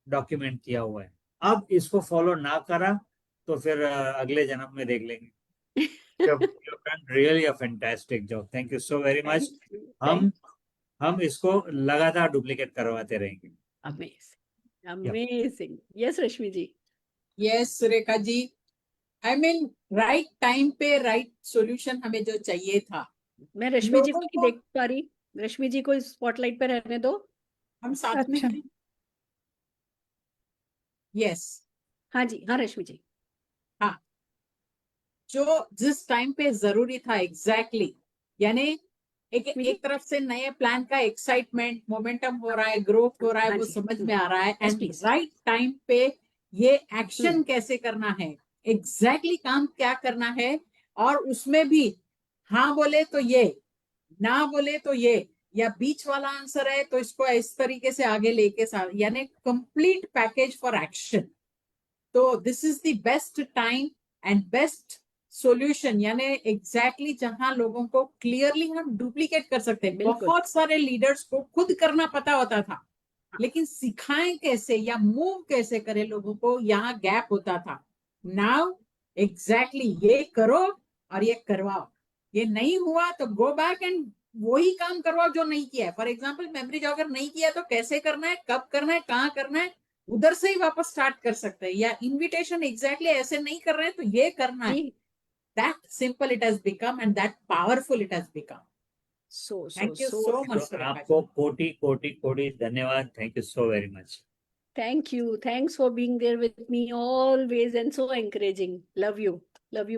डॉक्यूमेंट किया हुआ है। अब इसको फॉलो ना करा तो फिर अगले जन्म में देख लेंगे। You've done really a fantastic job. Thank you so very much. हम इसको लगातार डुप्लीकेट करवाते रहेंगे। Amazing amazing. Yes Rashmi ji. Yes Surekha ji, I mean right time पे राइट सॉल्यूशन हमें जो चाहिए था। मैं रश्मि जी को लोगों नहीं देख पा रही, रश्मि जी को स्पॉटलाइट पे रहने दो। हम साथ में अच्छा। हैं। यस, हाँ जी, हाँ रश्मि जी। हाँ, जो जिस टाइम पे जरूरी था एग्जैक्टली यानी एक तरफ से नए प्लान का एक्साइटमेंट, मोमेंटम हो रहा है, ग्रोथ हो रहा है, हाँ वो जी, समझ में आ रहा है। And please. राइट टाइम पे ये एक्शन कैसे करना है, एग्जैक्टली काम क्या करना है, और उसमें भी हाँ बोले तो ये, ना बोले तो ये, या बीच वाला आंसर है तो इसको इस तरीके से आगे लेके यानी कंप्लीट पैकेज फॉर एक्शन। तो this is the best time and best solution, यानी एग्जैक्टली जहां लोगों को क्लियरली हम डुप्लीकेट कर सकते हैं। बिल्कुल। बहुत सारे लीडर्स को खुद करना पता होता था, लेकिन सिखाएं कैसे या मूव कैसे करें लोगों को, यहाँ गैप होता था। नाउ एग्जैक्टली ये करो और ये करवाओ। ये नहीं हुआ तो गो बैक एंड वही काम करवाओ जो नहीं किया है। फॉर एग्जाम्पल मेमोरी जॉगर नहीं किया तो कैसे करना है, कब करना है, कहाँ करना है, उधर से ही वापस स्टार्ट कर सकते हैं। या इनविटेशन एग्जैक्टली ऐसे नहीं कर रहे हैं तो ये करना है। जी, That simple it has become and that powerful it has become. so Thank you so much, तो Surekha आपको ji. कोटि कोटि कोटि धन्यवाद। Thank you so very much. thank you, thanks for being there with me always and so encouraging. Love you both. Love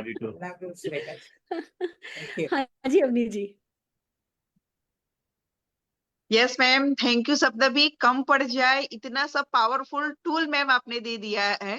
you too. Love you, Surekha ji. Thank you. हाँ जी Avni ji. Yes ma'am, thank you. शब्द भी कम पड़ जाए, इतना सब पावरफुल टूल मैम आपने दे दिया है।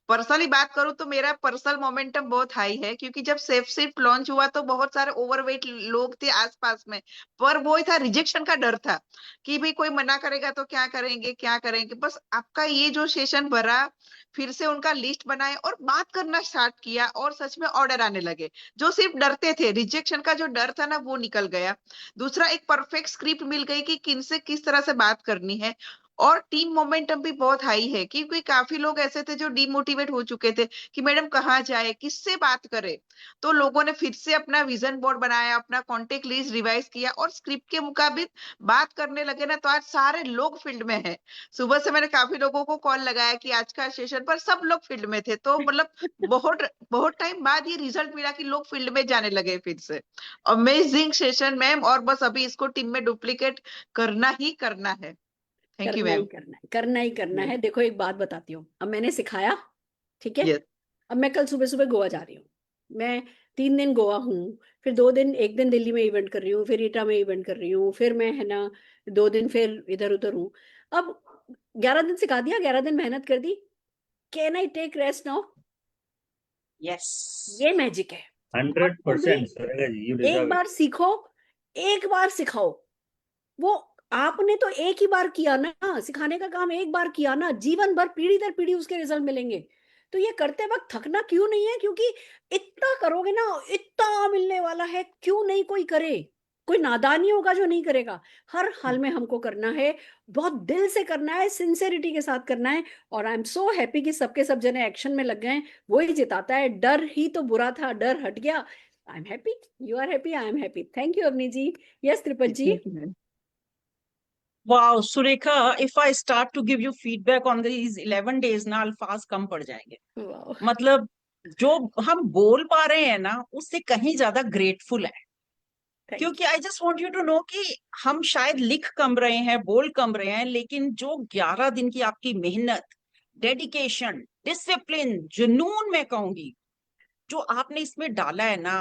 पर्सनली बात करूं तो मेरा पर्सनल मोमेंटम बहुत हाई है, क्योंकि जब सेफ शिफ्ट लॉन्च हुआ तो बहुत सारे ओवरवेट लोग थे आसपास में, पर वो था रिजेक्शन का डर था कि भाई कोई मना करेगा तो क्या करेंगे क्या करेंगे। बस आपका ये जो सेशन भरा, फिर से उनका लिस्ट बनाए और बात करना स्टार्ट किया, और सच में ऑर्डर आने लगे। जो सिर्फ डरते थे, रिजेक्शन का जो डर था ना, वो निकल गया। दूसरा, एक परफेक्ट स्क्रिप्ट मिल गई कि किनसे किस तरह से बात करनी है, और टीम मोमेंटम भी बहुत हाई है, क्योंकि काफी लोग ऐसे थे जो डीमोटिवेट हो चुके थे कि मैडम कहाँ जाए, किससे बात करे। तो लोगों ने फिर से अपना विजन बोर्ड बनाया, अपना कॉन्टेक्ट लिस्ट रिवाइज किया, और स्क्रिप्ट के मुताबिक बात करने लगे ना, तो आज सारे लोग फील्ड में हैं। सुबह से मैंने काफी लोगों को कॉल लगाया कि आज का सेशन पर सब लोग फील्ड में थे। तो मतलब बहुत बहुत टाइम बाद ये रिजल्ट मिला कि लोग फील्ड में जाने लगे फिर से। अमेजिंग सेशन मैम, और बस अभी इसको टीम में डुप्लीकेट करना ही करना है। थैंक यू करना ही मैम। करना है, करना ही करना है। देखो एक बात बताती हूँ, अब मैंने सिखाया, ठीक है। यस अब मैं कल सुबह सुबह गोवा जा रही हूँ। मैं 3 दिन गोवा हूँ, फिर 2 दिन, एक दिन दिल्ली में इवेंट कर रही हूँ, फिर ईटा में इवेंट कर रही हूँ, फिर मैं है ना 2 दिन फिर इधर उधर हूँ। अब 11 दिन सिखा दिया, 11 दिन मेहनत कर दी। Can I take rest now? Yes ये मैजिक है। 100% सुरेखा जी, यू एक डिजर्व बार सीखो, एक बार सिखाओ। वो आपने तो एक ही बार किया ना, सिखाने का काम एक बार किया ना, जीवन भर पीढ़ी दर पीढ़ी उसके रिजल्ट मिलेंगे। तो ये करते वक्त थकना क्यों नहीं है? क्योंकि इतना करोगे ना, इतना मिलने वाला है, क्यों नहीं कोई करे? कोई नादानी होगा जो नहीं करेगा। हर हाल में हमको करना है, बहुत दिल से करना है, सिंसेरिटी के साथ करना है। और आई एम सो हैप्पी कि सबके सब जने एक्शन में लग गए हैं। वो ही जिताता है। डर ही तो बुरा था, डर हट गया। I am happy, you are happy, I am happy. Thank you Avni ji. Yes Tripat ji. Wow, Surekha, if I start to give you feedback on these 11 days ना, अल्फाज कम पड़ जाएंगे। वाह, मतलब जो हम बोल पा रहे हैं ना, उससे कहीं ज्यादा ग्रेटफुल है। थैंक क्योंकि I just want you to know कि हम शायद लिख कम रहे हैं, बोल कम रहे हैं, लेकिन जो 11 दिन की आपकी मेहनत, डेडिकेशन, डिसिप्लिन, जुनून मैं कहूंगी, जो आपने इसमें डाला है ना,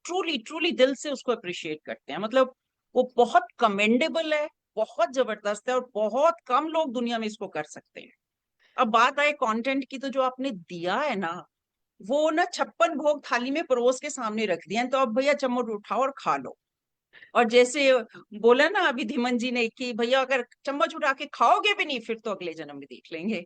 ट्रूली ट्रूली दिल से उसको अप्रिशिएट करते हैं। मतलब वो बहुत कमेंडेबल है, बहुत जबरदस्त है, और बहुत कम लोग दुनिया में इसको कर सकते हैं। अब बात आए कंटेंट की, तो जो आपने दिया है ना, वो ना 56 भोग थाली में परोस के सामने रख दिया है, तो अब भैया चम्मच उठाओ और खा लो। और जैसे बोला ना अभी धीमन जी ने कि भैया अगर चम्मच उठा के खाओगे भी नहीं, फिर तो अगले जन्म में देख लेंगे।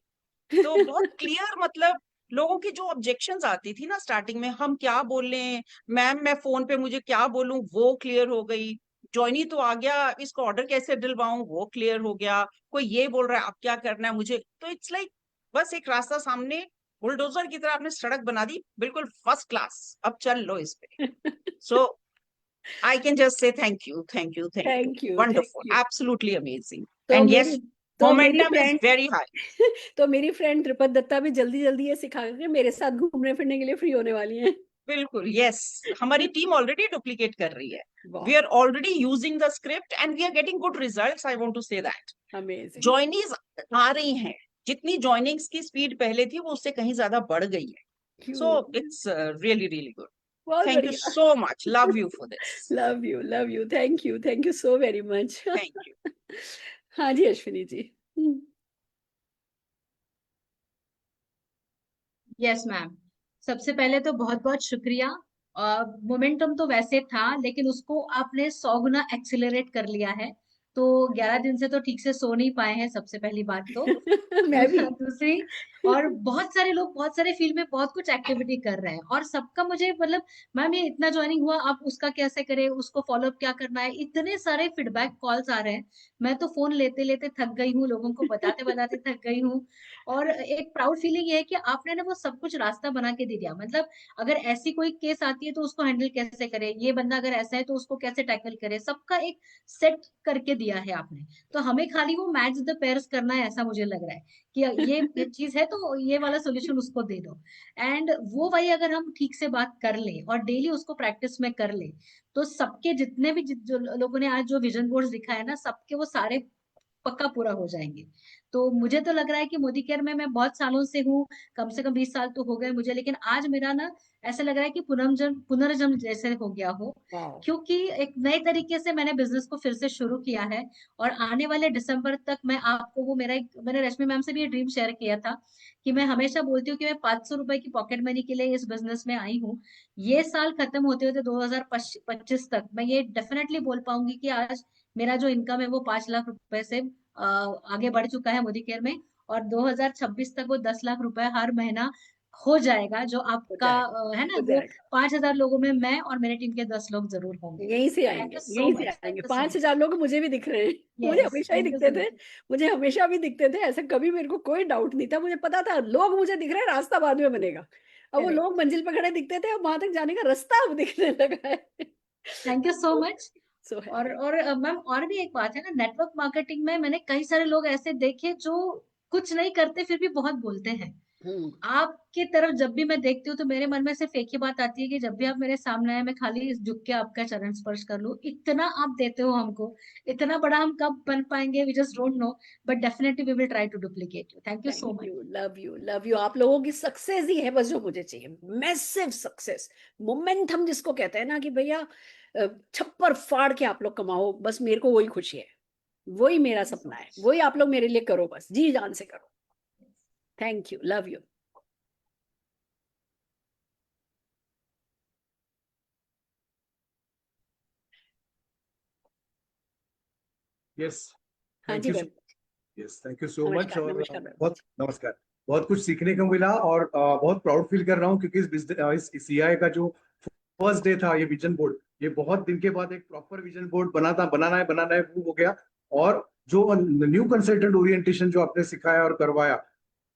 तो बहुत क्लियर, मतलब लोगों की जो ऑब्जेक्शंस आती थी ना स्टार्टिंग में, हम क्या बोल रहे हैं मैम, मैं फोन पे मुझे क्या बोलूं, वो क्लियर हो गई। जॉइनी तो आ गया, इसको ऑर्डर कैसे दिलवाऊं, वो क्लियर हो गया। कोई ये बोल रहा है अब क्या करना है मुझे, तो इट्स लाइक बस एक रास्ता सामने बुलडोजर की तरह आपने सड़क बना दी, बिल्कुल फर्स्ट क्लास, अब चल लो इस पे। So I can just say thank you, thank you, thank you, thank you, thank wonderful, you. Absolutely amazing, तो एंड मेरी यस, तो मेरी momentum is friend very high. तो मेरी फ्रेंड त्रिपत दत्ता भी जल्दी जल्दी ये सिखा के मेरे साथ घूमने फिरने के लिए फ्री होने वाली हैं। बिल्कुल यस, हमारी टीम ऑलरेडी डुप्लीकेट कर रही है। वाह, we are already using the script and we are getting good results, I want to say that. Amazing. Joinees आ रही हैं, जितनी जॉइनिंग्स की स्पीड पहले थी वो उससे कहीं ज्यादा बढ़ गई है। So it's really really good. बहुत थैंक यू बढ़िया। सो much, love you for this, love you, thank you so very much. Thank you. हाँ जी अश्विनी जी। यस मैम, सबसे पहले तो बहुत बहुत शुक्रिया। मोमेंटम तो वैसे था, लेकिन उसको आपने 100 गुना एक्सेलरेट कर लिया है। तो 11 दिन से तो ठीक से सो नहीं पाए हैं, सबसे पहली बात तो। मैं भी। दूसरी, और बहुत सारे लोग बहुत सारे फील्ड में बहुत कुछ एक्टिविटी कर रहे हैं, और सबका मुझे मतलब, मैम ये इतना ज्वाइनिंग हुआ, आप उसका कैसे करें, उसको फॉलोअप क्या करना है, इतने सारे फीडबैक कॉल्स आ रहे हैं। मैं तो फोन लेते लेते थक गई हूँ, लोगों को बताते बताते थक गई हूँ। और एक प्राउड फीलिंग ये है कि आपने ना वो सब कुछ रास्ता बना के दे दिया। मतलब अगर ऐसी कोई केस आती है तो उसको हैंडल कैसे करे, ये बंदा अगर ऐसा है तो उसको कैसे टैकल करे, सबका एक सेट करके दिया है आपने। तो हमें खाली वो मैच द पेयर्स करना है, ऐसा मुझे लग रहा है कि ये चीज है तो ये वाला सोल्यूशन उसको दे दो। एंड वो वही अगर हम ठीक से बात कर ले और डेली उसको प्रैक्टिस में कर ले, तो सबके जितने भी जो लोगों ने आज जो विजन बोर्ड दिखाया ना, सबके वो सारे पक्का पूरा हो जाएंगे। तो मुझे तो लग रहा है कि मोदी केयर में मैं बहुत सालों से हूँ, कम से कम 20 साल तो हो गए मुझे, लेकिन आज मेरा ना ऐसा लग रहा है कि पुनर्जन्म जैसे हो गया हो। वाह। क्योंकि एक नए तरीके से मैंने बिजनेस को फिर से शुरू किया है। और आने वाले दिसंबर तक मैं आपको वो मैंने रश्मि मैम से भी ये ड्रीम शेयर किया था कि मैं हमेशा बोलती हूँ कि मैं 500 रुपए की पॉकेट मनी के लिए इस बिजनेस में आई हूँ। ये साल खत्म होते होते 2025 तक मैं ये डेफिनेटली बोल पाऊंगी कि आज मेरा जो इनकम है वो 5 लाख रुपए से आगे बढ़ चुका है मोदी केयर में। और 2026 तक वो 10 लाख रुपए हर महीना हो जाएगा, जो हो आपका जाएगा, है ना, हो वो जाएगा। 5,000 लोगों में मैं और मेरे टीम के 10 लोग जरूर होंगे। यहीं से थैंक आएंगे, यू सो यहीं से मच, आएंगे। थैंक यू सो 5,000 लोग मुझे भी दिख रहे हैं। मुझे यस, हमेशा ही थैंक यू दिखते सो थे। मच। मुझे हमेशा भी दिखते थे, ऐसा कभी मेरे को कोई डाउट नहीं था। मुझे पता था लोग मुझे दिख रहे हैं, रास्ता बाद में बनेगा। अब वो करेक्ट, लोग मंजिल पे खड़े दिखते थे, अब वहां तक जाने का रास्ता अब दिखने लगा है। Thank you so much. So और मैम, और भी एक बात है ना, नेटवर्क मार्केटिंग में मैंने कई सारे लोग ऐसे देखे जो कुछ नहीं करते फिर भी बहुत बोलते हैं। आपके तरफ जब भी मैं देखती हूँ तो मेरे मन में सिर्फ एक ही बात आती है कि जब भी आप मेरे सामने आए, मैं खाली झुक के आपका चरण स्पर्श कर लूं। इतना आप देते हो हमको, इतना बड़ा हम कब बन पाएंगे, we just don't know, but definitely we will try to duplicate you. Thank you so thank much. You, love you. आप लोगों की सक्सेस ही है बस जो मुझे चाहिए। मैसिव सक्सेस, मोमेंटम जिसको कहते हैं ना, कि भैया छप्पर फाड़ के आप लोग कमाओ, बस मेरे को वही खुशी है, वही मेरा सपना है, वही आप लोग मेरे लिए करो, बस जी जान से करो। Thank you, love you. Yes, हाँ थैंक जी you. Ma'am. Yes, thank you so much. नमस्कार, और नमस्कार मैम। बहुत नमस्कार। बहुत कुछ सीखने को मिला और बहुत प्राउड फील कर रहा हूँ, क्योंकि इस सीआई का जो फर्स्ट डे था, ये विजन बोर्ड, ये बहुत दिन के बाद एक प्रॉपर विजन बोर्ड बनाना है वो हो गया। और जो न्यू कंसल्टेंट ओरिएंटेशन जो आपने सिखाया और करवाया,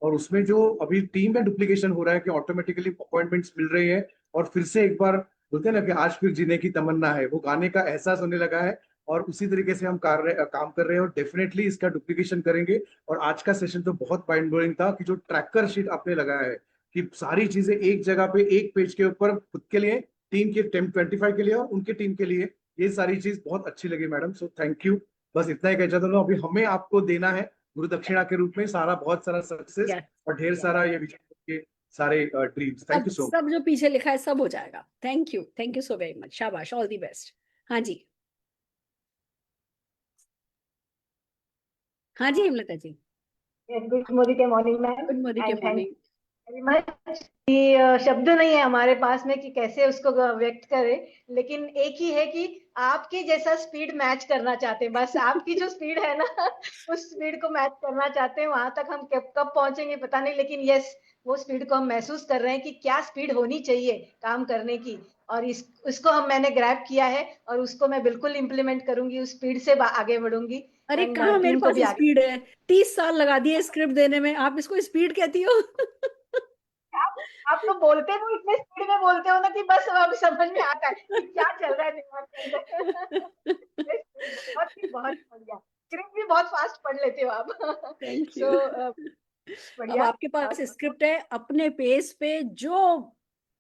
और उसमें जो अभी टीम में डुप्लीकेशन हो रहा है कि ऑटोमेटिकली अपॉइंटमेंट्स मिल रही है, और फिर से एक बार बोलते हैं ना कि आज फिर जीने की तमन्ना है, वो गाने का एहसास होने लगा है। और उसी तरीके से हम काम कर रहे हैं, और डेफिनेटली इसका डुप्लीकेशन करेंगे। और आज का सेशन तो बहुत माइंड ब्लोइंग था, कि जो ट्रैकर शीट आपने लगाया है, कि सारी चीजें एक जगह पे एक पेज के ऊपर, खुद के लिए, टीम के 25 के लिए और उनके टीम के लिए, ये सारी चीज बहुत अच्छी लगी मैडम। So thank you. बस इतना ही कहना चाहता हूँ। अभी हमें आपको देना है गुरु दक्षिणा के रूप में बहुत सारा सक्सेस और ढेर सारा ये विजन के सारे ड्रीम्स। थैंक सब यू सो मच। सब जो पीछे लिखा है सब हो जाएगा। Thank you so very much. शाबाश, ऑल दी बेस्ट। हाँ जी, हाँ जी हेमलता जी। गुड मोदी के मॉर्निंग मैम, गुड मॉर्निंग के and thank morning. Very much. कि शब्द नहीं है हमारे पास में कि कैसे उसको व्यक्त करें, लेकिन एक ही है कि आपके जैसा स्पीड मैच करना चाहते हैं। बस आपकी जो स्पीड है ना, उस स्पीड को मैच करना चाहते हैं। वहां तक हम कब पहुंचेंगे पता नहीं, लेकिन यस, वो स्पीड को हम महसूस कर रहे हैं कि क्या स्पीड होनी चाहिए काम करने की, और उसको मैंने ग्रैब किया है और उसको मैं बिल्कुल इम्प्लीमेंट करूंगी, उस स्पीड से आगे बढ़ूंगी अरे एंड कहाँ मेरे टीम को पास भी आगे। स्पीड है, 30 साल लगा दिए स्क्रिप्ट देने में, आप इसको स्पीड कहती हो? आप तो बोलते हो, इतने स्पीड में बोलते हो ना कि बस अब समझ में आता है कि क्या चल रहा है दिमाग के अंदर। बहुत बढ़िया, स्क्रिप्ट भी बहुत फास्ट पढ़ लेते हो आप। Thank you. सो अब बढ़िया। आपके पास स्क्रिप्ट है, अपने पेस पे जो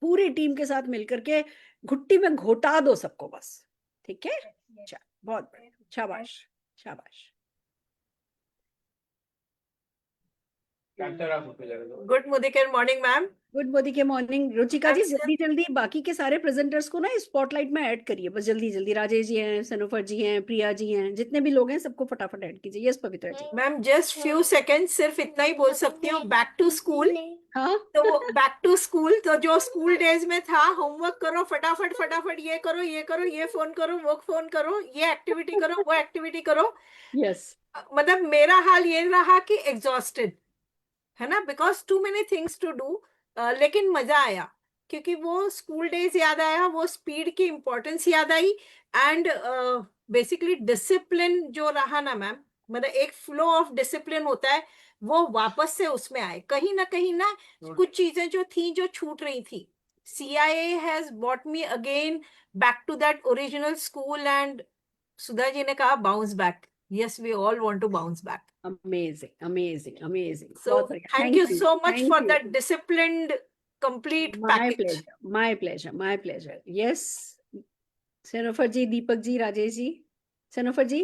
पूरी टीम के साथ मिलकर के घुट्टी में घोटा दो सबको बस, ठीक है? अच्छा, बहुत बढ़िया, शाबाश शाबाश। Good morning ma'am. Good Modi के मॉर्निंग। रुचिका जी जल्दी जल्दी बाकी के सारे प्रेजेंटर्स को ना स्पॉटलाइट में ऐड करिए, बस जल्दी जल्दी। राजेश जी हैं, सनोफर जी हैं, प्रिया जी हैं, जितने भी लोग हैं सबको फटाफट ऐड कीजिए। यस पवित्रा जी। मैम जस्ट फ्यू सेकेंड, सिर्फ इतना ही बोल सकती हूँ, बैक टू स्कूल। हाँ तो बैक टू स्कूल, तो जो स्कूल डेज में था, होमवर्क करो फटाफट फटाफट, ये करो ये करो, ये फोन करो वो फोन करो, ये एक्टिविटी करो वो एक्टिविटी करो। यस मतलब मेरा हाल ये रहा कि एग्जॉस्टेड है ना, because too many things to do, लेकिन मजा आया क्योंकि वो स्कूल डेज याद आया, वो स्पीड की इम्पोर्टेंस याद आई, एंड बेसिकली डिसिप्लिन जो रहा ना मैम, मतलब एक फ्लो ऑफ डिसिप्लिन होता है, वो वापस से उसमें आए। कहीं ना कुछ चीजें जो थी जो छूट रही थी, CIA has bought me again back to that original school, and Sudha ji ने कहा bounce back. Yes, we all want to bounce back. Amazing amazing amazing. So thank you so much for that disciplined, complete package. My pleasure my pleasure. Yes Sanofar ji, Deepak ji, Rajesh ji. Sanofar ji.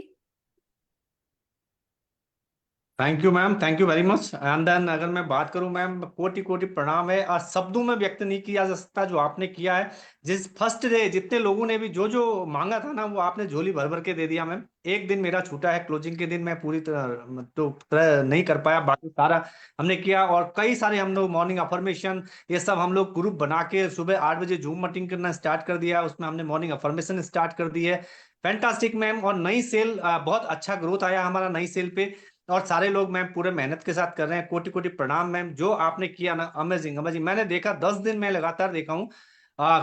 Thank you ma'am, thank you very much. And then अगर मैं बात करूं मैम, कोटि कोटि प्रणाम है, आज शब्दों में व्यक्त नहीं किया जा सकता जो आपने किया है। जिस फर्स्ट डे जितने लोगों ने भी जो जो मांगा था ना, वो आपने झोली भर भर के दे दिया मैम। एक दिन मेरा छूटा है, क्लोजिंग के दिन मैं पूरी तरह नहीं कर पाया, बाकी सारा हमने किया। और कई सारे हम लोग मॉर्निंग अफर्मेशन, ये सब हम लोग ग्रुप बना के सुबह 8 बजे जूम मीटिंग करना स्टार्ट कर दिया, उसमें हमने मॉर्निंग अफर्मेशन स्टार्ट कर दी है। Fantastic ma'am. और नई सेल, बहुत अच्छा ग्रोथ आया हमारा नई सेल पे, और सारे लोग मैम पूरे मेहनत के साथ कर रहे हैं। कोटि कोटि प्रणाम मैम, जो आपने किया ना, अमेजिंग अमेजिंग। मैंने देखा 10 दिन मैं लगातार देखा हूँ।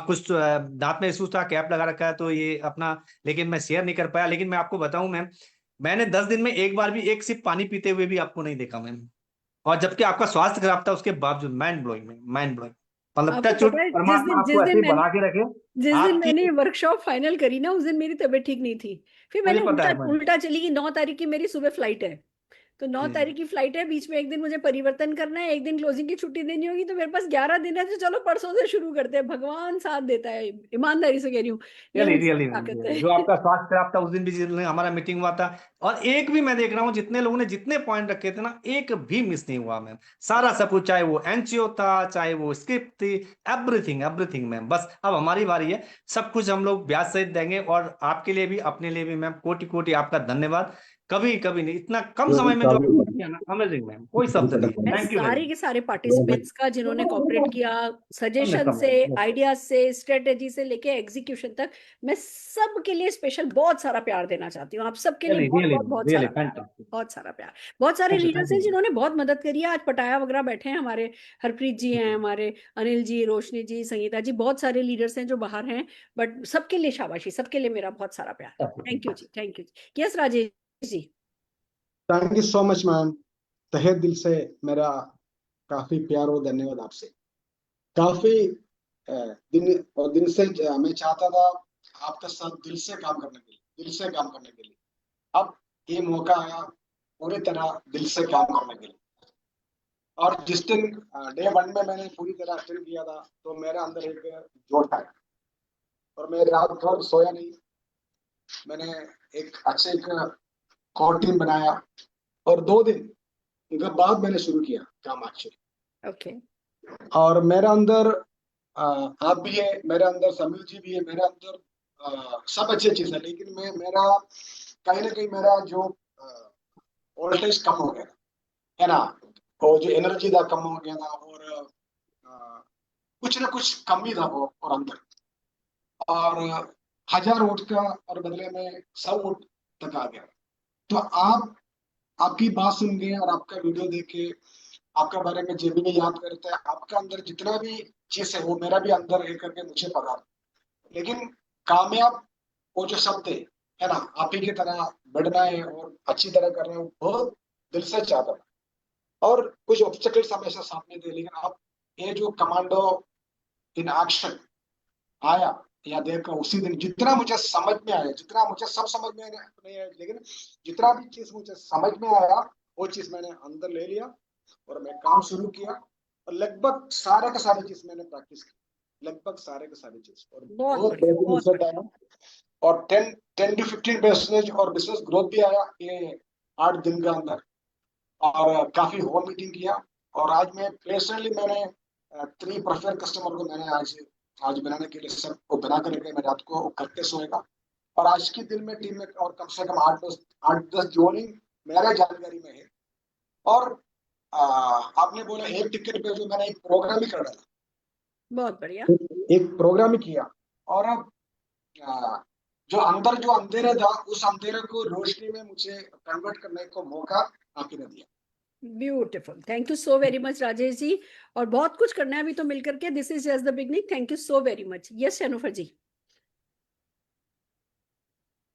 कुछ दांत में इशू था, कैप लगा रखा है तो ये अपना, लेकिन मैं शेयर नहीं कर पाया। लेकिन मैं आपको बताऊं मैम, मैंने 10 दिन में एक बार भी एक सिप पानी पीते हुए भी आपको नहीं देखा मैम, और जबकि आपका स्वास्थ्य खराब था उसके बावजूद। Mind blowing ma'am, mind blowing. मतलब आपको टचवुड, पता है परमात्मा आपको ऐसे ही बना के रखे। जिस दिन आपकी, मैंने वर्कशॉप फाइनल करी ना, उस दिन मेरी तबीयत ठीक नहीं थी। फिर मुझे मैंने पता उल्टा है मैम। उल्टा चली गई। 9 तारीख की मेरी सुबह फ्लाइट है, तो 9 जी तारीख की फ्लाइट है, बीच में एक दिन मुझे परिवर्तन करना है, एक दिन क्लोजिंग की छुट्टी देनी होगी, तो मेरे पास 11 दिन है। तो चलो परसों से शुरू करते हैं, भगवान साथ देता है, ईमानदारी से कह रही हूँ, ये रियली उनकी रियली ताकत है। जो आपका स्वास्थ्य खराब था उस दिन भी जिस दिन हमारा मीटिंग हुआ था, और एक भी मैं देख रहा हूँ जितने लोगों ने जितने पॉइंट रखे थे ना, एक भी मिस नहीं हुआ मैम। सारा सब कुछ, चाहे वो एनजीओ था, चाहे वो स्क्रिप्ट थी, एवरीथिंग एवरीथिंग मैम। बस अब हमारी बारी है, सब कुछ हम लोग ब्याज सहित देंगे। और आपके लिए भी अपने लिए भी मैम कोटि कोटि आपका धन्यवाद। कभी कभी नहीं, इतना कम समय में जो आपने किया ना, अमेजिंग मैम, कोई शब्द नहीं। मैं थैंक यू वेरी सारे के सारे पार्टिसिपेंट्स का, जिन्होंने कॉपरेट किया, सजेशन मच। से, आइडियाज से, स्ट्रेटेजी से लेके एग्जीक्यूशन तक, मैं सबके लिए स्पेशल बहुत सारा प्यार देना चाहती हूँ। आप सबके लिए रियली बहुत रियली बहुत बहुत रियली सारा प्यार, फैंटास्टिक। बहुत सारा प्यार। बहुत सारे थैंक यू, लीडर्स थैंक हैं यू। जिन्होंने बहुत मदद करी है। आज पटाया वगैरह बैठे हैं हमारे, हरप्रीत जी हैं हमारे, अनिल जी, रोशनी जी, संगीता जी, बहुत सारे लीडर्स हैं जो बाहर हैं, बट सबके लिए शाबाशी, सबके लिए मेरा बहुत सारा प्यार। थैंक यू जी, थैंक यू जी। Yes Rajesh ji. Thank you so much ma'am, तहे दिल से मेरा काफी प्यार और धन्यवाद आपसे। काफी दिन से मैं चाहता था आपके साथ दिल से काम करने के लिए, दिल से काम करने के लिए। अब ये मौका आया पूरी तरह दिल से काम करने के लिए। और जिस दिन डे 1 में मैंने पूरी तरह अटेंड किया था, तो मेरे अंदर एक जोश आया, और मैं रात भर सोया नहीं। मैंने एक अच्छे कोर टीम बनाया, और 2 दिन के बाद मैंने शुरू किया काम एक्चुअली। ओके। और मेरे अंदर आप भी है, मेरे अंदर समीर जी भी है, मेरे अंदर सब अच्छी चीज है, लेकिन मेरा कहीं ना कहीं मेरा जो वोल्टेज कम हो गया है ना, वो जो एनर्जी था कम हो गया था, और कुछ ना कुछ कमी था वो और अंदर। और 1000 वोट का और बदले में 100 वोट तक आ गया। तो आपकी बात सुन के और आपका वीडियो देख के आपके बारे में जो भी मैं याद करता है, आपका अंदर जितना भी चीज है वो मेरा भी अंदर है करके मुझे पता है। लेकिन कामयाब वो जो शब्द है ना, आप ही की तरह बढ़ना है और अच्छी तरह करना है, वो बहुत दिल से चाहता था। और कुछ ऑब्स्टेकल्स हमेशा सामने थे, लेकिन आप ये जो कमांडो इन एक्शन आया या देखा उसी दिन, जितना मुझे समझ में आया, जितना मुझे सब समझ में नहीं आया, लेकिन जितना भी चीज मुझे समझ में आया वो चीज मैंने अंदर ले लिया और मैं काम शुरू किया। और लगभग सारे का सारी चीज मैंने प्रैक्टिस की, लगभग सारे का सारी चीज, और बहुत बहुत बढ़िया, बेहतरीन बहुत रिजल्ट बढ़िया। आया। और 10 to 15% और बिजनेस ग्रोथ भी आया ये 8 दिन के अंदर। और काफी होम मीटिंग किया। और आज मैं पर्सनली मैंने 3 प्रेफर कस्टमर को मैंने आज बनाने के लिए सब को बना कर रखे, मैं रात को करके सोएगा। और आज के दिन में टीम में और कम से कम 8-10 जोइनिंग मेरे जानकारी में है। और आपने बोला एक टिकट पे जो मैंने एक प्रोग्राम ही कर रहा था, बहुत बढ़िया। एक प्रोग्राम ही किया। और अब जो अंदर जो अंधेरा था, उस अंधेरे को रोशनी में मुझे कन्वर्ट करने को मौका आपने दिया। Beautiful, thank you so very much Rajesh ji. और बहुत कुछ करना है अभी तो मिलकर के, this is just the beginning. Thank you so very much. Yes Shenufar ji.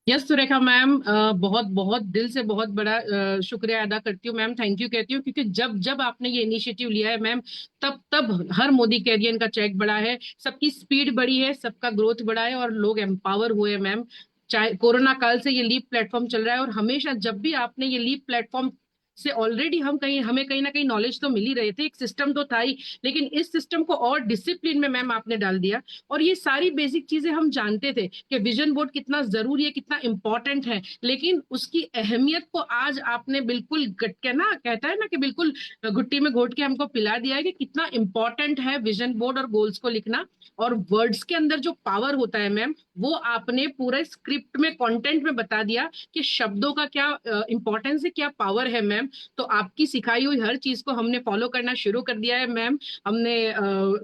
Yes Surekha ma'am, बहुत बहुत दिल से बहुत बड़ा शुक्रिया अदा करती हूँ मैम, थैंक यू कहती हूँ, क्योंकि जब जब आपने ये इनिशिएटिव लिया है मैम, तब तब हर मोदी कैरियर का चेक बढ़ा है, सबकी स्पीड बढ़ी है, सबका ग्रोथ बढ़ा है और लोग एम्पावर हुए हैं मैम। चाहे कोरोना काल से ये लीप प्लेटफॉर्म चल रहा है, और हमेशा जब भी आपने ये लीप प्लेटफॉर्म से ऑलरेडी हमें कहीं ना कहीं नॉलेज तो मिल ही रहे थे, एक सिस्टम तो था ही, लेकिन इस सिस्टम को और डिसिप्लिन में मैम आपने डाल दिया। और ये सारी बेसिक चीजें हम जानते थे कि विजन बोर्ड कितना जरूरी है, कितना इंपॉर्टेंट है, लेकिन उसकी अहमियत को आज आपने बिल्कुल कहता है ना कि बिल्कुल घुट्टी में घोट के हमको पिला दिया है कि कितना इंपॉर्टेंट है विजन बोर्ड और गोल्स को लिखना। और वर्ड्स के अंदर जो पावर होता है मैम, वो आपने पूरे स्क्रिप्ट में, कंटेंट में बता दिया कि शब्दों का क्या इंपॉर्टेंस है, क्या पावर है मैम। तो आपकी सिखाई हुई हर चीज को हमने फॉलो करना शुरू कर दिया है मैम। हमने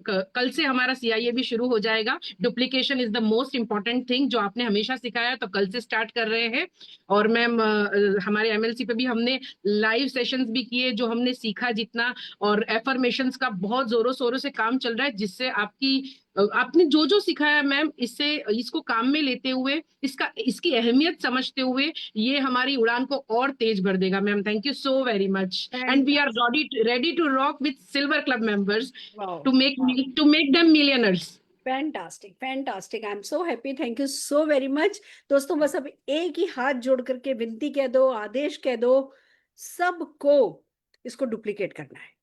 कल से हमारा सीआईए भी शुरू हो जाएगा। Duplication is the most important thing, जो आपने हमेशा सिखाया, तो कल से स्टार्ट कर रहे हैं। और मैम हमारे एमएलसी पे भी हमने लाइव सेशंस भी किए, जो हमने सीखा जितना, और एफर्मेशंस का बहुत जोरों शोरों से काम चल रहा है, जिससे आपने जो जो सिखाया मैम, इसको काम में लेते हुए, इसकी अहमियत समझते हुए, ये हमारी उड़ान को और तेज भर देगा ma'am. Thank you so very much, and we are ready to rock with silver club members to make them millionaires. Fantastic, fantastic, I am so happy, thank you so very much. दोस्तों बस अब एक ही हाथ जोड़ करके विनती कह दो, आदेश कह दो, सबको इसको डुप्लीकेट करना है।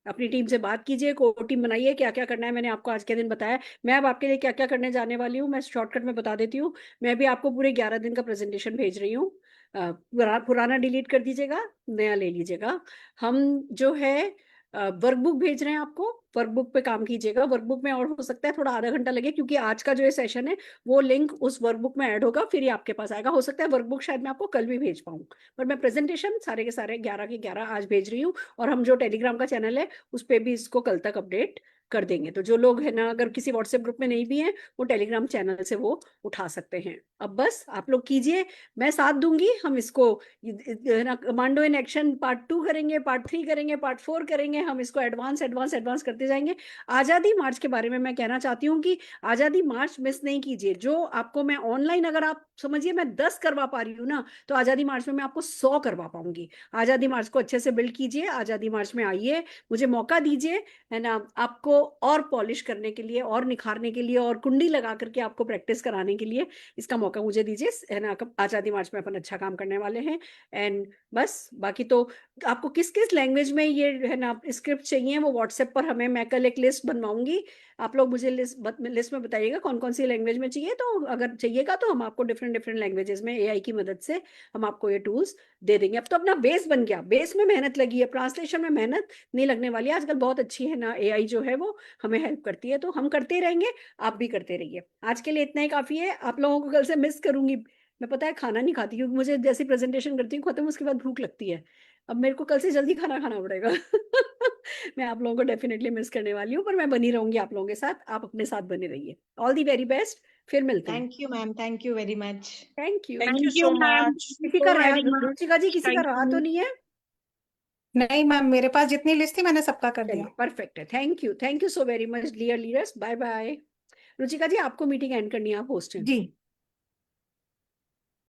अपनी टीम से बात कीजिए, को टीम बनाइए, क्या क्या करना है मैंने आपको आज के दिन बताया। मैं अब आपके लिए क्या क्या करने जाने वाली हूँ, मैं शॉर्टकट में बता देती हूँ। मैं भी आपको पूरे 11 दिन का प्रेजेंटेशन भेज रही हूँ। पुराना डिलीट कर दीजिएगा, नया ले लीजिएगा। हम जो है वर्कबुक भेज रहे हैं आपको, वर्कबुक पे काम कीजिएगा। वर्कबुक में और हो सकता है थोड़ा आधा घंटा लगे, क्योंकि आज का जो ये सेशन है वो लिंक उस वर्कबुक में ऐड होगा, फिर ये आपके पास आएगा। हो सकता है वर्कबुक शायद मैं आपको कल भी भेज पाऊँ, पर मैं प्रेजेंटेशन सारे के सारे 11 के 11 आज भेज रही हूँ। और हम जो टेलीग्राम का चैनल है उस पर भी इसको कल तक अपडेट कर देंगे। तो जो लोग है ना, अगर किसी व्हाट्सएप ग्रुप में नहीं भी हैं, वो टेलीग्राम चैनल से वो उठा सकते हैं। अब बस आप लोग कीजिए, मैं साथ दूंगी। हम इसको ना कमांडो इन एक्शन पार्ट 2 करेंगे, पार्ट 3 करेंगे, पार्ट 4 करेंगे। हम इसको एडवांस एडवांस एडवांस करते जाएंगे। आज़ादी मार्च के बारे में मैं कहना चाहती हूँ कि आज़ादी मार्च मिस नहीं कीजिए। जो आपको मैं ऑनलाइन, अगर आप समझिए मैं 10 करवा पा रही हूँ ना, तो आज़ादी मार्च में मैं आपको 100 करवा पाऊंगी। आज़ादी मार्च को अच्छे से बिल्ड कीजिए, आज़ादी मार्च में आइए, मुझे मौका दीजिए, है ना, आपको और पॉलिश करने के लिए, और निखारने के लिए, और कुंडी लगा करके आपको प्रैक्टिस कराने के लिए इसका मौका मुझे दीजिए, है ना। आज़ादी मार्च में अपन अच्छा काम करने वाले हैं। एंड बस बाकी तो आपको किस किस लैंग्वेज में ये है ना स्क्रिप्ट चाहिए, वो व्हाट्सएप पर हमें, मैं कल एक लिस्ट बनवाऊंगी, आप लोग मुझे लिस्ट में बताइएगा कौन कौन सी लैंग्वेज में चाहिए। तो अगर चाहिएगा तो हम आपको डिफरेंट डिफरेंट लैंग्वेजेस में एआई की मदद से हम आपको ये टूल्स दे देंगे। अब तो अपना बेस बन गया, बेस में मेहनत लगी है, ट्रांसलेशन में मेहनत नहीं लगने वाली है। आजकल बहुत अच्छी है ना एआई जो है वो हमें हेल्प करती है, तो हम करते ही रहेंगे, आप भी करते रहिए। आज के लिए इतना ही काफी है। आप लोगों को कल से मिस करूंगी मैं, पता है खाना नहीं खाती, क्योंकि मुझे जैसी प्रेजेंटेशन करती हूँ खत्म, उसके बाद भूख लगती है। अब मेरे को कल से जल्दी खाना खाना पड़ेगा। मैं आप लोगों को डेफिनेटली मिस करने वाली हूँ, पर मैं बनी रहूंगी आप लोगों के साथ, आप अपने साथ बने रहिए। ऑल दी वेरी बेस्ट, फिर मिलते हैं। Thank you ma'am, thank you very much. Thank you. Thank you so much. किसी का रहा, रुचिका जी, किसी का रहा तो नहीं है? नहीं मैम, मेरे पास जितनी लिस्ट थी मैंने सबका कर दिया। परफेक्ट है, thank you so very much dear leaders, bye bye. Ruchika ji आपको मीटिंग एंड करनी है, आप होस्ट हैं। जी